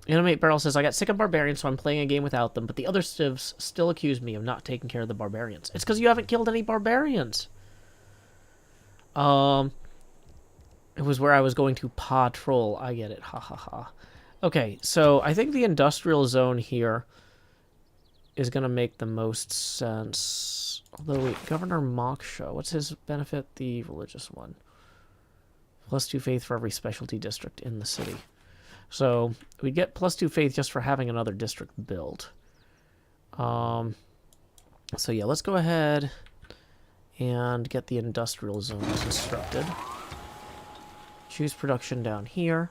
Animate Barrel says, I got sick of barbarians, so I'm playing a game without them, but the other civs still accuse me of not taking care of the barbarians. It's because you haven't killed any barbarians. It was where I was going to patrol. I get it. Ha ha ha. Okay, so I think the industrial zone here is going to make the most sense. Although, wait, Governor Moksha, what's his benefit? The religious one. +2 faith for every specialty district in the city. So, we get +2 faith just for having another district built. So yeah, let's go ahead and get the industrial zones constructed. Choose production down here.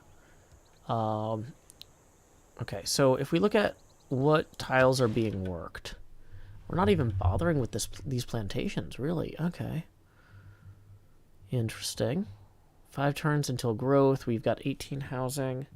Okay, so if we look at what tiles are being worked, we're not even bothering with these plantations, really. Okay. Interesting. 5 turns until growth. We've got 18 housing.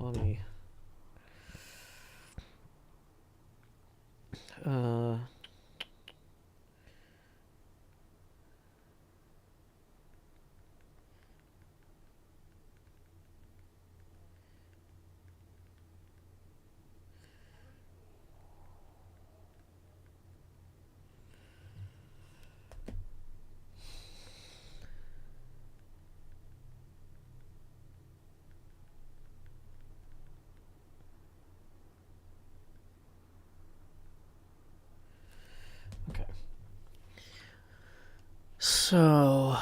Let me... Okay. So,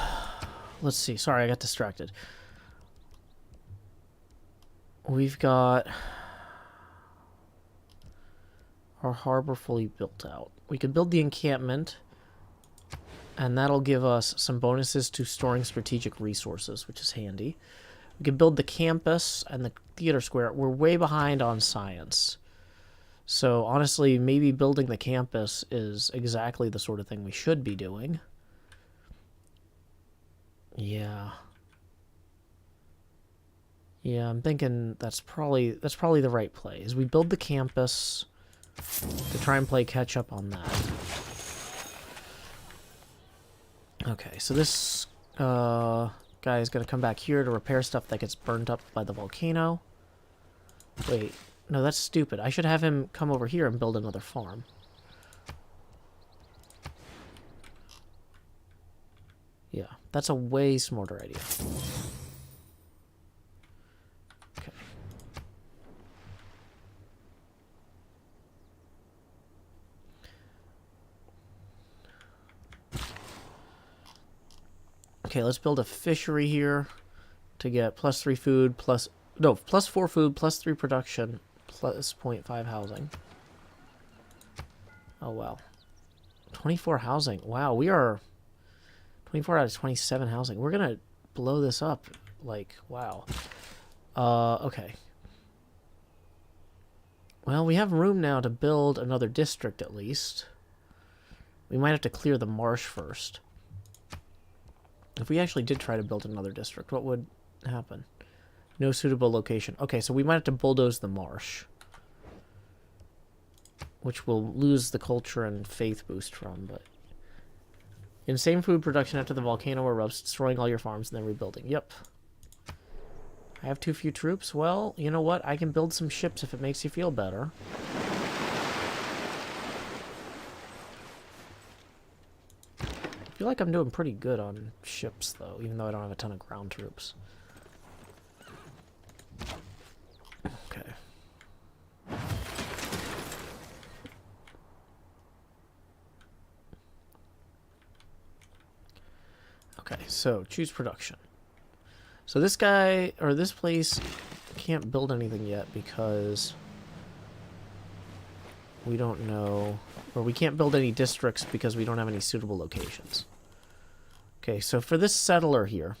let's see. Sorry, I got distracted. We've got our harbor fully built out. We could build the encampment, and that'll give us some bonuses to storing strategic resources, which is handy. We could build the campus and the theater square. We're way behind on science. So, honestly, maybe building the campus is exactly the sort of thing we should be doing. Yeah. Yeah, I'm thinking that's probably the right play. Is we build the campus to try and play catch up on that. Okay, so this guy is going to come back here to repair stuff that gets burned up by the volcano. Wait, no, that's stupid. I should have him come over here and build another farm. Yeah, that's a way smarter idea. Okay. Okay, let's build a fishery here to get +3 food, +4 food, +3 production, +0.5 housing. Oh, wow. 24 housing. Wow, we are 24 out of 27 housing. We're going to blow this up. Like, wow. Okay. Well, we have room now to build another district at least. We might have to clear the marsh first. If we actually did try to build another district, what would happen? No suitable location. Okay, so we might have to bulldoze the marsh, which we'll lose the culture and faith boost from, but... Insane food production after the volcano erupts, destroying all your farms and then rebuilding. Yep. I have too few troops? Well, you know what? I can build some ships if it makes you feel better. I feel like I'm doing pretty good on ships, though, even though I don't have a ton of ground troops. Okay. Okay, so choose production. So this guy, or this place, can't build anything yet because we don't know, or we can't build any districts because we don't have any suitable locations. Okay, so for this settler here,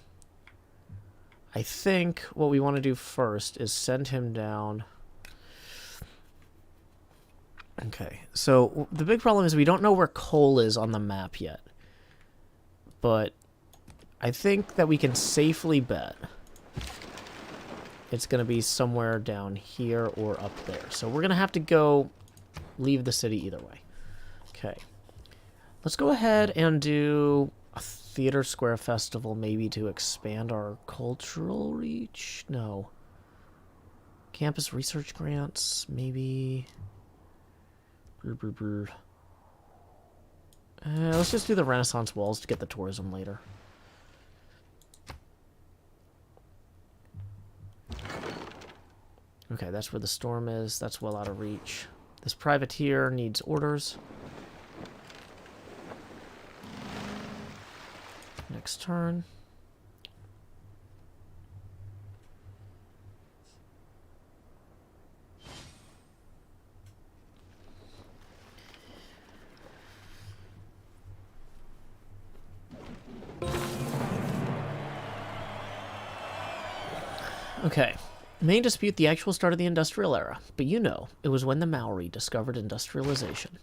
I think what we want to do first is send him down. Okay, so the big problem is we don't know where coal is on the map yet. But I think that we can safely bet it's going to be somewhere down here or up there. So we're going to have to go leave the city either way. Okay. Let's go ahead and do A theater square festival, maybe to expand our cultural reach? No. Campus research grants, maybe. Let's just do the Renaissance walls to get the tourism later. Okay, that's where the storm is. That's well out of reach. This privateer needs orders. Next turn. Okay. May dispute the actual start of the industrial era, but you know, it was when the Maori discovered industrialization.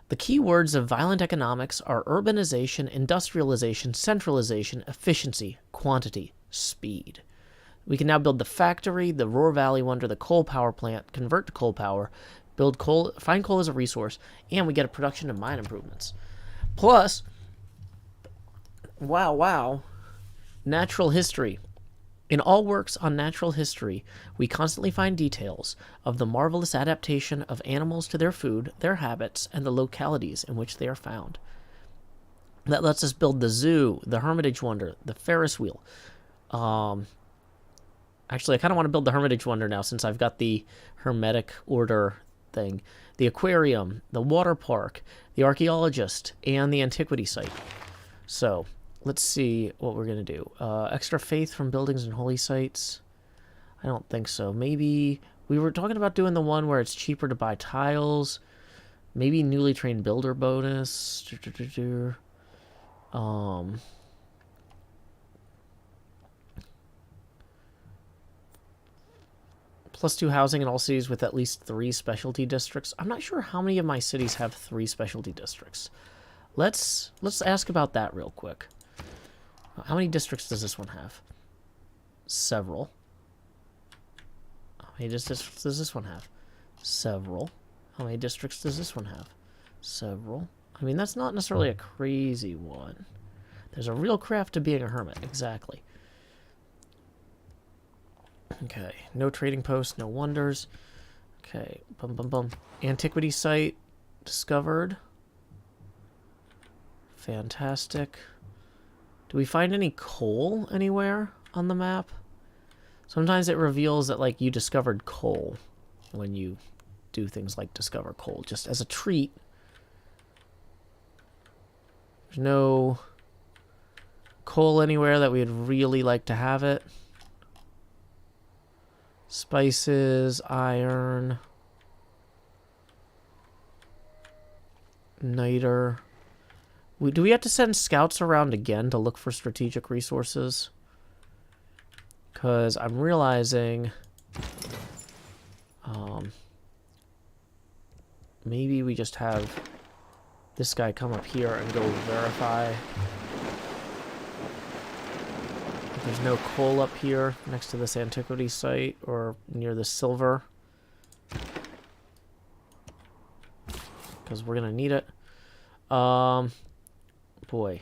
The key words of violent economics are urbanization, industrialization, centralization, efficiency, quantity, speed. We can now build the factory, the Roar Valley Wonder, the coal power plant, convert to coal power, build coal, find coal as a resource, and we get a production and mine improvements. Plus, wow, natural history. In all works on natural history, we constantly find details of the marvelous adaptation of animals to their food, their habits, and the localities in which they are found. That lets us build the zoo, the Hermitage Wonder, the Ferris wheel. Actually, I kind of want to build the Hermitage Wonder now since I've got the Hermetic Order thing. The aquarium, the water park, the archaeologist, and the antiquity site. So, let's see what we're going to do. Extra faith from buildings and holy sites. I don't think so. Maybe we were talking about doing the one where it's cheaper to buy tiles. Maybe newly trained builder bonus. +2 housing in all cities with at least 3 specialty districts. I'm not sure how many of my cities have 3 specialty districts. Let's ask about that real quick. How many districts does this one have? Several. How many districts does this one have? Several. How many districts does this one have? Several. I mean, that's not necessarily a crazy one. There's a real craft to being a hermit. Exactly. Okay. No trading posts, no wonders. Okay. Antiquity site discovered. Fantastic. Do we find any coal anywhere on the map? Sometimes it reveals that, like, you discovered coal when you do things like discover coal, just as a treat. There's no coal anywhere that we'd really like to have it. Spices, iron, niter. Do we have to send scouts around again to look for strategic resources? Because I'm realizing maybe we just have this guy come up here and go verify. There's no coal up here next to this antiquity site or near the silver. Because we're going to need it. Boy.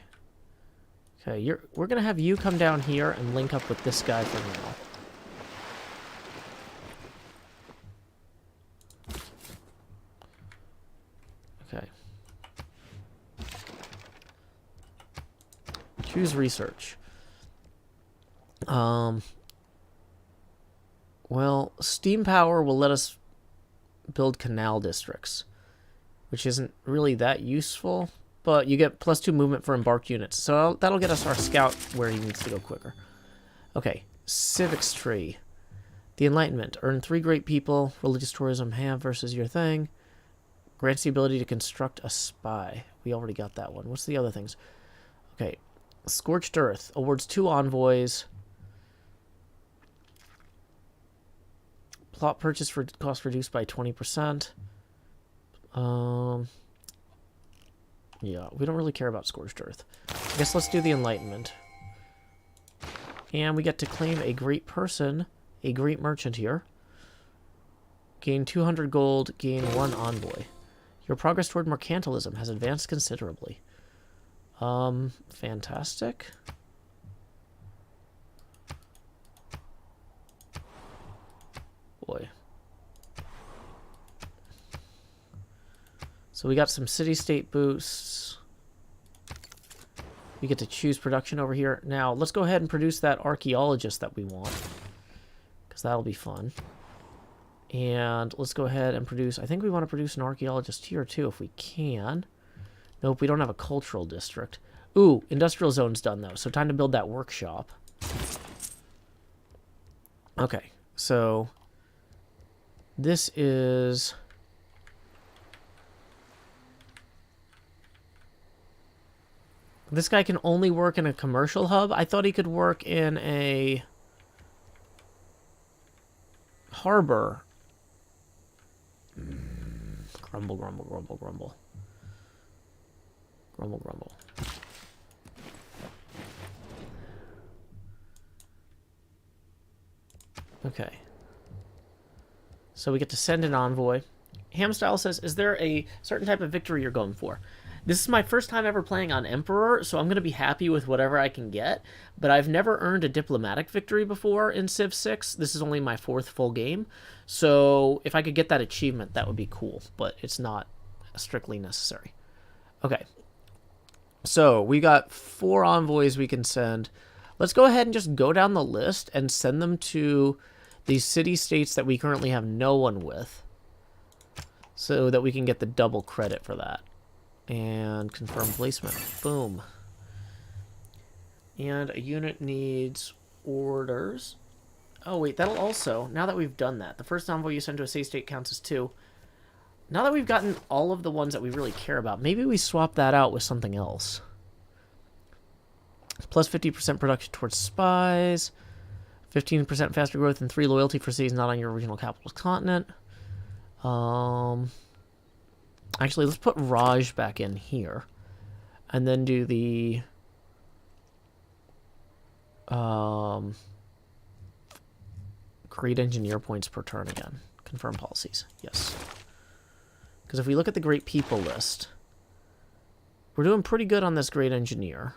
Okay, we're going to have you come down here and link up with this guy for now. Okay. Choose research. Well, steam power will let us build canal districts, which isn't really that useful, but you get +2 movement for embarked units, so that'll get us our scout where he needs to go quicker. Okay, civics tree. The Enlightenment. Earn 3 great people. Religious tourism have versus your thing. Grants the ability to construct a spy. We already got that one. What's the other things? Okay, Scorched Earth. Awards 2 envoys. Plot purchase for cost reduced by 20%. Yeah, we don't really care about Scorched Earth. I guess let's do the Enlightenment. And we get to claim a great person, a great merchant here. Gain 200 gold, gain 1 envoy. Your progress toward mercantilism has advanced considerably. Fantastic. Boy. So we got some city-state boosts. We get to choose production over here. Now, let's go ahead and produce that archaeologist that we want, because that'll be fun. And let's go ahead and produce... I think we want to produce an archaeologist here, too, if we can. Nope, we don't have a cultural district. Ooh, industrial zone's done, though, so time to build that workshop. Okay, so... this is... this guy can only work in a commercial hub? I thought he could work in a harbor. Grumble, grumble, grumble, grumble. Grumble, grumble. Okay. So we get to send an envoy. Hamstyle says, is there a certain type of victory you're going for? This is my first time ever playing on Emperor, so I'm going to be happy with whatever I can get. But I've never earned a diplomatic victory before in Civ VI. This is only my 4th full game. So if I could get that achievement, that would be cool. But it's not strictly necessary. Okay. So we got 4 envoys we can send. Let's go ahead and just go down the list and send them to these city-states that we currently have no one with, so that we can get the double credit for that. And confirm placement. Boom. And a unit needs orders. Oh, wait, that'll also... now that we've done that, the first envoy you send to a city-state counts as 2. Now that we've gotten all of the ones that we really care about, maybe we swap that out with something else. Plus 50% production towards spies. 15% faster growth and 3 loyalty for cities not on your original capital's continent. Actually, let's put Raj back in here. And then do the... great engineer points per turn again. Confirm policies. Yes. Because if we look at the great people list, we're doing pretty good on this great engineer.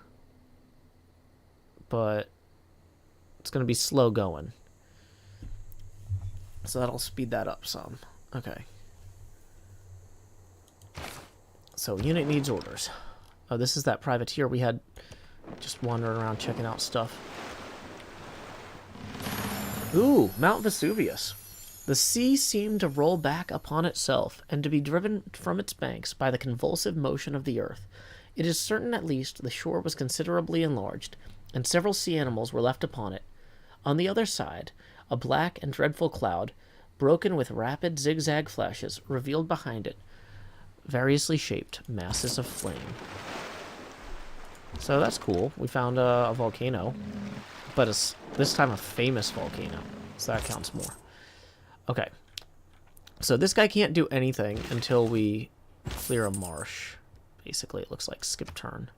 But it's going to be slow going. So that'll speed that up some. Okay. So, unit needs orders. Oh, this is that privateer we had just wandering around checking out stuff. Ooh, Mount Vesuvius. The sea seemed to roll back upon itself and to be driven from its banks by the convulsive motion of the earth. It is certain, at least, the shore was considerably enlarged, and several sea animals were left upon it. On the other side, a black and dreadful cloud, broken with rapid zigzag flashes, revealed behind it variously shaped masses of flame. So that's cool. We found a volcano, but it's this time a famous volcano, so that counts more. Okay, so this guy can't do anything until we clear a marsh. Basically, it looks like skip turn.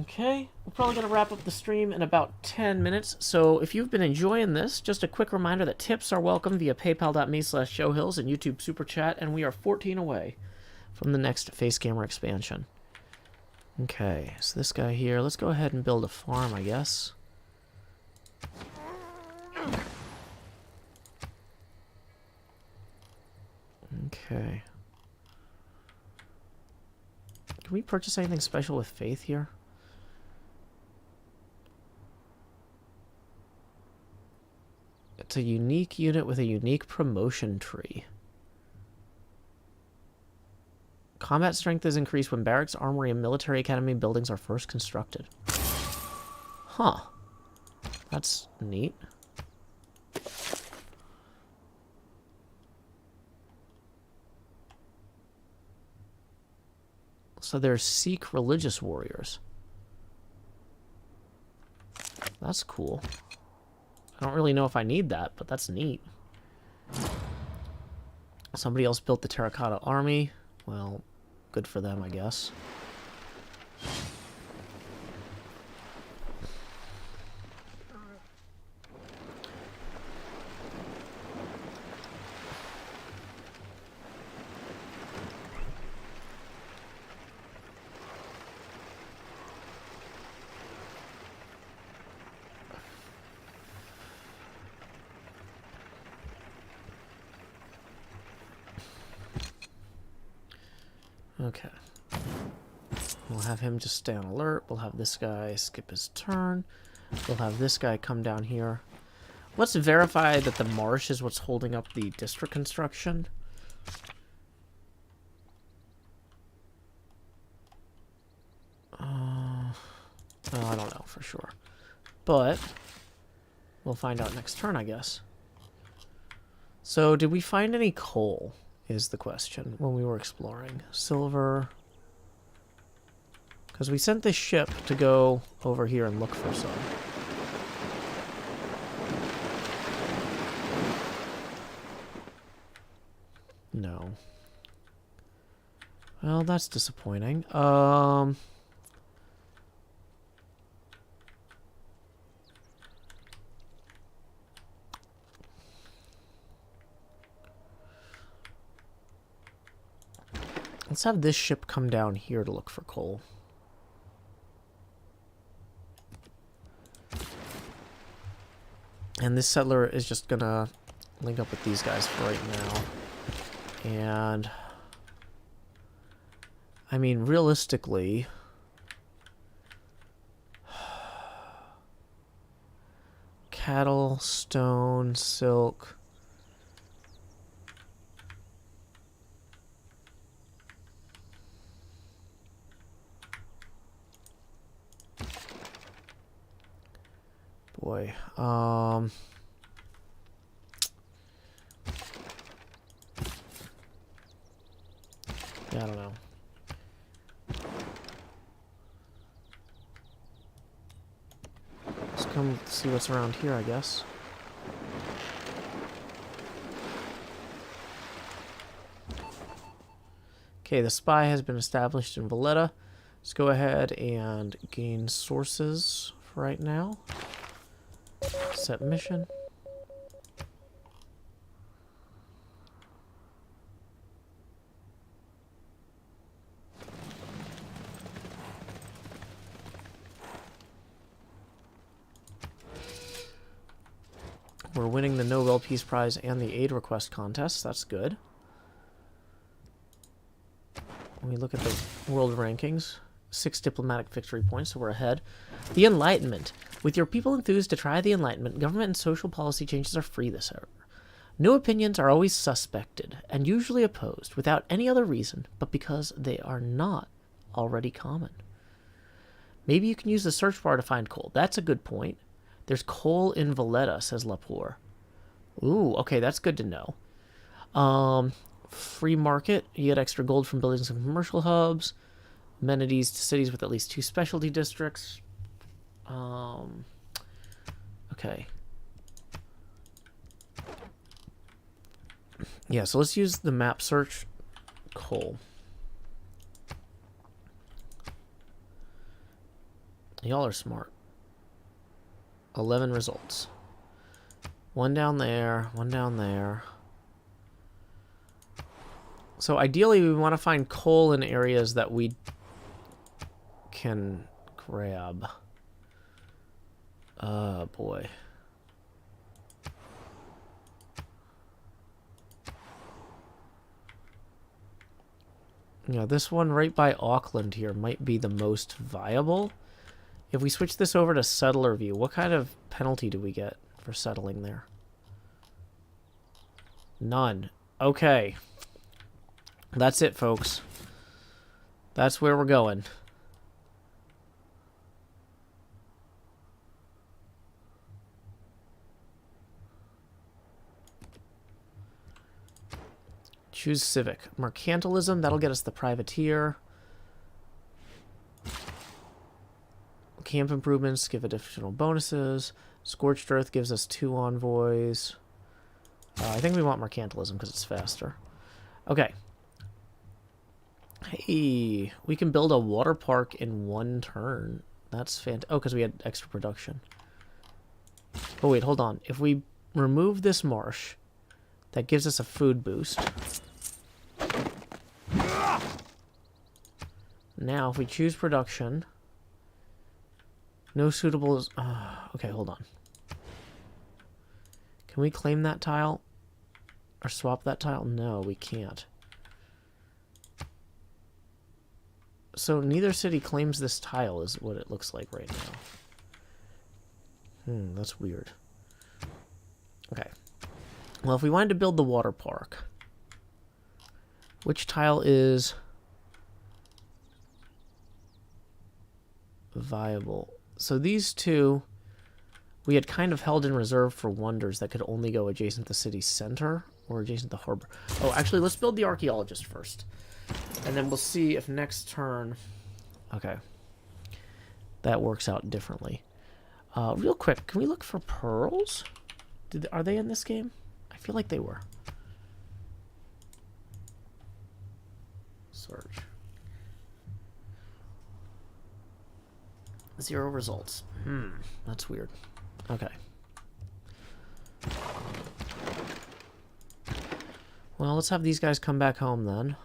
Okay, we're probably going to wrap up the stream in about 10 minutes, so if you've been enjoying this, just a quick reminder that tips are welcome via paypal.me/showhills and YouTube Super Chat, and we are 14 away from the next face camera expansion. Okay, so this guy here, let's go ahead and build a farm, I guess. Okay. Can we purchase anything special with faith here? It's a unique unit with a unique promotion tree. Combat strength is increased when barracks, armory, and military academy buildings are first constructed. Huh. That's neat. So there's Sikh religious warriors. That's cool. I don't really know if I need that, but that's neat. Somebody else built the terracotta army. Well, good for them, I guess. Okay. We'll have him just stay on alert. We'll have this guy skip his turn. We'll have this guy come down here. Let's verify that the marsh is what's holding up the district construction. Well, I don't know for sure. But we'll find out next turn, I guess. So, did we find any coal, is the question, when we were exploring. Silver. Because we sent this ship to go over here and look for some. No. Well, that's disappointing. Let's have this ship come down here to look for coal. And this settler is just gonna link up with these guys for right now. And I mean, realistically, cattle, stone, silk. Boy, yeah, I don't know. Let's come see what's around here, I guess. Okay, the spy has been established in Valletta. Let's go ahead and gain sources for right now. Set mission. We're winning the Nobel Peace Prize and the aid request contest. That's good. When we look at the world rankings, 6 diplomatic victory points, so we're ahead. The Enlightenment. With your people enthused to try the Enlightenment, government and social policy changes are free this era. New opinions are always suspected, and usually opposed, without any other reason, but because they are not already common. Maybe you can use the search bar to find coal. That's a good point. There's coal in Valletta, says Lapour. Ooh, okay, that's good to know. Free market. You get extra gold from buildings and commercial hubs. Amenities to cities with at least 2 specialty districts. Okay. Yeah, so let's use the map search. Coal. Y'all are smart. 11 results. 1 down there, 1 down there. So ideally we want to find coal in areas that we can grab. Boy. Yeah, this one right by Auckland here might be the most viable. If we switch this over to settler view, what kind of penalty do we get for settling there? None. Okay. That's it, folks. That's where we're going. Choose civic. Mercantilism, that'll get us the privateer. Camp improvements give additional bonuses. Scorched Earth gives us 2 envoys. I think we want mercantilism because it's faster. Okay. Hey, we can build a water park in 1 turn. That's fantastic. Oh, because we had extra production. Oh, wait, hold on. If we remove this marsh, that gives us a food boost. Now, if we choose production, no suitable... okay, hold on. Can we claim that tile? Or swap that tile? No, we can't. So neither city claims this tile is what it looks like right now. That's weird. Okay. Well, if we wanted to build the water park, which tile is viable? So these two we had kind of held in reserve for wonders that could only go adjacent to the city center or adjacent to the harbor. Oh, actually, let's build the archaeologist first. And then we'll see if next turn... Okay. That works out differently. Real quick, can we look for pearls? Are they in this game? I feel like they were. Search. 0 results. That's weird. Okay. Well, let's have these guys come back home then.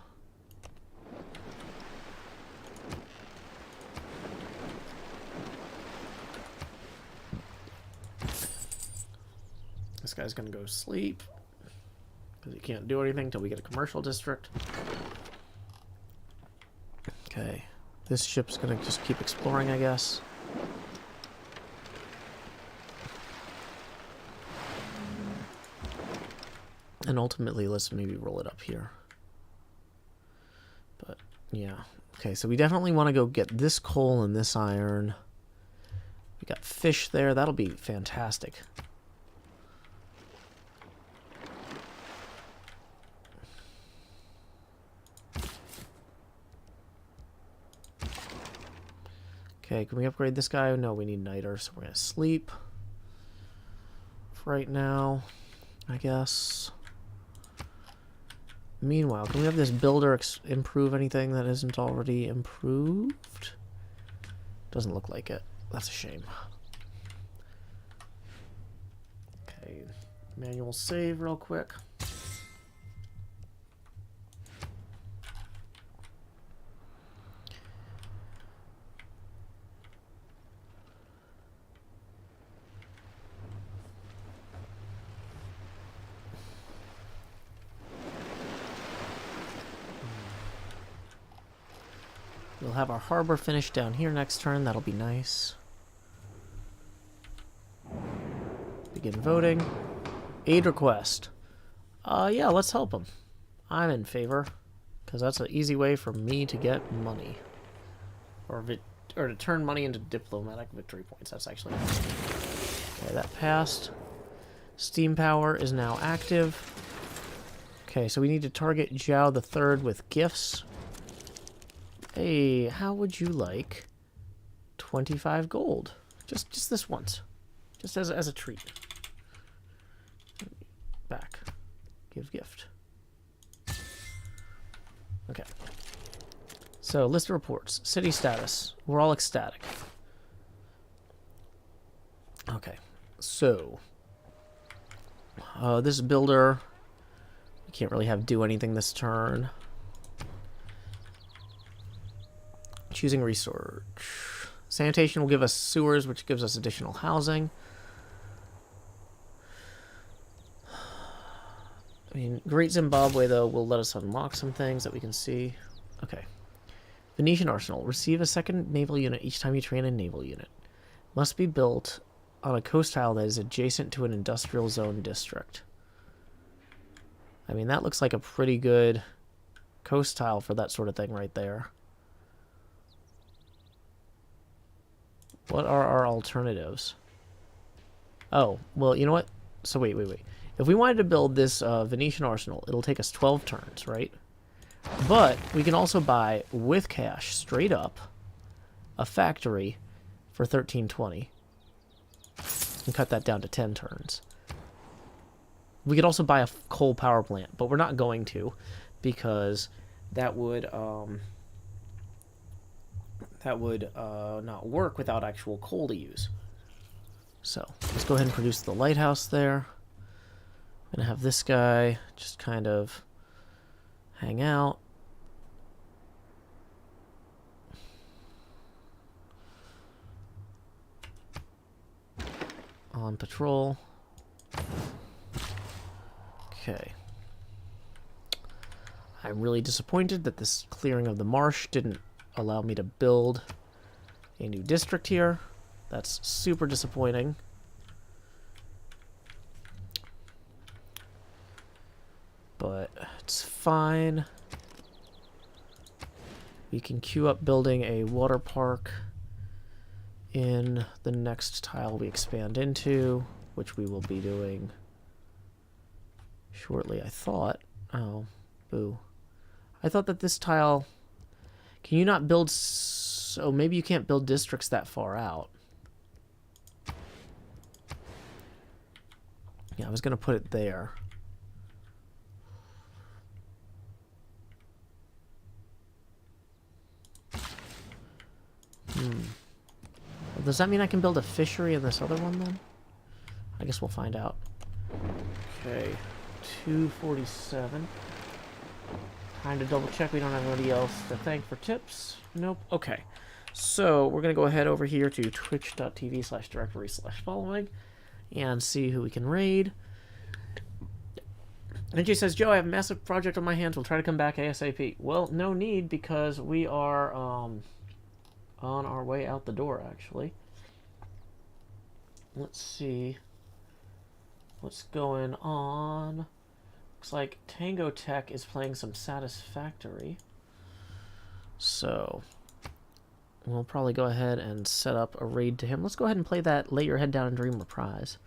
This guy's gonna go to sleep because he can't do anything till we get a commercial district. Okay. This ship's gonna just keep exploring, I guess. And ultimately, let's maybe roll it up here. But, yeah. Okay, so we definitely want to go get this coal and this iron. We got fish there. That'll be fantastic. Okay, can we upgrade this guy? No, we need niter, so we're going to sleep. For right now, I guess. Meanwhile, can we have this builder improve anything that isn't already improved? Doesn't look like it. That's a shame. Okay, manual save real quick. We'll have our harbor finished down here next turn. That'll be nice. Begin voting. Aid request. Yeah, let's help him. I'm in favor, because that's an easy way for me to get money. Or to turn money into diplomatic victory points. That's actually... Okay, that passed. Steam power is now active. Okay, so we need to target Zhao the Third with gifts. Hey, how would you like 25 gold? Just this once. Just as a treat. Back. Give gift. Okay. So, list of reports. City status. We're all ecstatic. Okay. So, this builder, we can't really have do anything this turn. Choosing research. Sanitation will give us sewers, which gives us additional housing. I mean, Great Zimbabwe, though, will let us unlock some things that we can see. Okay. Venetian Arsenal. Receive a second naval unit each time you train a naval unit. Must be built on a coast tile that is adjacent to an industrial zone district. I mean, that looks like a pretty good coast tile for that sort of thing right there. What are our alternatives? Oh, well, you know what? So wait. If we wanted to build this Venetian Arsenal, it'll take us 12 turns, right? But we can also buy, with cash, straight up, a factory for 1320. And cut that down to 10 turns. We could also buy a coal power plant, but we're not going to, because that would not work without actual coal to use. So, let's go ahead and produce the lighthouse there. I'm going to have this guy just kind of hang out. On patrol. Okay. I'm really disappointed that this clearing of the marsh didn't allow me to build a new district here. That's super disappointing. But it's fine. We can queue up building a water park in the next tile we expand into, which we will be doing shortly, I thought. Oh, boo. I thought that this tile... Can you not build... So maybe you can't build districts that far out. Yeah, I was going to put it there. Does that mean I can build a fishery in this other one, then? I guess we'll find out. Okay, 247. Time to double check we don't have anybody else to thank for tips. Nope. Okay, so we're going to go ahead over here to twitch.tv/directory/following and see who we can raid. And she says, Joe, I have a massive project on my hands. We'll try to come back ASAP. Well, no need, because we are... on our way out the door, actually. Let's see what's going on. Looks like Tango Tech is playing some Satisfactory. So we'll probably go ahead and set up a raid to him. Let's go ahead and play that Lay Your Head Down and Dream reprise.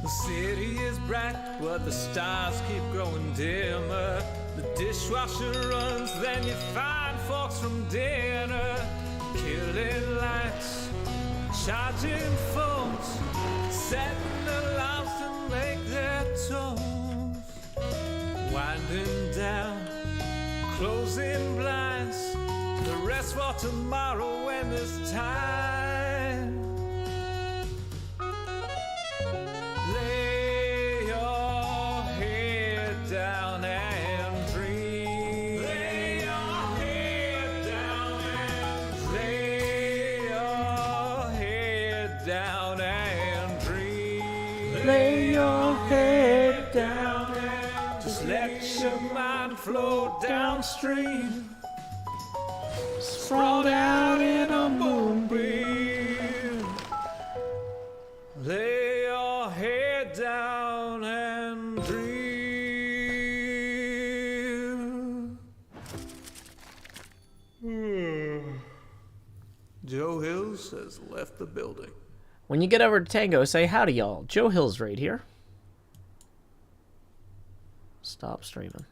The city is bright, but the stars keep growing dimmer. The dishwasher runs, then you find forks from dinner. Killing lights, charging phones, setting alarms to make their tones. Winding down, closing blinds, the rest for tomorrow when there's time. Lay your head down and dream. Lay your head down and lay your head down and dream. Lay your head down and just let your mind flow downstream. Sprawled out in a moonbeam. Lay your head down and dream. Joe Hills has left the building. When you get over to Tango, say howdy, y'all. Joe Hills right here. Stop streaming.